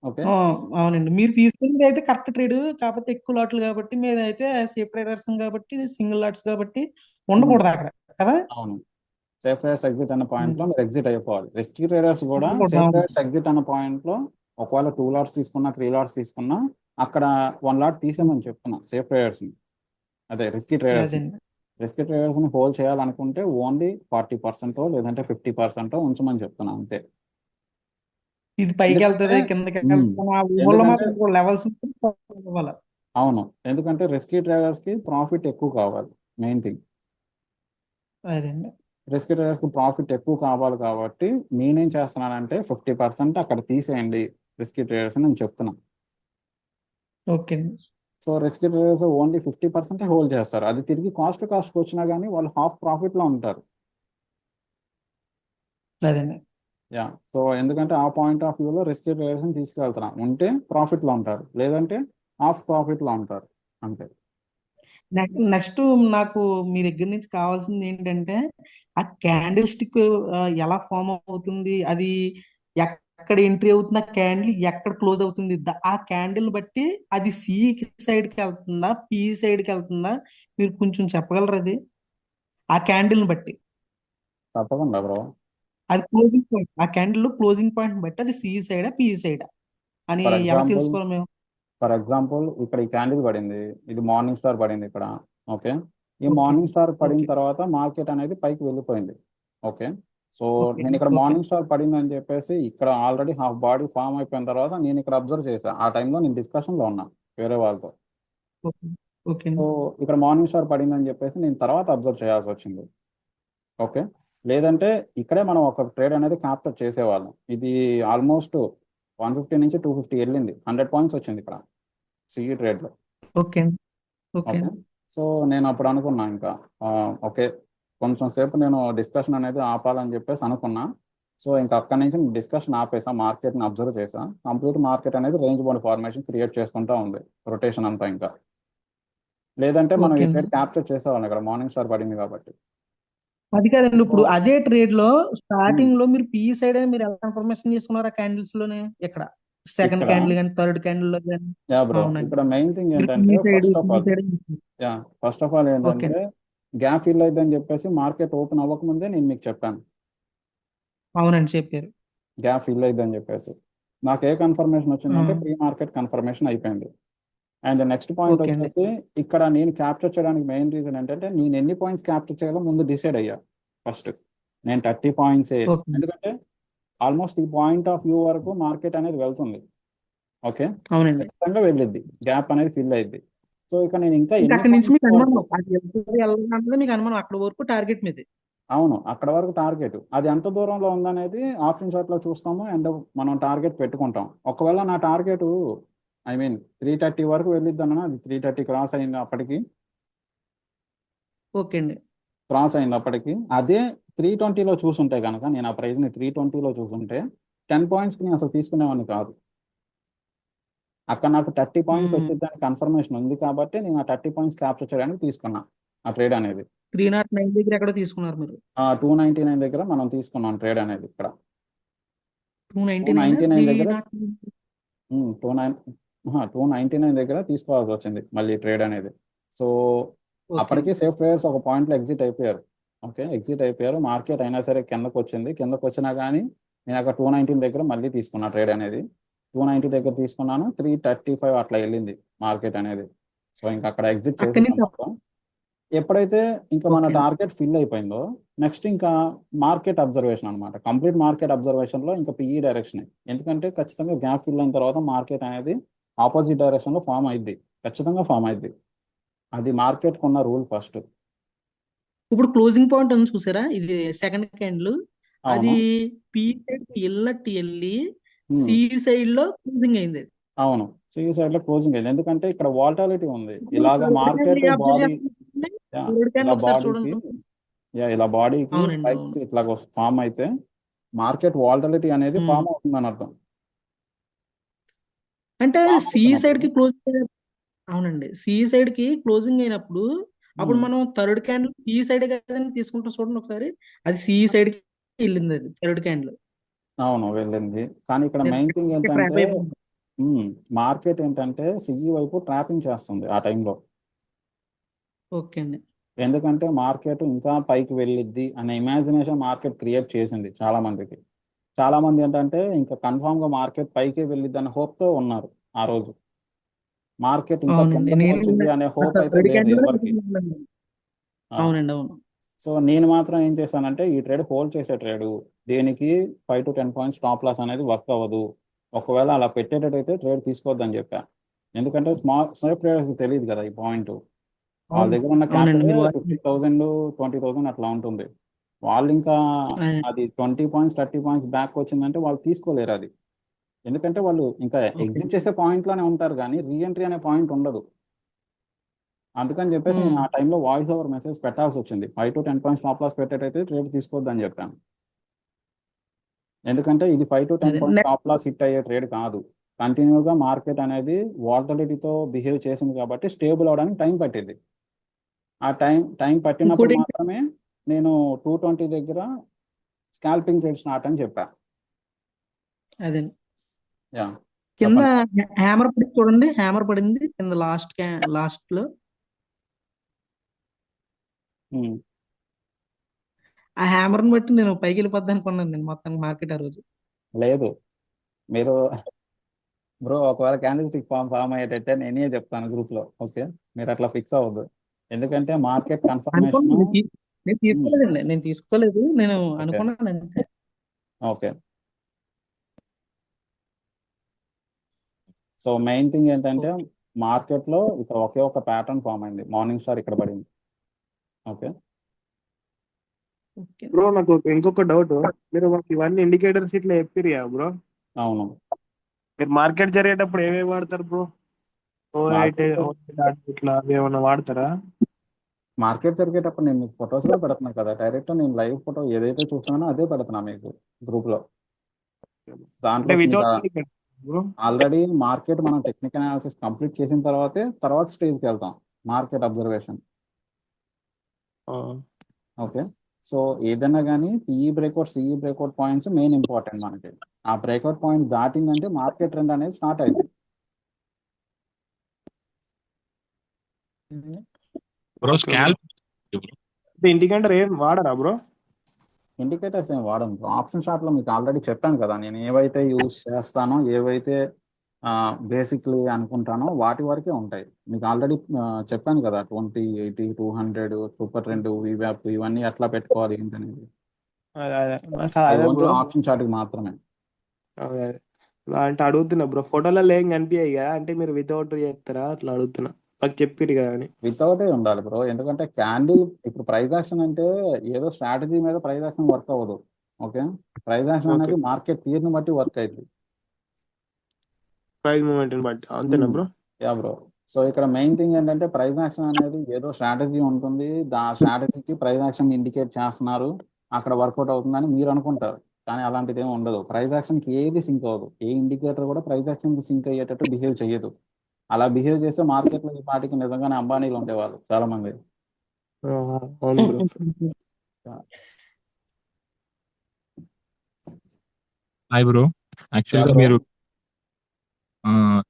ఓకే. ఆ, అవునండి, మీరు తీసుకునేది అయితే కరెక్ట్ ట్రేడ్, కాకపోతే ఎక్కువ లాట్లు కాబట్టి మీదైతే సేఫ్ ట్రేడర్స్ కాబట్టి సింగిల్ లాట్స్ కాబట్టి ఉమ్, ఉండకూడదు అక్కడ కదా. అవును. సేఫ్ ట్రేడర్స్ ఎగ్జిట్ అన్న పాయింట్ ఉమ్, లో మీరు ఎగ్జిట్ అయిపోవాలి. రిస్కీ ట్రేడర్స్ కూడా ఉండకూడదు, సేఫ్ అవును. ట్రేడర్స్ ఎగ్జిట్ అన్న పాయింట్ లో ఒకవేళ 2 లాట్స్ తీసుకున్నా 3 లాట్స్ తీసుకున్నా అక్కడ 1 లాట్ తీసేమని చెప్తున్నా సేఫ్ ట్రేడర్స్ ని, అదే రిస్కీ ట్రేడర్స్ ని. అదండి, రిస్కీ ట్రేడర్స్ ని హోల్డ్ చేయాలనుకుంటే ఓన్లీ 40% లేదంటే 50% ఉంచమని చెప్తున్నా అంతే. ఇది పైకి ఎందుకంటే వెళ్తది కిందకి ఉమ్, వెళ్తుంది ఆ ఊహల్లో ఎందుకంటే మాత్రం లెవెల్స్ ఇవ్వాలి. అవును, ఎందుకంటే రిస్కీ ట్రేడర్స్ కి ప్రాఫిట్ ఎక్కువ కావాలి, మెయిన్ థింగ్. అదండి, రిస్కీ ట్రేడర్స్ కి ప్రాఫిట్ ఎక్కువ కావాలి కాబట్టి నేనేం చేస్తున్నానంటే 50% అక్కడ తీసేయండి రిస్కీ ట్రేడర్స్ అని నేను చెప్తున్నా. ఓకే అండి, so risky traders only 50% hold చేస్తారు, అది తిరిగి కాస్ట్ వచ్చినా కానీ వాళ్ళు హాఫ్ ప్రాఫిట్ లో ఉంటారు. అదండి. యా, సో ఎందుకంటే ఆ పాయింట్ ఆఫ్ వ్యూలో రిస్కీ ట్రేడర్స్ ని తీసుకెళ్తున్నా, ఉంటే ప్రాఫిట్ లో ఉంటారు, లేదంటే హాఫ్ ప్రాఫిట్ లో ఉంటారు అంతే. నెక్స్ట్ నాకు మీ దగ్గర నుంచి కావాల్సింది ఏంటంటే ఆ క్యాండిల్ స్టిక్ ఎలా ఫామ్ అవుతుంది, అది ఎక్కడ ఎంట్రీ అవుతుంది, ఆ క్యాండిల్ ఎక్కడ క్లోజ్ అవుతుంది, ఆ క్యాండిల్ బట్టి అది సి సైడ్ కి వెళ్తుందా పి సైడ్ కి వెళ్తుందా, మీరు కొంచెం చెప్పగలరా అది ఆ క్యాండిల్ బట్టి. తప్పకుండా బ్రో. అది క్లోజింగ్ పాయింట్, ఆ క్యాండిల్ క్లోజింగ్ పాయింట్ బట్టి అది సి సైడా పి సైడా అని ఫర్ ఎలా ఎగ్జాంపుల్ తెలుసుకోవాలి మేము? ఇక్కడ ఈ క్యాండిల్ పడింది, ఇది మార్నింగ్ స్టార్ పడింది ఇక్కడ. ఓకే, ఈ ఓకే, మార్నింగ్ స్టార్ పడిన ఓకే, తర్వాత మార్కెట్ అనేది పైకి వెళ్ళిపోయింది. ఓకే, సో ఓకే నేను ఇక్కడ ఓకే మార్నింగ్ స్టార్ పడింది అని చెప్పేసి ఇక్కడ ఆల్రెడీ హాఫ్ బాడీ ఫామ్ అయిపోయిన తర్వాత నేను ఇక్కడ అబ్జర్వ్ చేశాను. ఆ టైంలో నేను డిస్కషన్లో ఉన్నా వేరే వాళ్ళతో. ఓకే ఓకే సో ఇక్కడ మార్నింగ్ స్టార్ పడింది అని చెప్పేసి నేను తర్వాత అబ్జర్వ్ చేయాల్సి వచ్చింది. ఓకే, లేదంటే ఇక్కడే మనం ఒక ట్రేడ్ అనేది క్యాప్చర్ చేసేవాళ్ళం. ఇది ఆల్మోస్ట్ 150 నుంచి 250 వెళ్ళింది, 100 పాయింట్స్ వచ్చింది ఇక్కడ సిఈ ట్రేడ్లో. ఓకే ఓకే ఓకే, సో నేను అప్పుడు అనుకున్నా ఇంకా ఓకే కొంచెం సేపు నేను డిస్కషన్ అనేది ఆపాలని చెప్పేసి అనుకున్నా. సో ఇంకా అక్కడి నుంచి డిస్కషన్ ఆపేసా, మార్కెట్ని అబ్జర్వ్ చేసా. కంప్లీట్ మార్కెట్ అనేది రేంజ్ బౌండ్ ఫార్మేషన్ క్రియేట్ చేసుకుంటా ఉంది, రొటేషన్ అంతా. ఇంకా లేదంటే మనం ఓకే ఈ ట్రేడ్ క్యాప్చర్ చేసేవాళ్ళం ఇక్కడ మార్నింగ్ స్టార్ పడింది కాబట్టి. అది కాదండి, సో ఇప్పుడు అదే ట్రేడ్ లో స్టార్టింగ్ లో మీరు పి సైడ్ అని మీరు ఎలా కన్ఫర్మేషన్ చేసుకున్నారు ఆ క్యాండిల్స్ లోనే? ఇక్కడ సెకండ్ ఇక్కడ క్యాండిల్ కానీ థర్డ్ క్యాండిల్ లో కానీ? యా బ్రో, అవునండి, ఇక్కడ మెయిన్ థింగ్ మీరు ఏంటంటే first of P all side. First of all okay ఏంటంటే గ్యాప్ ఫిల్ అయిద్దని చెప్పేసి మార్కెట్ ఓపెన్ అవ్వకముందే నేను మీకు చెప్పాను అవునండి చెప్పారు. గ్యాప్ ఫిల్ అయిద్దని చెప్పేసి. నాకు ఏ కన్ఫర్మేషన్ వచ్చిందంటే ఆ, ప్రీ మార్కెట్ కన్ఫర్మేషన్ అయిపోయింది. అండ్ నెక్స్ట్ పాయింట్ ఓకే అండి వచ్చేసి ఇక్కడ నేను క్యాప్చర్ చేయడానికి మెయిన్ రీజన్ ఏంటంటే నేను ఎన్ని పాయింట్స్ క్యాప్చర్ చేయాలో ముందు డిసైడ్ అయ్యా. ఫస్ట్ నేను 30 పాయింట్స్, ఓకే ఎందుకంటే ఆల్మోస్ట్ ఈ పాయింట్ ఆఫ్ వ్యూ వరకు మార్కెట్ అనేది వెళ్తుంది. ఓకే, అవునండి. ఖచ్చితంగా వెళ్ళిద్ది, గ్యాప్ అనేది ఫిల్ అయ్యిద్ది. సో ఇక నేను ఇంకా ఇంకా ఎన్ని అక్కడి నుంచి మీకు పాయింట్స్ వరకు, అనుమానం అది వెళ్తుంది వెళ్ళాలంటే మీకు అనుమానం అక్కడ వరకు టార్గెట్ మీది. అవును అక్కడ వరకు టార్గెట్ అది ఎంత దూరంలో ఉందనేది ఆప్షన్ చార్ట్లో చూస్తాము అండ్ మనం టార్గెట్ పెట్టుకుంటాం. ఒకవేళ నా టార్గెట్ ఐ మీన్ 330 వరకు వెళ్ళిద్దన్నా, అది 330 క్రాస్ అయింది అప్పటికి, ఓకే అండి క్రాస్ అయింది అప్పటికి. అదే 320లో చూసుంటే కనుక, నేను ఆ ప్రైస్ని 320లో చూసుంటే 10 పాయింట్స్కి నేను అసలు తీసుకునేవాడిని కాదు. అక్కడ నాకు 30 పాయింట్స్ వచ్చేదానికి కన్ఫర్మేషన్ ఉంది కాబట్టి నేను ఆ 30 పాయింట్స్ క్యాప్చర్ చేయడానికి తీసుకున్నా ఆ ట్రేడ్ అనేది. 309 దగ్గర ఎక్కడ తీసుకున్నారు మీరు? 299 దగ్గర మనం తీసుకున్నాం ట్రేడ్ అనేది. ఇక్కడ 299 299 దగ్గర 309? 299 దగ్గర తీసుకోవాల్సి వచ్చింది మళ్ళీ ట్రేడ్ అనేది. సో ఓకే అప్పటికి సేఫ్ ట్రేడర్స్ ఒక పాయింట్లో ఎగ్జిట్ అయిపోయారు. ఓకే, ఎగ్జిట్ అయిపోయారు. మార్కెట్ అయినా సరే కిందకు వచ్చింది. కిందకు వచ్చినా కానీ నేను అక్కడ 219 దగ్గర మళ్ళీ తీసుకున్నా ట్రేడ్ అనేది. 290 దగ్గర తీసుకున్నాను, 335 అట్లా వెళ్ళింది మార్కెట్ అనేది. సో ఇంకా అక్కడ ఎగ్జిట్ అక్కడి చేసేసాం నుంచి మొత్తం. ఎప్పుడైతే ఇంకా మన ఓకే టార్గెట్ ఫిల్ అయిపోయిందో నెక్స్ట్ ఇంకా మార్కెట్ అబ్జర్వేషన్ అనమాట. కంప్లీట్ మార్కెట్ అబ్జర్వేషన్లో ఇంకా పిఈ డైరెక్షన్, ఎందుకంటే ఖచ్చితంగా గ్యాప్ ఫిల్ అయిన తర్వాత మార్కెట్ అనేది ఆపోజిట్ డైరెక్షన్లో ఫామ్ అయింది, ఖచ్చితంగా ఫామ్ అయింది. అది మార్కెట్కి ఉన్న రూల్ ఫస్ట్. ఇప్పుడు క్లోజింగ్ పాయింట్ ఉంది చూసారా, ఇది సెకండ్ క్యాండిల్, అది అవును పి సైడ్ వెళ్ళినట్టు వెళ్ళి ఉమ్, సి సైడ్ లో క్లోజింగ్ అయింది అది. అవును సిఈ సైడ్లో క్లోజింగ్ అయింది, ఎందుకంటే ఇక్కడ వాల్టాలిటీ ఉంది. ఇప్పుడు ఇలాగ third market candle observe body, చేస్తుంటే ఇలా థర్డ్ క్యాండిల్ ఒకసారి బాడీకి, చూడండి. ఇలా బాడీకి అవునండి స్పైక్స్ అవును. ఇట్లా ఫామ్ అయితే మార్కెట్ వాల్టాలిటీ అనేది ఉమ్. ఫామ్ అవుతుందని అర్థం. అంటే ఫామ్ సి సైడ్ అవుతున్నప్పుడు కి క్లోజింగ్, అవునండి సి సైడ్ కి క్లోజింగ్ అయినప్పుడు అప్పుడు మనం థర్డ్ క్యాండిల్ సి సైడ్ కదని తీసుకుంటాం చూడండి ఒకసారి, అది సి సైడ్ కి వెళ్ళింది అది థర్డ్ క్యాండిల్. అవును వెళ్ళింది. కానీ ఇక్కడ మెయిన్ థింగ్ ట్రాప్ ఏంటంటే అయిపోయింది. మార్కెట్ ఏంటంటే సిఈ వైపు ట్రాపింగ్ చేస్తుంది ఆ టైంలో. ఓకే అండి ఎందుకంటే మార్కెట్ ఇంకా పైకి వెళ్ళిద్ది అనే ఇమాజినేషన్ మార్కెట్ క్రియేట్ చేసింది చాలా మందికి. చాలా మంది ఏంటంటే ఇంకా కన్ఫామ్ గా మార్కెట్ పైకి వెళ్ళిద్ది అనే హోప్ తో ఉన్నారు ఆ రోజు. మార్కెట్ ఇంకా అవునండి కిందకు నేను వచ్చింది అనే హోప్ అయితే థర్డ్ లేదు క్యాండిల్ ఎవరికి. అవునండి అవును. సో నేను మాత్రం ఏం చేశానంటే ఈ ట్రేడ్ హోల్డ్ చేసే ట్రేడ్, దేనికి 5 to 10 పాయింట్స్ స్టాప్ లాస్ అనేది వర్క్ అవ్వదు. ఒకవేళ అలా పెట్టేటట్టయితే ట్రేడ్ తీసుకోవద్దని చెప్పా. ఎందుకంటే స్మాల్ ట్రేడర్స్కి తెలియదు కదా ఈ పాయింట్. వాళ్ళ అవును దగ్గర ఉన్న అవునండి క్యాపిటల్ మీరు 50,000 20,000 అట్లా ఉంటుంది. వాళ్ళు ఇంకా అది 20 పాయింట్స్ 30 పాయింట్స్ బ్యాక్ వచ్చిందంటే వాళ్ళు తీసుకోలేరు అది. ఎందుకంటే వాళ్ళు ఇంకా ఓకే ఎగ్జిట్ చేసే పాయింట్లోనే ఉంటారు కానీ రీఎంట్రీ అనే పాయింట్ ఉండదు. అందుకని చెప్పేసి నేను ఆ టైంలో వాయిస్ ఓవర్ మెసేజ్ పెట్టాల్సి వచ్చింది. 5 to 10 పాయింట్స్ స్టాప్ లాస్ పెట్టేటైతే ట్రేడ్ తీసుకోవద్దని చెప్పాను. ఎందుకంటే ఇది 5 to 10 అదే పాయింట్స్ స్టాప్ లాస్ హిట్ అయ్యే ట్రేడ్ కాదు. కంటిన్యూగా మార్కెట్ అనేది వాలటిలిటీతో బిహేవ్ చేసింది కాబట్టి స్టేబుల్ అవడానికి టైం పట్టింది. ఆ టైం పట్టినప్పుడు ఇంకోటి మాత్రమే నేను 220 దగ్గర స్కాల్పింగ్ ట్రేడ్ స్టార్ట్ అని చెప్పా. అదే యా కింద చెప్పండి. హ్యామర్ పడింది చూడండి, హ్యామర్ పడింది కింద లాస్ట్ లో. ఉమ్. ఆ హ్యామర్ ని బట్టి నేను పైకి వెళ్ళిపోద్ది అనుకున్నాను నేను మొత్తం మార్కెట్ ఆ రోజు. లేదు మీరు బ్రో ఒకవేళ క్యాండిల్స్టిక్ ఫామ్ అయ్యేటట్టే నేనే చెప్తాను గ్రూప్ లో. ఓకే, మీరు అట్లా ఫిక్స్ అవ్వద్దు. ఎందుకంటే మార్కెట్ కన్ఫర్మేషన్ అనుకోండి నేను తీసుకోలేదండి, నేను తీసుకోలేదు, నేను ఓకే అనుకున్నాను అంతే. ఓకే. సో మెయిన్ థింగ్ ఏంటంటే మార్కెట్లో ఇక్కడ ఒకే ఒక ప్యాటర్న్ ఫామ్ అయింది, మార్నింగ్ స్టార్ ఇక్కడ పడింది. ఓకే. ఓకే. బ్రో నాకు ఇంకొక డౌట్, మీరు మాకు ఇవన్నీ ఇండికేటర్స్ ఇట్లా చెప్పిరియా బ్రో? అవును. మీరు మార్కెట్ జరిగేటప్పుడు ఏమేమి వాడతారు బ్రో? ఓఐటీ మార్కెట్ ఇట్లా అవి ఏమన్నా వాడతారా? మార్కెట్ జరిగేటప్పుడు నేను మీకు ఫొటోస్ కూడా పెడుతున్నాను కదా, డైరెక్ట్ నేను లైవ్ ఫోటో ఏదైతే చూస్తున్నానో అదే పెడుతున్నా మీకు గ్రూప్లో. అంటే దాంట్లో మీకు వితౌట్ బ్రో? ఆల్రెడీ మార్కెట్ మనం టెక్నికల్ అనాలిసిస్ కంప్లీట్ చేసిన తర్వాత స్టేజ్కి వెళ్తాం, మార్కెట్ అబ్జర్వేషన్. ఓకే. సో ఏదైనా కానీ PE breakout CE breakout points main important మనకి. ఆ బ్రేక్అవుట్ పాయింట్ దాటిందంటే మార్కెట్ ట్రెండ్ అనేది స్టార్ట్ అయింది. Bro okay bro. Scalp indicator ఏం వాడరా బ్రో? ఇండికేటర్స్ ఏం వాడను. ఆప్షన్ షార్ట్లో మీకు ఆల్రెడీ చెప్పాను కదా, నేను ఏవైతే యూజ్ చేస్తానో, ఏవైతే బేసిక్లీ అనుకుంటానో వాటి వరకే ఉంటాయి. మీకు ఆల్రెడీ చెప్పాను కదా, 20, 80, 200, సూపర్ ట్రెండ్, వివాప్ ఇవన్నీ ఎట్లా పెట్టుకోవాలి ఏంటనేది. అదే అది అదే ఓన్లీ బ్రో. ఆప్షన్ చార్ట్కి మాత్రమే. అదే అంటే అడుగుతున్నా బ్రో, ఫోటోలలో ఏం కనిపించాయి కదా, అంటే మీరు వితౌట్ చేస్తారా అట్లా అడుగుతున్నా, నాకు చెప్పిరు కదా అని. వితౌటే ఉండాలి బ్రో, ఎందుకంటే క్యాండిల్ ఇప్పుడు ప్రైస్ యాక్షన్ అంటే ఏదో స్ట్రాటజీ మీద ప్రైస్ యాక్షన్ వర్క్ అవ్వదు. ఓకే. Price action okay. అనేది మార్కెట్ తీరుని బట్టి వర్క్ అవుతుంది. ప్రైస్ మూమెంట్ బట్టి అంతేనా బ్రో? Yeah bro. సో ఇక్కడ మెయిన్ థింగ్ ఏంటంటే ప్రైస్ యాక్షన్ అనేది ఏదో స్ట్రాటజీ ఉంటుంది, ఆ స్ట్రాటజీకి ప్రైస్ యాక్షన్ ఇండికేట్ చేస్తున్నారు, అక్కడ వర్కౌట్ అవుతుందని మీరు అనుకుంటారు. కానీ అలాంటిది ఏమి ఉండదు. ప్రైస్ యాక్షన్కి ఏది సింక్ అవ్వదు, ఏ ఇండికేటర్ కూడా ప్రైస్ యాక్షన్కి సింక్ అయ్యేటట్టు బిహేవ్ చేయదు. అలా బిహేవ్ చేస్తే మార్కెట్లో ఈ పాటికి నిజంగానే అంబానీలు ఉండేవాళ్ళు చాలా మంది. అవును బ్రో. హాయ్ బ్రో, యా యాక్చువల్గా బ్రో. మీరు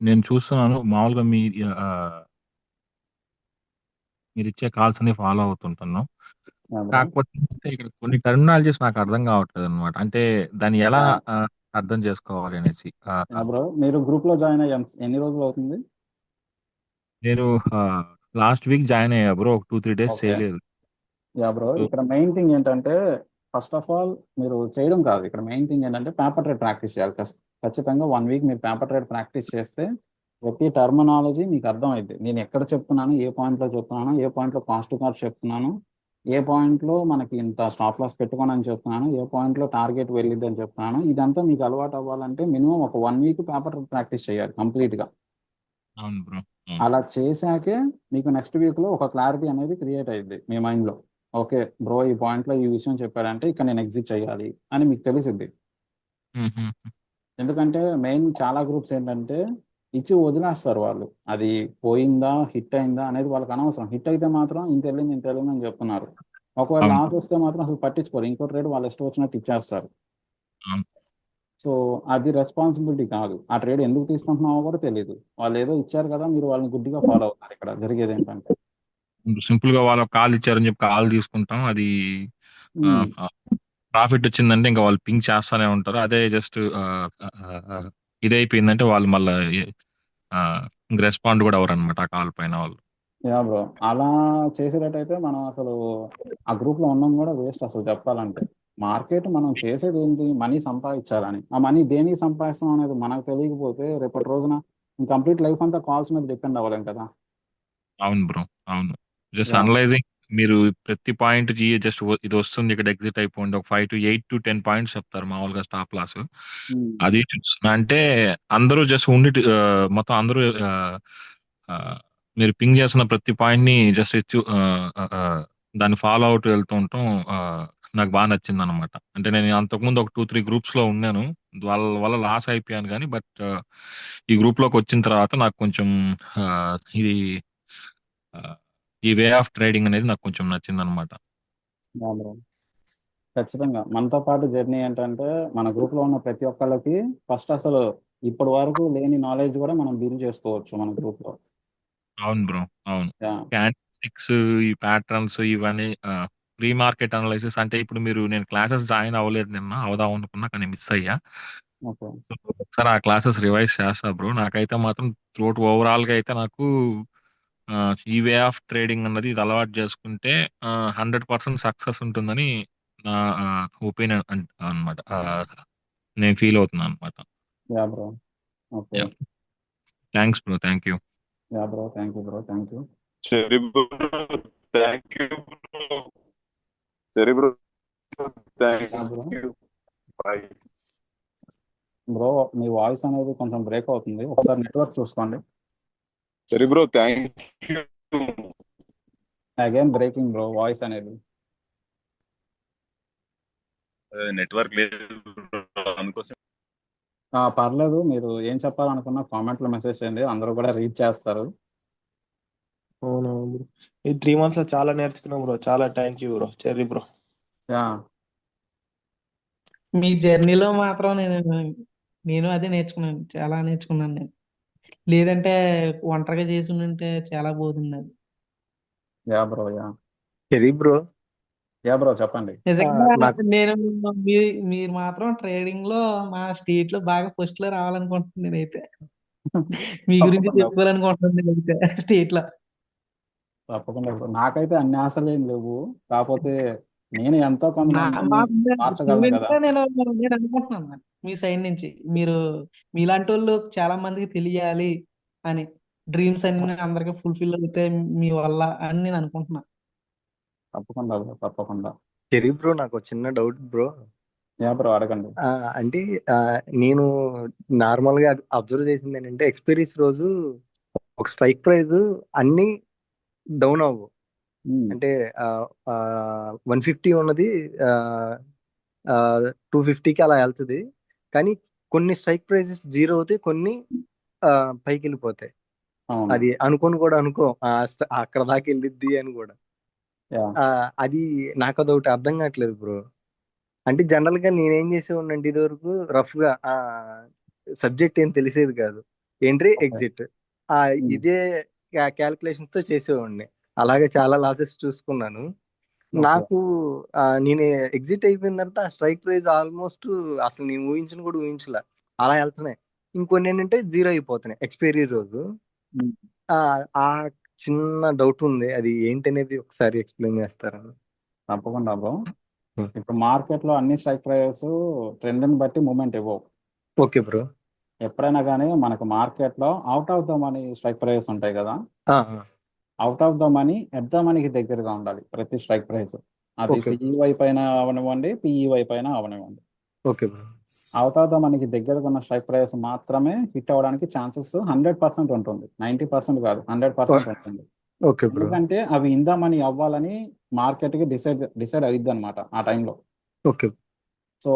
నేను చూస్తున్నాను మామూలుగా మీరు ఇచ్చే కాల్స్ అన్ని ఫాలో అవుతుంటాను. Yeah bro. కాకపోతే ఇక్కడ కొన్ని టర్మినాలజీస్ నాకు అర్థం కావట్లేదు అనమాట. అంటే దాన్ని ఎలా యా అర్థం చేసుకోవాలి అనేసి. యా బ్రో, మీరు గ్రూప్లో జాయిన్ అయ్యి ఎన్ని రోజులు అవుతుంది? నేను లాస్ట్ వీక్ జాయిన్ అయ్యా బ్రో, ఒక 2-3 డేస్ ఓకే. చేయలేదు. యా బ్రో, సో ఇక్కడ మెయిన్ థింగ్ ఏంటంటే ఫస్ట్ ఆఫ్ ఆల్ మీరు చేయడం కాదు, ఇక్కడ మెయిన్ థింగ్ ఏంటంటే పేపర్ ట్రేడ్ ప్రాక్టీస్ చేయాలి. ఖచ్చితంగా 1 వీక్ మీరు పేపర్ ట్రేడ్ ప్రాక్టీస్ చేస్తే ప్రతి టర్మినాలజీ మీకు అర్థమైంది. నేను ఎక్కడ చెప్తున్నాను, ఏ పాయింట్లో చెప్తున్నాను, ఏ పాయింట్లో కాస్ట్ కార్డ్ చెప్తున్నాను, ఏ పాయింట్లో మనకి ఇంత స్టాప్ లాస్ పెట్టుకోని అని చెప్తున్నాను, ఏ పాయింట్లో టార్గెట్ వెళ్ళిద్ది అని చెప్తున్నాను. ఇదంతా మీకు అలవాటు అవ్వాలంటే మినిమం ఒక 1 వీక్ పేపర్ ట్రేడ్ ప్రాక్టీస్ చేయాలి కంప్లీట్గా. అవును బ్రో. అలా చేశాకే మీకు నెక్స్ట్ వీక్లో ఒక క్లారిటీ అనేది క్రియేట్ అయ్యింది మీ మైండ్లో. ఓకే బ్రో, ఈ పాయింట్లో ఈ విషయం చెప్పాడంటే ఇక్కడ నేను ఎగ్జిట్ చేయాలి అని మీకు తెలిసిద్ది. ఎందుకంటే మెయిన్ చాలా గ్రూప్స్ ఏంటంటే ఇచ్చి వదిలేస్తారు వాళ్ళు, అది పోయిందా హిట్ అయిందా అనేది వాళ్ళకి అనవసరం. హిట్ అయితే మాత్రం ఇంత వెళ్ళింది అని చెప్తున్నారు. ఒకవేళ అవును. లాస్ వస్తే మాత్రం అసలు పట్టించుకోరు, ఇంకో ట్రేడ్ వాళ్ళు ఇష్టం వచ్చినట్టు ఇచ్చేస్తారు. అవును. సో అది రెస్పాన్సిబిలిటీ కాదు. ఆ ట్రేడ్ ఎందుకు తీసుకుంటున్నామో కూడా తెలియదు. వాళ్ళు ఏదో ఇచ్చారు కదా, మీరు వాళ్ళని గుడ్డిగా ఫాలో అవుతారు. ఇక్కడ జరిగేది ఏంటంటే సింపుల్ గా వాళ్ళ కాల్ ఇచ్చారని చెప్పి కాల్ తీసుకుంటాం. అది ప్రాఫిట్ వచ్చిందంటే ఇంకా వాళ్ళు పింక్ చేస్తానే ఉంటారు. అదే జస్ట్ ఇదైపోయిందంటే వాళ్ళు మళ్ళీ రెస్పాండ్ కూడా అవ్వరు అనమాట ఆ కాల్ పైన వాళ్ళు. యా బ్రో, అలా చేసేటట్టయితే మనం అసలు ఆ గ్రూప్లో ఉన్నాం కూడా వేస్ట్ అసలు చెప్పాలంటే. మార్కెట్ మనం చేసేది ఏంటి, మనీ సంపాదించాలని. ఆ మనీ దేనికి సంపాదిస్తాం అనేది మనకు తెలియకపోతే రేపటి రోజున కంప్లీట్ లైఫ్ అంతా కాల్స్ మీద డిపెండ్ అవ్వలేం కదా. అవును బ్రో, అవును. జస్ట్ యా అనలైజింగ్, మీరు ప్రతి పాయింట్ జస్ట్ ఇది వస్తుంది ఇక్కడ ఎగ్జిట్ అయిపోండి, ఒక 5 to 8 to 10 పాయింట్స్ చెప్తారు మామూలుగా స్టాప్ లాస్. అది చూస్తున్నా అంటే అందరూ జస్ట్ ఉండి మొత్తం అందరూ ఆ, మీరు పింగ్ చేస్తున్న ప్రతి పాయింట్ ని జస్ట్ ఇచ్చి దాన్ని ఫాలో అవుతూ వెళ్తూ ఉంటాం. నాకు బాగా నచ్చింది అనమాట. అంటే నేను అంతకుముందు ఒక 2-3 గ్రూప్స్ లో ఉన్నాను, వాళ్ళ వల్ల లాస్ అయిపోయాను కానీ బట్ ఈ గ్రూప్ లోకి వచ్చిన తర్వాత నాకు కొంచెం ఆ, ఇది ఆ, ఈ వే ఆఫ్ ట్రేడింగ్ అనేది నాకు కొంచెం నచ్చింది అనమాట. యా బ్రో, ఖచ్చితంగా మనతో పాటు జర్నీ ఏంటంటే మన గ్రూప్లో ఉన్న ప్రతి ఒక్కళ్ళకి ఫస్ట్ అసలు ఇప్పటి వరకు లేని నాలెడ్జ్ కూడా మనం బిల్డ్ చేసుకోవచ్చు మన గ్రూప్లో. అవును బ్రో, అవును. యా క్యాండిల్స్టిక్స్, ఈ ప్యాటర్న్స్ ఇవన్నీ ప్రీ మార్కెట్ అనలైసిస్ అంటే ఇప్పుడు నేను క్లాసెస్ జాయిన్ అవ్వలేదు, నిన్న అవుదాం అనుకున్నా కానీ మిస్ అయ్యా. ఓకే. ఒకసారి ఆ క్లాసెస్ రివైజ్ చేస్తా బ్రో. నాకైతే మాత్రం త్రోట్ ఓవరాల్ గా అయితే నాకు ఈ వే ఆఫ్ ట్రేడింగ్ అన్నది ఇది అలవాటు చేసుకుంటే 100% సక్సెస్ ఉంటుందని నా ఒపీనియన్ అనమాట. నేను ఫీల్ అవుతున్నాను అనమాట. Yeah bro. Okay. Thanks bro. Thank you. Yeah bro. Thank you bro. Thank you. సరే బ్రో, థ్యాంక్ యూ బ్రో. సరే bro, thank yeah bro. You. Bye. Bro మీ వాయిస్ అనేది కొంచెం బ్రేక్ అవుతుంది, ఒకసారి నెట్వర్క్ చూసుకోండి. సరే bro, thank you. Again breaking bro voice అనేది. నెట్వర్క్ లేదు అందుకోసం. పర్లేదు, మీరు ఏం చెప్పాలనుకున్నా కామెంట్లో మెసేజ్ చేయండి, అందరూ కూడా రీడ్ చేస్తారు. అవునవును బ్రో. ఈ 3 months లో చాలా నేర్చుకున్నాం బ్రో. చాలా thank you bro. Cherry bro. Yeah మీ జర్నీలో మాత్రం నేను అదే నేర్చుకున్నాను, చాలా నేర్చుకున్నాను నేను. లేదంటే ఒంటరిగా చేసి ఉంటే చాలా పోతుంది అది. Yeah bro. Yeah cherry bro. Yeah bro చెప్పండి. నిజంగా నాకు నేను మీరు మాత్రం ట్రేడింగ్ లో మా స్టేట్ లో బాగా ఫస్ట్ లో రావాలనుకుంటున్నాను నేనైతే. మీ గురించి తప్పకుండా చెప్పుకోవాలనుకుంటున్నాను నేనైతే స్టేట్ లో. తప్పకుండా బ్రో. నాకైతే అన్ని ఆశలు ఏం లేవు, కాకపోతే నేను ఎంతో నా కొంతమందిని మార్చగలను కదా. స్టూడెంట్ నేను అనుకుంటున్నాను మరి మీ సైడ్ నుంచి మీరు మీలాంటి వాళ్ళు చాలా మందికి తెలియాలి అని, డ్రీమ్స్ అన్ని అందరికి ఫుల్ఫిల్ అవుతాయి మీ వల్ల అని నేను అనుకుంటున్నా. తప్పకుండా బ్రో. తప్పకుండా. చెరీ బ్రో, నాకు ఒక చిన్న డౌట్ బ్రో. యా బ్రో అడగండి. అంటే నేను నార్మల్ గా అబ్జర్వ్ చేసింది ఏంటంటే ఎక్స్పైరీస్ రోజు ఒక స్ట్రైక్ ప్రైస్ అన్ని డౌన్ అవ్వు. అంటే 150 ఉన్నది 250కి అలా వెళ్తుంది. కానీ కొన్ని స్ట్రైక్ ప్రైజెస్ 0 అవుతాయి, కొన్ని పైకి వెళ్ళిపోతాయి. అవును. అది అనుకోని కూడా అనుకో అక్కడ దాకా వెళ్ళిద్ది అని కూడా. యా అది నాకు అదొకటి అర్థం కావట్లేదు బ్రో. అంటే జనరల్ గా నేనేం చేసేవాడిని అంటే ఇదివరకు రఫ్ గా సబ్జెక్ట్ ఏం తెలిసేది కాదు, ఎంట్రీ ఓకే. ఎగ్జిట్ ఉమ్. ఇదే క్యాల్కులేషన్స్ తో చేసేవాడిని. అలాగే చాలా లాసెస్ చూసుకున్నాను. ఓకే. నాకు నేను ఎగ్జిట్ అయిపోయిన తర్వాత ఆ స్ట్రైక్ ప్రైస్ ఆల్మోస్ట్ అసలు నేను ఊహించను కూడా ఊహించలే, అలా వెళ్తున్నాయి. ఇంకొన్ని ఏంటంటే 0 అయిపోతున్నాయి ఎక్స్పైరీ రోజు. ఉమ్. ఆ ఆ చిన్న డౌట్ ఉంది, అది ఏంటనేది ఒకసారి ఎక్స్ప్లెయిన్ చేస్తారా? తప్పకుండా బ్రో. ఇప్పుడు మార్కెట్ లో అన్ని స్ట్రైక్ ప్రైజెస్ ట్రెండ్ ని బట్టి మూమెంట్ ఇవ్వవు. Okay bro. ఎప్పుడైనా కానీ మనకు మార్కెట్ లో out of the money strike prices ఉంటాయి కదా. Out of the money at the మనీకి దగ్గరగా ఉండాలి ప్రతి స్ట్రైక్ ప్రైస్. అది ఓకే సిఈ వైపు అయినా అవనివ్వండి, పిఈ వైపు అయినా అవనివ్వండి. Okay bro. Out of the మనీకి దగ్గరగా ఉన్న స్ట్రైక్ ప్రైస్ మాత్రమే హిట్ అవ్వడానికి ఛాన్సెస్ 100% ఉంటుంది. 90% కాదు, 100% ఉంటుంది. Okay bro. ఎందుకంటే అవి ఇన్ ద మనీ అవ్వాలని మార్కెట్ కి డిసైడ్ అయ్యిద్ది అనమాట ఆ టైంలో. ఓకే. సో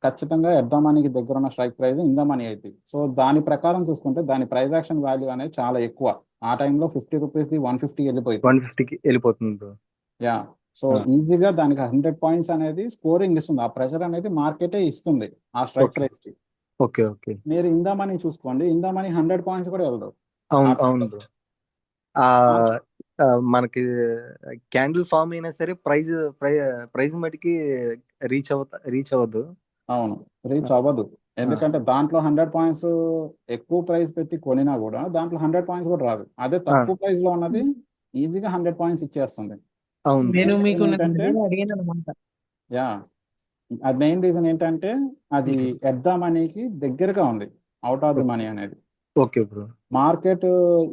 ఖచ్చితంగా ఎట్ ద మనీకి దగ్గర ఉన్న strike price in the money అయింది. సో దాని ప్రకారం చూసుకుంటే దాని ప్రైస్ యాక్షన్ వాల్యూ అనేది చాలా ఎక్కువ. ఆ టైంలో 50 రూపీస్ది 150 వెళ్ళిపోయింది. 150కి వెళ్ళిపోతుంది బ్రో. యా సో ఈజీగా దానికి 100 పాయింట్స్ అనేది స్కోరింగ్ ఇస్తుంది. ఆ ప్రెషర్ అనేది మార్కెటే ఇస్తుంది ఆ స్ట్రైక్ ఓకే. ప్రైస్ కి. ఓకే. ఓకే. మీరు ఇందా మనీ చూసుకోండి, ఇందా మనీ 100 పాయింట్స్ కూడా వెళ్ళదు ఆ అవును టైంలో. అవును బ్రో. మనకి క్యాండిల్ ఫామ్ అయినా సరే ప్రైజ్ మటుకి రీచ్ అవ్వదు. అవును, రీచ్ అవ్వదు. ఎందుకంటే దాంట్లో 100 పాయింట్స్ ఎక్కువ ప్రైస్ పెట్టి కొనినా కూడా దాంట్లో 100 పాయింట్స్ కూడా రాదు. అదే తక్కువ ప్రైస్ లో ఉన్నది ఈజీగా 100 పాయింట్స్ ఇచ్చేస్తుంది. అవును. నేను మెయిన్ మీకు రీజన్ ఏంటంటే అడిగాను అనమాట. యా అది మెయిన్ రీజన్ ఏంటంటే అది ఎట్ ద మనీకి దగ్గరగా ఉంది అవుట్ ఆఫ్ ది మనీ అనేది. Okay bro. మార్కెట్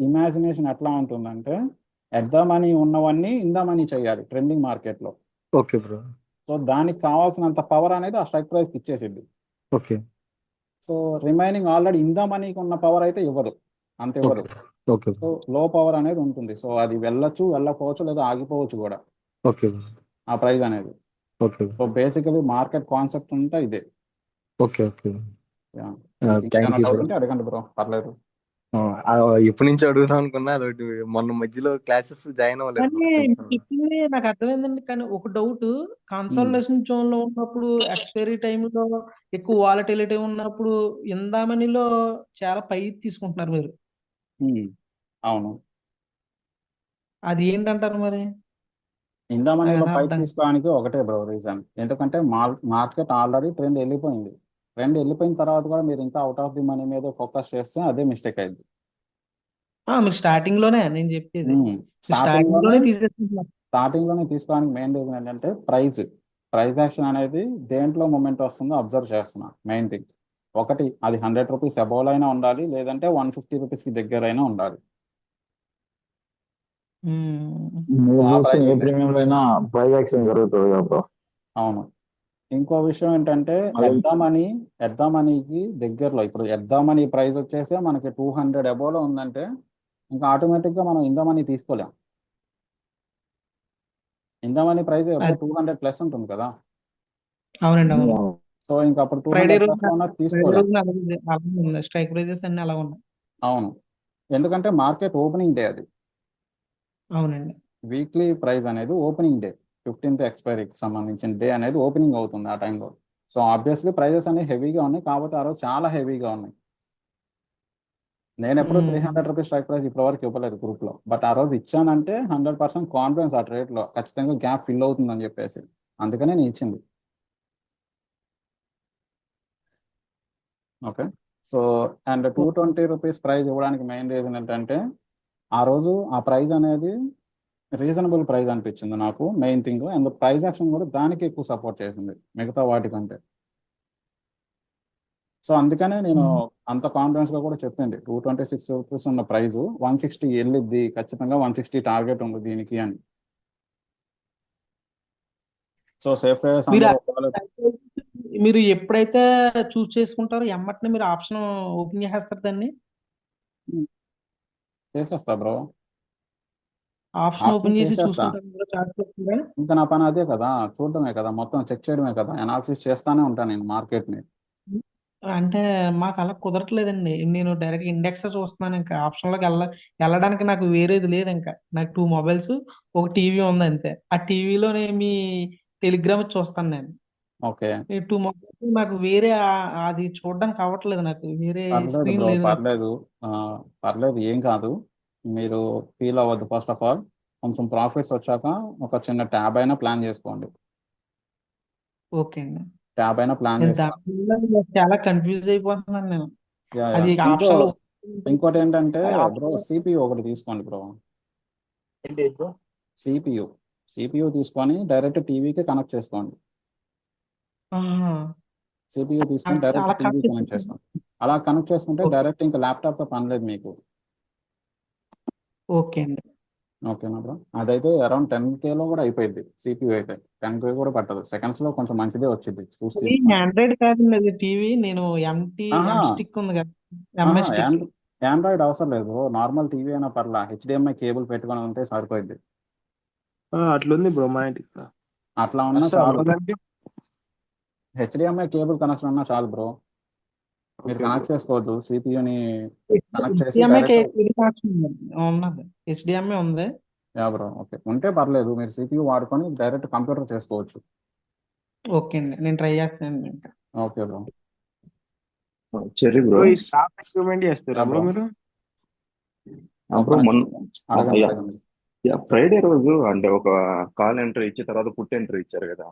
ఇమాజినేషన్ ఎట్లా ఉంటుందంటే ఎట్ ద మనీ ఉన్నవన్నీ ఇన్ ద మనీ చేయాలి ట్రెండింగ్ మార్కెట్ లో. Okay bro. సో దానికి కావాల్సినంత పవర్ అనేది ఆ స్ట్రైక్ ప్రైస్ ఇచ్చేసింది. Okay. So remaining already in the మనీకి ఉన్న పవర్ అయితే ఇవ్వదు, అంత ఇవ్వదు. ఓకే సో లో పవర్ అనేది ఉంటుంది. సో అది వెళ్ళొచ్చు, వెళ్ళకపోవచ్చు, లేదా ఆగిపోవచ్చు కూడా ఓకే ఆ ప్రైస్ అనేది. Okay so basically market concept అంతా ఇదే. Okay. Okay. Yeah thank you bro. ఉంటే అడగండి బ్రో, పర్లేదు. ఎప్పటి నుంచి అడుగుదాం అనుకున్నా, అదొకటి మొన్న మధ్యలో క్లాసెస్ జాయిన్ అవ్వలేదు కానీ bro. చెప్పింది నాకు అర్థమైందండి. కానీ ఒక డౌట్, కన్సల్టేషన్ జోన్ లో ఉన్నప్పుడు ఎక్స్పైరీ టైంలో ఎక్కువ వాలటిలిటీ ఉన్నప్పుడు ఇందామనిలో చాలా పై తీసుకుంటున్నారు మీరు. అవును, అది ఏంటంటారు మరి? ఇందా నాకు మనీలో అదే పైకి అర్థం. తీసుకోవడానికి ఒకటే బ్రో రీజన్. ఎందుకంటే మార్కెట్ ఆల్రెడీ ట్రెండ్ వెళ్ళిపోయింది. ట్రెండ్ వెళ్ళిపోయిన తర్వాత కూడా మీరు ఇంకా అవుట్ ఆఫ్ ది మనీ మీద ఫోకస్ చేస్తే అదే మిస్టేక్ అయింది. మీరు స్టార్టింగ్ లోనే నేను చెప్పేది, మీరు స్టార్టింగ్ స్టార్టింగ్ లోనే లోనే తీసేసుకుంటున్నారు. స్టార్టింగ్ లోనే తీసుకోవడానికి మెయిన్ రీజన్ ఏంటంటే ప్రైస్ యాక్షన్ అనేది దేంట్లో మూమెంట్ వస్తుందో అబ్జర్వ్ చేస్తున్నా. మెయిన్ థింగ్ ఒకటి, అది ₹100 అబౌవ్ అయినా ఉండాలి, లేదంటే ₹150కి దగ్గర అయినా ఉండాలి. మీరు ఆ చూసుకుని ఏ ప్రైజెస్ ప్రీమియం అయినా ప్రైస్ యాక్షన్ జరుగుతుంది కదా బ్రో. అవును. ఇంకో విషయం ఏంటంటే మళ్ళీ ఎట్ ద మనీకి దగ్గరలో ఇప్పుడు ఎట్ ద మనీ ప్రైస్ వచ్చేసి మనకి 200 అబోవ్లో ఉందంటే ఇంకా ఆటోమేటిక్గా మనం ఇన్ ద మనీ తీసుకోలేం. ఇన్ ద మనీ ప్రైస్ ఎప్పుడు అది 200+ ఉంటుంది కదా. అవునండి, అవును. సో ఇంకా అప్పుడు ఫ్రైడే 200+ రోజున ఉన్నది ఫ్రైడే తీసుకోలేం. రోజున అలాగే ఉంది, స్ట్రైక్ ప్రైజెస్ అన్ని అలా ఉన్నాయి. అవును, ఎందుకంటే మార్కెట్ ఓపెనింగ్ డే అది. అవునండి. వీక్లీ ప్రైస్ అనేది ఓపెనింగ్ డే, 15th ఎక్స్పైరీకి సంబంధించిన డే అనేది ఓపెనింగ్ అవుతుంది ఆ టైంలో. సో ఆబ్వియస్లీ ప్రైజెస్ అనేవి హెవీగా ఉన్నాయి, కాబట్టి ఆ రోజు చాలా హెవీగా ఉన్నాయి. నేను ఎప్పుడు ₹300 స్ట్రైక్ ప్రైస్ ఇప్పటివరకు ఇవ్వలేదు గ్రూప్లో, బట్ ఆ రోజు ఇచ్చానంటే 100% కాన్ఫిడెన్స్ ఆ ట్రేడ్లో ఖచ్చితంగా గ్యాప్ ఫిల్ అవుతుందని చెప్పేసి, అందుకనే నేను ఇచ్చింది. ఓకే. సో అండ్ ₹220 ప్రైస్ ఇవ్వడానికి మెయిన్ రీజన్ ఏంటంటే ఆ రోజు ఆ ప్రైస్ అనేది రీజనబుల్ ప్రైస్ అనిపించింది నాకు main thing. And price action కూడా దానికి ఎక్కువ సపోర్ట్ చేసింది మిగతా వాటికంటే. సో అందుకనే నేను అంత కాన్ఫిడెన్స్గా కూడా చెప్పింది ₹226 ఉన్న ప్రైస్ 160 వెళ్ళిద్ది, ఖచ్చితంగా 160 టార్గెట్ ఉంది దీనికి అని. సో సేఫ్ ట్రేడర్స్ మీరు అందరూ మీరు ఎప్పుడైతే చూస్ చేసుకుంటారో ఎమ్మటనే మీరు ఆప్షన్ ఓపెన్ చేసేస్తారు దాన్ని, చేసేస్తా బ్రో. ఆప్షన్ ఓపెన్ చేసి చేసేస్తా. చూసుకుంటారు మీరు చార్ట్ చేసుకుంటారా? ఇంకా నా పని అదే కదా, చూడడమే కదా, మొత్తం చెక్ చేయడమే కదా, అనాలిసిస్ చేస్తానే ఉంటాను నేను మార్కెట్ని. అంటే మాకు అలా కుదరట్లేదండి, నేను డైరెక్ట్ ఇండెక్స్ చూస్తున్నాను. ఇంకా ఆప్షన్లోకి వెళ్ళడానికి నాకు వేరేది లేదు. ఇంకా నాకు 2 మొబైల్స్, ఒక టీవీ ఉంది అంతే. ఆ టీవీలోనే మీ టెలిగ్రామ్ చూస్తాను నేను. ఓకే, ఈ 2 మొబైల్స్ నాకు వేరే అది చూడడానికి అవ్వట్లేదు, నాకు వేరే పర్లేదు స్క్రీన్ బ్రో, లేదు నాకు. పర్లేదు. ఆ, పర్లేదు, ఏం కాదు. మీరు ఫీల్ అవ్వద్దు. ఫస్ట్ ఆఫ్ ఆల్ కొంచెం ప్రాఫిట్స్ వచ్చాక ఒక చిన్న ట్యాబ్ అయినా ప్లాన్ చేసుకోండి. ఓకే అండి. ట్యాబ్ అయినా ప్లాన్ నేను చేసుకోండి. దానివల్ల చాలా కన్ఫ్యూజ్ అయిపోతున్నాను నేను. Yeah yeah. అది ఆప్షన్లో ఇంకోటి ఏంటంటే బ్రో, ఆప్షన్. సిపియు ఒకటి తీసుకోండి బ్రో. ఏంటి బ్రో? సిపియు తీసుకొని డైరెక్ట్ టీవీకి కనెక్ట్ చేసుకోండి. సిపియు తీసుకొని డైరెక్ట్ అలా టీవీ కనెక్ట్ చేసుకోండి. అలా కనెక్ట్ చేసుకుంటే ఓకే. డైరెక్ట్ ఇంకా ల్యాప్టాప్తో పని లేదు మీకు. ఓకే అండి. ఓకేనా బ్రో, అదైతే అరౌండ్ 10Kలో కూడా అయిపోయింది. సిపియు అయితే 10K కూడా పట్టదు, సెకండ్స్లో కొంచెం మంచిదే వచ్చింది చూసి అది తీసుకోండి. ఆండ్రాయిడ్ కాదండి, అది టీవీ. నేను ఆహా ఎం స్టిక్ ఉంది కదా, ఆహా ఎంఎస్ స్టిక్. ఆండ్రాయిడ్ అవసరం లేదు, నార్మల్ టీవీ అయినా పర్లా, HDMI కేబుల్ పెట్టుకొని ఉంటే సరిపోయింది. అట్లుంది బ్రో మా ఇంటికి కూడా. అట్లా ఉన్నా వస్తుందా చాలు. బ్రో దానికి? HDMI కేబుల్ కనెక్షన్ ఉన్నా చాలు బ్రో. మీరు ఓకే కనెక్ట్ బ్రో. చేసుకోవద్దు, సిపియుని కనెక్ట్ చేసి హెచ్డిఎంఐ డైరెక్ట్. కనెక్షన్ ఉన్నది, హెచ్డిఎంఐ ఉంది. యా బ్రో, ఓకే, ఉంటే పర్లేదు, మీరు సిపియు వాడుకొని డైరెక్ట్ కంప్యూటర్ చేసుకోవచ్చు. ఓకే అండి, నేను ట్రై చేస్తాను ఇంకా. Okay bro. Cherry bro. Bro ఈ స్టాక్ రికమెండ్ చేస్తారా యా బ్రో బ్రో, మీరు? బ్రో మొన్న అడగండి యా అడగండి. యా ఫ్రైడే రోజు అంటే ఒక కాల్ ఎంట్రీ ఇచ్చి తర్వాత పుట్ ఎంట్రీ ఇచ్చారు కదా.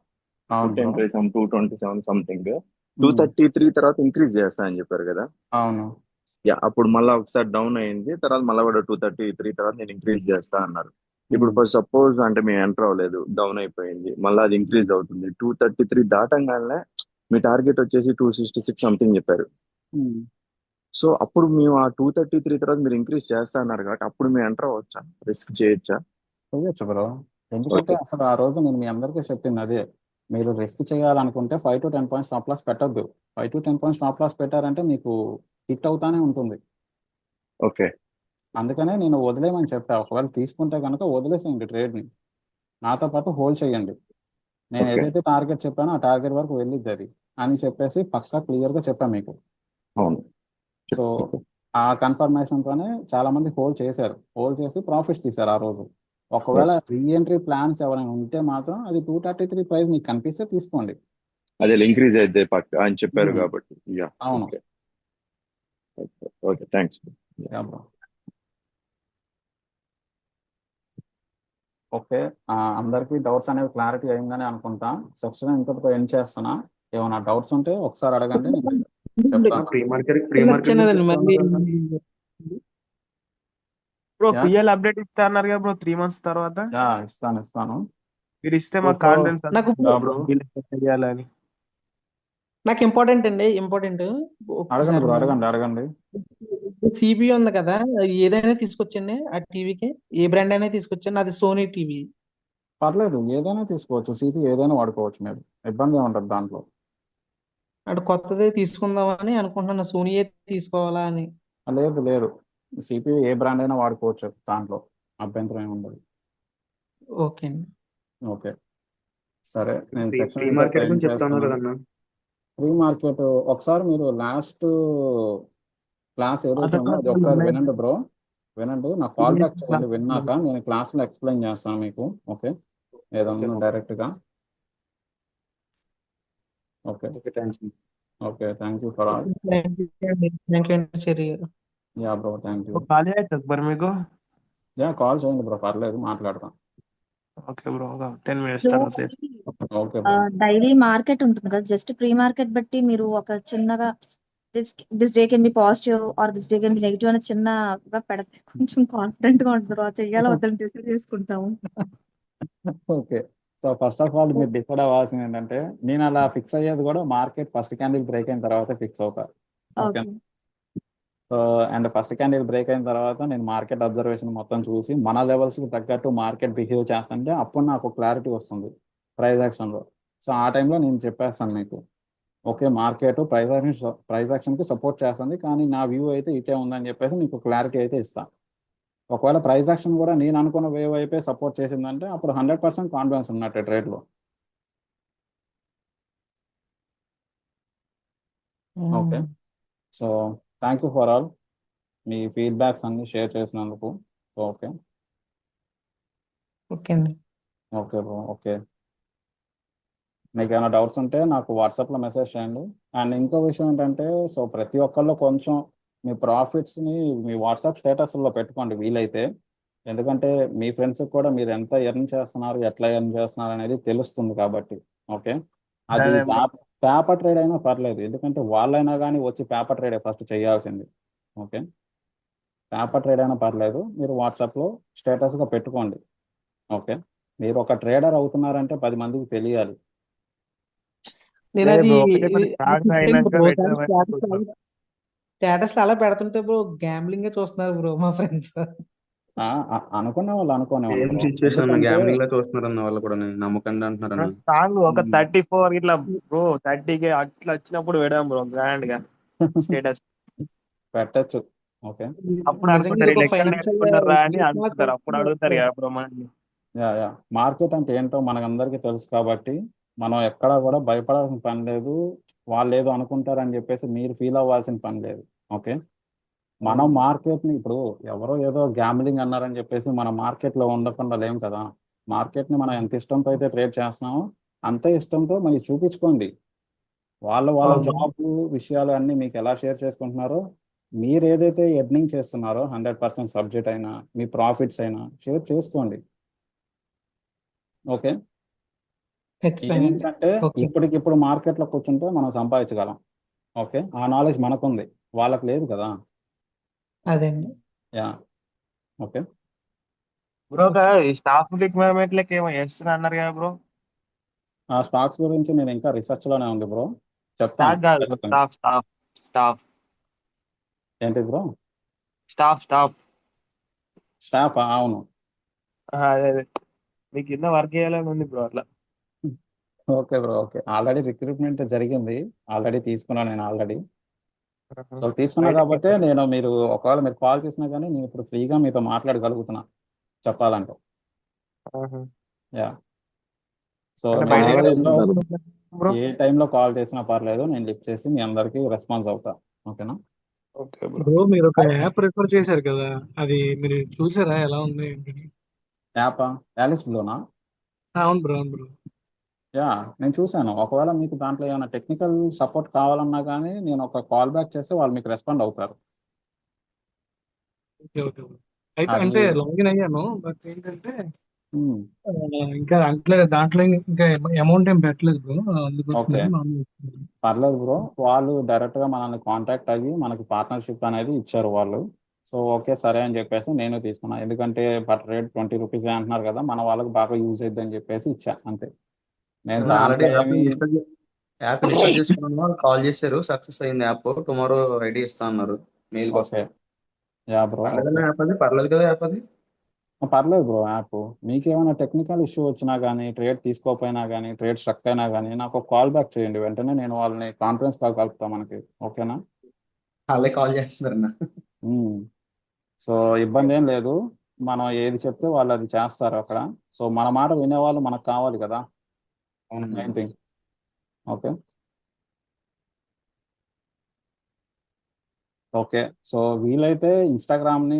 అవును పుట్ బ్రో. ఎంట్రీ 227 సంథింగ్ 233 తర్వాత ఇంక్రీజ్ చేస్తా అని చెప్పారు కదా. అవును. యా అప్పుడు మళ్ళీ ఒకసారి డౌన్ అయింది, తర్వాత మళ్ళీ కూడా 233 తర్వాత నేను ఇంక్రీజ్ చేస్తా అన్నారు. ఇప్పుడు ఫస్ట్ సపోజ్ అంటే మేము ఎంటర్ అవ్వలేదు, డౌన్ అయిపోయింది, మళ్ళీ అది ఇంక్రీజ్ అవుతుంది. 233 దాటంగానే మీ టార్గెట్ వచ్చేసి 266 సంథింగ్ చెప్పారు. సో అప్పుడు మేము ఆ 233 తర్వాత మీరు ఇంక్రీజ్ చేస్తా అన్నారు కాబట్టి అప్పుడు మేము ఎంటర్ అవ్వచ్చా, రిస్క్ చేయొచ్చా? చెయ్యొచ్చు బ్రో, ఎందుకంటే ఓకే అసలు ఆ రోజు నేను మీ అందరికీ చెప్పింది అదే. మీరు రిస్క్ చేయాలనుకుంటే 5 to 10 పాయింట్స్ స్టాప్ లాస్ పెట్టద్దు. 5 to 10 పాయింట్స్ స్టాప్ లాస్ పెట్టారంటే మీకు హిట్ అవుతానే ఉంటుంది. ఓకే అందుకనే నేను వదిలేయమని చెప్పా. ఒకవేళ తీసుకుంటే కనుక వదిలేసేయండి ట్రేడ్ని, నాతో పాటు హోల్డ్ చేయండి. నేను ఓకే ఏదైతే టార్గెట్ చెప్పానో ఆ టార్గెట్ వరకు వెళ్ళిద్ది అది అని చెప్పేసి పక్కా క్లియర్గా చెప్పాను మీకు. అవును సో ఆ కన్ఫర్మేషన్తోనే చాలా మంది హోల్డ్ చేశారు, హోల్డ్ చేసి ప్రాఫిట్స్ తీశారు ఆ రోజు. ఒకవేళ ఎస్ రీఎంట్రీ ప్లాన్స్ ఎవరైనా ఉంటే మాత్రం అది 233 ప్రైస్ మీకు కనిపిస్తే తీసుకోండి. అదే ఇంక్రీజ్ అయితే పక్క అని చెప్పారు మ్మ్. కాబట్టి. యా అవును. Okay okay thanks. Yeah bro. Okay, అందరికీ డౌట్స్ అనేవి క్లారిటీ అయిందని అనుకుంటా. సెక్షన్ ఇంతటితో ఎండ్ చేస్తున్నా. ఏమైనా డౌట్స్ ఉంటే ఒకసారి అడగండి, నేను చెప్తాను. ప్రీ మార్కెట్ చిన్నదండి మళ్ళీ బ్రో యా పిఎల్ అప్డేట్ ఇస్తా అన్నారు కదా బ్రో 3 months తర్వాత. యా ఇస్తాను మీరు ఇస్తే మాకు ఇప్పుడు కాన్ఫిడెన్స్ నాకు యా బ్రో చేయాలని. నాకు ఇంపార్టెంట్ అడగండి ఒక్కసారి బ్రో అడగండి సిబిఐ ఉంది కదా, ఏదైనా తీసుకొచ్చండి ఆ టీవీకి, ఏ బ్రాండ్ అయినా తీసుకొచ్చండి, అది సోనీ టీవీ. పర్లేదు ఏదైనా తీసుకోవచ్చు సిపి ఏదైనా వాడుకోవచ్చు మీరు ఇబ్బంది ఏముంటుంది దాంట్లో అంటే కొత్తదే తీసుకుందామని అనుకుంటున్నాను, సోనీయే తీసుకోవాలా అని. లేదు సిపి ఏ బ్రాండ్ అయినా వాడుకోవచ్చు దాంట్లో అభ్యంతరం ఏమి ఉండదు ఓకే అండి. ఓకే సరే నేను ఫ్రీ సెక్షన్ ఫ్రీ అయితే మార్కెట్ టైం గురించి చెప్తా ఉన్నారు చేస్తున్నాను కదన్నా. ఫ్రీ మార్కెట్ ఒకసారి మీరు లాస్ట్ క్లాస్ ఏదైతే ఉందో అది పాత ఒకసారి ఉన్నాయి. వినండి బ్రో వినండి నాకు కాల్ బ్యాక్ చేయండి విన్నాక నేను క్లాస్లో ఎక్స్ప్లెయిన్ చేస్తాను మీకు ఓకే ఓకే ఏదన్నా డైరెక్ట్గా okay okay thanks. Okay thank you for all thank you అండి చెర్రీ గారు. యా బ్రో థ్యాంక్ యూ ఖాళీ అవుతుంది మరి మీకు. యా కాల్ చేయండి బ్రో పర్లేదు మాట్లాడతాం ఓకే బ్రో ఒక 10 minutes తర్వాత చేస్తా. ఓకే బ్రో డైలీ మార్కెట్ ఉంటుంది కదా, జస్ట్ ప్రీ మార్కెట్ బట్టి మీరు ఒక చిన్నగా this this day can be positive or this day can be negative అని చిన్నగా పెడితే కొంచెం కాన్ఫిడెంట్ గా ఉంటుంది, తర్వాత చెయ్యాలో వద్దని డిసైడ్ చేసుకుంటాము. Okay so first of all మీరు డిసైడ్ అవ్వాల్సింది ఏంటంటే నేను అలా ఫిక్స్ అయ్యేది కూడా మార్కెట్ ఫస్ట్ క్యాండిల్ బ్రేక్ అయిన తర్వాత ఫిక్స్ అవుతా okay okay so and first candle break అయిన తర్వాత నేను మార్కెట్ అబ్జర్వేషన్ మొత్తం చూసి మన లెవెల్స్కి తగ్గట్టు మార్కెట్ బిహేవ్ చేస్తుంటే అప్పుడు నాకు క్లారిటీ వస్తుంది ప్రైస్ యాక్షన్లో సో ఆ టైంలో నేను చెప్పేస్తాను మీకు ఓకే మార్కెట్ ప్రైస్ యాక్షన్కి సపోర్ట్ చేస్తుంది కానీ నా వ్యూ అయితే ఇటే ఉందని చెప్పేసి మీకు క్లారిటీ అయితే ఇస్తాను ఒకవేళ ప్రైస్ యాక్షన్ కూడా నేను అనుకున్న వేవ్ అయిపోయి సపోర్ట్ చేసిందంటే అప్పుడు 100% కాన్ఫిడెన్స్ ఉన్నట్టే ట్రేడ్లో okay so thank you for all మీ ఫీడ్బ్యాక్స్ అన్ని షేర్ చేసినందుకు ఓకే ఓకే అండి. ఓకే బ్రో ఓకే మీకు ఏమైనా డౌట్స్ ఉంటే నాకు వాట్సాప్లో మెసేజ్ చేయండి అండ్ ఇంకో విషయం ఏంటంటే సో ప్రతి ఒక్కళ్ళు కొంచెం మీ ప్రాఫిట్స్ని మీ వాట్సాప్ స్టేటస్లో పెట్టుకోండి వీలైతే ఎందుకంటే మీ ఫ్రెండ్స్కి కూడా మీరు ఎంత ఎర్న్ చేస్తున్నారు ఎట్లా ఎర్న్ చేస్తున్నారు అనేది తెలుస్తుంది కాబట్టి ఓకే అది అదే బ్రో. పేపర్ ట్రేడ్ అయినా పర్లేదు ఎందుకంటే వాళ్ళైనా కానీ వచ్చి పేపర్ ట్రేడే ఫస్ట్ చేయాల్సింది ఓకే పేపర్ ట్రేడ్ అయినా పర్లేదు మీరు వాట్సాప్లో స్టేటస్గా పెట్టుకోండి ఓకే మీరు ఒక ట్రేడర్ అవుతున్నారంటే 10 మందికి తెలియాలి నేను అదే అది బ్రో ఒకటి ఇప్పుడు స్టార్ట్ అయినాక పెట్టామని స్టేటస్ అలా పెడుతుంటే బ్రో గ్యాంబ్లింగ్ చూస్తున్నారు బ్రో మా ఫ్రెండ్స్. అనుకునే వాళ్ళు అనుకోనివ్వండి సేమ్ బ్రో సిచ్యువేషన్ అన్న, ఎందుకంటే గ్యామ్లింగ్ లా చూస్తున్నారు అన్న వాళ్ళు కూడా, నమ్మకండి అంటున్నారన్న. సాంగ్ ఒక 34 ఇట్లా బ్రో 30K అట్లా వచ్చినప్పుడు పెడదాం బ్రో గ్రాండ్ గా స్టేటస్. పెట్టచ్చు ఓకే అప్పుడు నిజంగా అనుకుంటారు ఇది ఒక వీళ్ళు ఎక్కడ ఫైనాన్షియల్ నేర్చుకున్నారా అని అనుకుంటారు, అప్పుడు అడుగుతారు కదా బ్రో మనల్ని. యా మార్కెట్ అంటే ఏంటో మనకందరికీ తెలుసు కాబట్టి మనం ఎక్కడా కూడా భయపడాల్సిన పని లేదు వాళ్ళు ఏదో అనుకుంటారని చెప్పేసి మీరు ఫీల్ అవ్వాల్సిన పని లేదు ఓకే మనం మార్కెట్ని ఇప్పుడు ఎవరో ఏదో గ్యాంబ్లింగ్ అన్నారని చెప్పేసి మన మార్కెట్లో ఉండకుండా లేం కదా మార్కెట్ని మనం ఎంత ఇష్టంతో అయితే ట్రేడ్ చేస్తున్నామో అంతే ఇష్టంతో మనకి చూపించుకోండి వాళ్ళ అవును. జాబ్ విషయాలు అన్నీ మీకు ఎలా షేర్ చేసుకుంటున్నారో మీరు ఏదైతే ఎర్నింగ్ చేస్తున్నారో 100% సబ్జెక్ట్ అయినా మీ ప్రాఫిట్స్ అయినా షేర్ చేసుకోండి ఓకే ఖచ్చితంగా అండి. ఏంటంటే ఓకే ఇప్పటికిప్పుడు మార్కెట్లో కూర్చుంటే మనం సంపాదించగలం ఓకే ఆ నాలెడ్జ్ మనకుంది వాళ్ళకి లేదు కదా అదే అండి. యా ఓకే బ్రో ఓకే ఈ స్టాక్ రిక్వైర్మెంట్ లకి ఏమో చేస్తున్నా అన్నారు కదా బ్రో. ఆ స్టాక్స్ గురించి నేను ఇంకా రీసెర్చ్లోనే ఉంది బ్రో చెప్తాను స్టాక్ కాదు ఖచ్చితంగా స్టాఫ్ స్టాఫ్ స్టాఫ్ ఏంటి బ్రో స్టాఫ్ స్టాఫ్ స్టాఫ్ అవును అదే అదే మీ కింద వర్క్ చేయాలని ఉంది బ్రో అట్లా. Okay bro okay already recruitment జరిగింది ఆల్రెడీ తీసుకున్నాను నేను ఆల్రెడీ సో తీసుకున్నా బయటకి కాబట్టి నేను మీరు ఒకవేళ మీరు కాల్ చేసినా కానీ నేను ఇప్పుడు ఫ్రీగా మీతో మాట్లాడగలుగుతున్నా చెప్పాలంటే యా సో అంటే నేను బయట ఏ బాగా టైంలో తీసుకుంటారు. బ్రో. ఏ టైంలో కాల్ చేసినా పర్లేదు నేను లిఫ్ట్ చేసి మీ అందరికీ రెస్పాన్స్ అవుతా ఓకేనా ఓకే బ్రో. బ్రో మీరు ఒక యాప్ రిఫర్ చేశారు కదా, అది మీరు చూసారా ఎలా ఉంది ఏంటని? యాపా యాలిస్ బ్లూనా అవును బ్రో అవును బ్రో. యా నేను చూశాను ఒకవేళ మీకు దాంట్లో ఏమైనా టెక్నికల్ సపోర్ట్ కావాలన్నా కానీ నేను ఒక కాల్ బ్యాక్ చేస్తే వాళ్ళు మీకు రెస్పాండ్ అవుతారు ఓకే ఓకే బ్రో. అయితే అది అంటే లాగిన్ అయ్యాను, బట్ ఏంటంటే మ్మ్. ఇంకా దాంట్లో ఇంకా అమౌంట్ ఏం పెట్టలేదు బ్రో, అందుకోసం ఓకే మామూలు. పర్లేదు బ్రో వాళ్ళు డైరెక్ట్గా మనల్ని కాంటాక్ట్ అయ్యి మనకి పార్ట్నర్షిప్ అనేది ఇచ్చారు వాళ్ళు సో ఓకే సరే అని చెప్పేసి నేను తీసుకున్నా, ఎందుకంటే బట్ రేట్ 20 రూపీస్ అంటున్నారు కదా, మన వాళ్ళకి బాగా యూజ్ అవుతుంది అని చెప్పేసి ఇచ్చా అంతే. నేను ఆల్రెడీ దాంట్లో ఏమి యాప్ ఇన్స్టాల్ చేసుకున్నాను, కాల్ చేశారు, సక్సెస్ అయింది యాప్. టుమారో ఐడి ఇస్తా అన్నారు, మెయిల్ కోసం. ఓకే. యా బ్రో, పర్లేదన్నా ఓకే. యాప్ అది? పర్లేదు కదా యాప్ అది? పర్లేదు బ్రో యాప్. మీకు ఏమైనా టెక్నికల్ ఇష్యూ వచ్చినా కానీ, ట్రేడ్ తీసుకోకపోయినా కానీ, ట్రేడ్ స్ట్రక్ అయినా కానీ నాకు ఒక కాల్ బ్యాక్ చేయండి, వెంటనే నేను వాళ్ళని కాన్ఫరెన్స్ కాల్ కలుపుతా మనకి, ఓకేనా? వాళ్ళే కాల్ చేస్తున్నారన్న. సో ఇబ్బంది ఏం లేదు, మనం ఏది చెప్తే వాళ్ళు అది చేస్తారు అక్కడ. సో మన మాట వినేవాళ్ళు మనకు కావాలి కదా, అవునన్నా. Main thing. Okay okay. So వీలైతే ఇన్స్టాగ్రామ్ని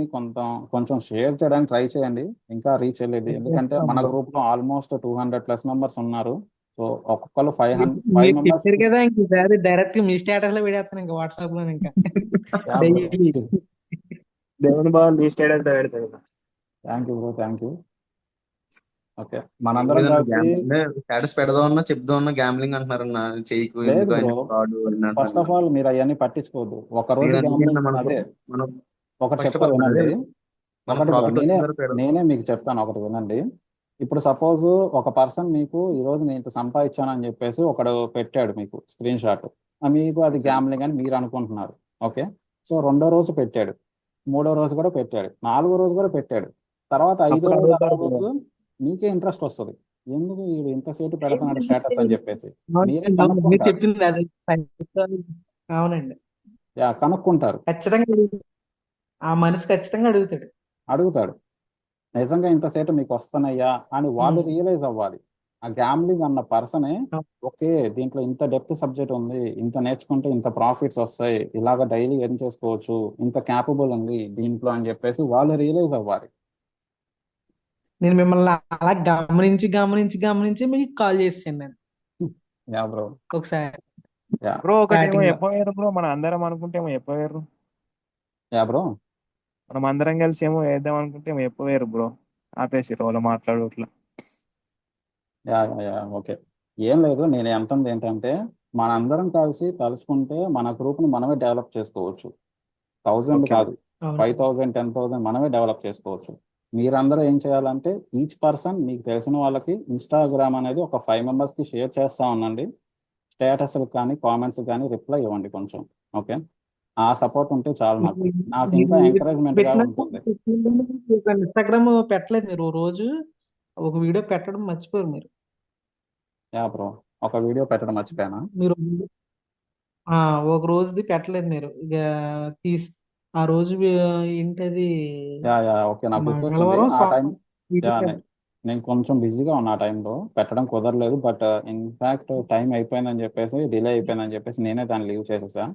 కొంచెం షేర్ చేయడానికి ట్రై చేయండి, ఇంకా రీచ్ వెళ్ళేది, ఎందుకంటే చేస్తాం మన బ్రో. గ్రూప్లో ఆల్మోస్ట్ 200+ మెంబర్స్ ఉన్నారు. సో ఒక్కొక్కరు మీరు 5 మీరు మెంబర్స్. చెప్పారు కదా, ఇంక ఈసారి డైరెక్ట్ మీ స్టేటస్ లో పెడేస్తాను ఇంకా వాట్సాప్ లో ఇంకా డైలీ. దేవుని బాగా నీ స్టేటస్ పెడతాడు. Thank you bro, thank you. Okay మనందరం కలిసి. స్టేటస్ పెడదామన్నా చెప్దామన్నా గ్యాంబ్లింగ్ అంటున్నారన్న, చేయకు లేదు ఎందుకు ఆయన bro, fraud first of all మీరు అవన్నీ పట్టించుకోవద్దు. ఒక రోజు నేను అందుకే gambling మనకు అదే మనం ఒకటి ఫస్ట్ ఆఫ్ చెప్తా ఆల్ అదే వినండి. మనం ఒకటి బ్రో, ప్రాఫిట్ నేనే వచ్చిన తర్వాత పెడదాం. నేనే మీకు చెప్తాను, ఒకటి వినండి. ఇప్పుడు సపోజ్ ఒక పర్సన్ మీకు ఈరోజు నేను ఇంత సంపాదించాను అని చెప్పేసి ఒకడు పెట్టాడు మీకు స్క్రీన్ షాట్, మీకు అది గ్యాంబ్లింగ్ అని మీరు అనుకుంటున్నారు. ఓకే. సో రెండో రోజు పెట్టాడు, మూడో రోజు కూడా పెట్టాడు, నాలుగో రోజు కూడా పెట్టాడు, తర్వాత ఐదో అప్పుడు రోజు అడుగుతారు ఆరో రోజు మీకే ఇంట్రెస్ట్ వస్తుంది, ఎందుకు వీడు ఇంతసేపు పెడుతున్నాడు స్టేటస్ అని చెప్పేసి మీరే మీరు కనుక్కుంటారు. చెప్పింది అదే. అవునండి, యా కనుక్కుంటారు, ఖచ్చితంగా అడుగుతాడు. ఆ మనిషి ఖచ్చితంగా అడుగుతాడు నిజంగా ఇంతసేపు మీకు వస్తున్నాయా అని వాళ్ళు రియలైజ్ అవ్వాలి. ఆ గ్యామ్లింగ్ అన్న పర్సనే ఓకే దీంట్లో ఇంత డెప్త్ సబ్జెక్ట్ ఉంది, ఇంత నేర్చుకుంటే ఇంత ప్రాఫిట్స్ వస్తాయి, ఇలాగ డైలీ ఎర్న్ చేసుకోవచ్చు, ఇంత క్యాపబుల్ ఉంది దీంట్లో అని చెప్పేసి వాళ్ళు రియలైజ్ అవ్వాలి. నేను మిమ్మల్ని అలా గమనించి గమనించి గమనించి మీకు కాల్ చేసాను నేను యా బ్రో, ఒకసారి యా బ్రో ఒకటేమో స్టార్టింగ్ లో. చెప్పారు బ్రో, మనం అందరం అనుకుంటే ఏమో చెప్పారు. యా బ్రో, మనం అందరం కలిసి ఏమో వేద్దాం అనుకుంటే ఏమో చెప్పారు బ్రో, ఆపేసి వాళ్ళు మాట్లాడు ఇట్లా. Yeah yeah yeah okay. ఏం లేదు, నేను అంటుంది ఏంటంటే మనందరం కలిసి తలుచుకుంటే మన గ్రూప్ని మనమే డెవలప్ చేసుకోవచ్చు. 1000 ఓకే కాదు, అవును 5000 10,000 మనమే డెవలప్ చేసుకోవచ్చు. మీరందరూ ఏం చేయాలంటే ఈచ్ పర్సన్ మీకు తెలిసిన వాళ్ళకి ఇన్స్టాగ్రామ్ అనేది ఒక 5 మెంబర్స్కి షేర్ చేస్తూ ఉండండి. స్టేటస్కి కానీ కామెంట్స్ కానీ రిప్లై ఇవ్వండి కొంచెం. ఓకే, ఆ సపోర్ట్ ఉంటే చాలు నాకు ఇంకా ఎంకరేజ్మెంట్గా ఉంటుంది. ఇన్స్టాగ్రామ్ పెట్టలేదు మీరు ఓ రోజు, ఒక వీడియో పెట్టడం మర్చిపోయారు మీరు. యా బ్రో, ఒక వీడియో పెట్టడం మర్చిపోయానా? మీరు ఒక రోజుది పెట్టలేదు మీరు ఇక తీసి ఆ రోజు ఏంటది యా యా ఓకే, నాకు గుర్తొచ్చింది మంగళవారం ఆ టైం. వీడియో యా నేను కొంచెం బిజీగా ఉన్నా ఆ టైంలో పెట్టడం కుదరలేదు, బట్ ఇన్ఫ్యాక్ట్ టైం అయిపోయిందని చెప్పేసి డిలే అయిపోయిందని చెప్పేసి నేనే దాన్ని లీవ్ చేసేసా.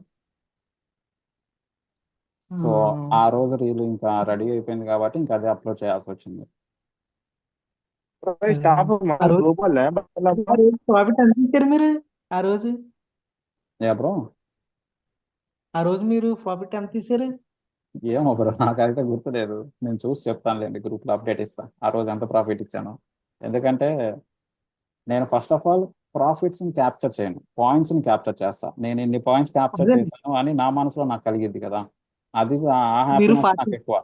సో ఆ రోజు రీల్ ఇంకా రెడీ అయిపోయింది కాబట్టి ఇంకా అదే అప్లోడ్ చేయాల్సి వచ్చింది. స్టాఫ్ ఆ రోజు గ్రూప్ వల్ల ప్రాఫిట్ ఎంత ఇచ్చారు మీరు ఆ రోజు? యా బ్రో, ఆ రోజు మీరు ప్రాఫిట్ ఎంత తీసారు? ఏమో బ్రో నాకైతే గుర్తులేదు, నేను చూసి చెప్తానులేండి, గ్రూప్లో అప్డేట్ ఇస్తా ఆ రోజు ఎంత ప్రాఫిట్ ఇచ్చాను. ఎందుకంటే నేను ఫస్ట్ ఆఫ్ ఆల్ ప్రాఫిట్స్ని క్యాప్చర్ చేయను, పాయింట్స్ని క్యాప్చర్ చేస్తా. నేను ఇన్ని పాయింట్స్ క్యాప్చర్ అదే చేశాను అని నా మనసులో నాకు కలిగిద్ది కదా, అది ఆ మీరు హ్యాపీనెస్ నాకు ఎక్కువ.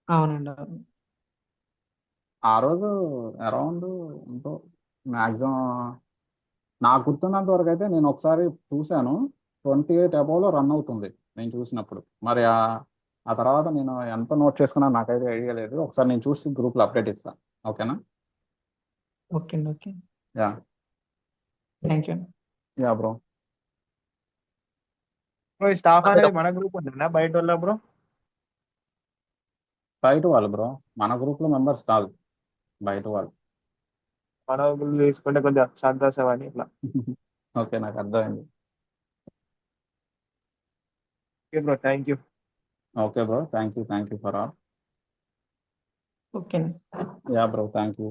అవునండి, అవును. ఆ రోజు అరౌండ్ ఎంతో మ్యాక్సిమం నాకు గుర్తున్నంత వరకు అయితే నేను ఒకసారి చూశాను 28 అబోవ్లో రన్ అవుతుంది నేను చూసినప్పుడు. మరి ఆ తర్వాత నేను ఎంత నోట్ చేసుకున్నా నాకైతే ఐడియా లేదు, ఒకసారి నేను చూసి గ్రూప్లో అప్డేట్ ఇస్తాను. ఓకేనా? ఓకే అండి, okay, yeah thank you. Yeah bro. Staff అనేది మన గ్రూప్ ఉందా బయట వాళ్ళ బ్రో? బయట వాళ్ళు బ్రో, మన గ్రూప్లో మెంబర్స్ కాదు, బయట వాళ్ళు. మన గ్రూప్ తీసుకుంటే కొంచెం సంతోషం అని ఇట్లా. ఓకే, నాకు అర్థమైంది. Okay bro, thank you. Okay bro, thank you for all. Okay అండి. Yeah bro, thank you.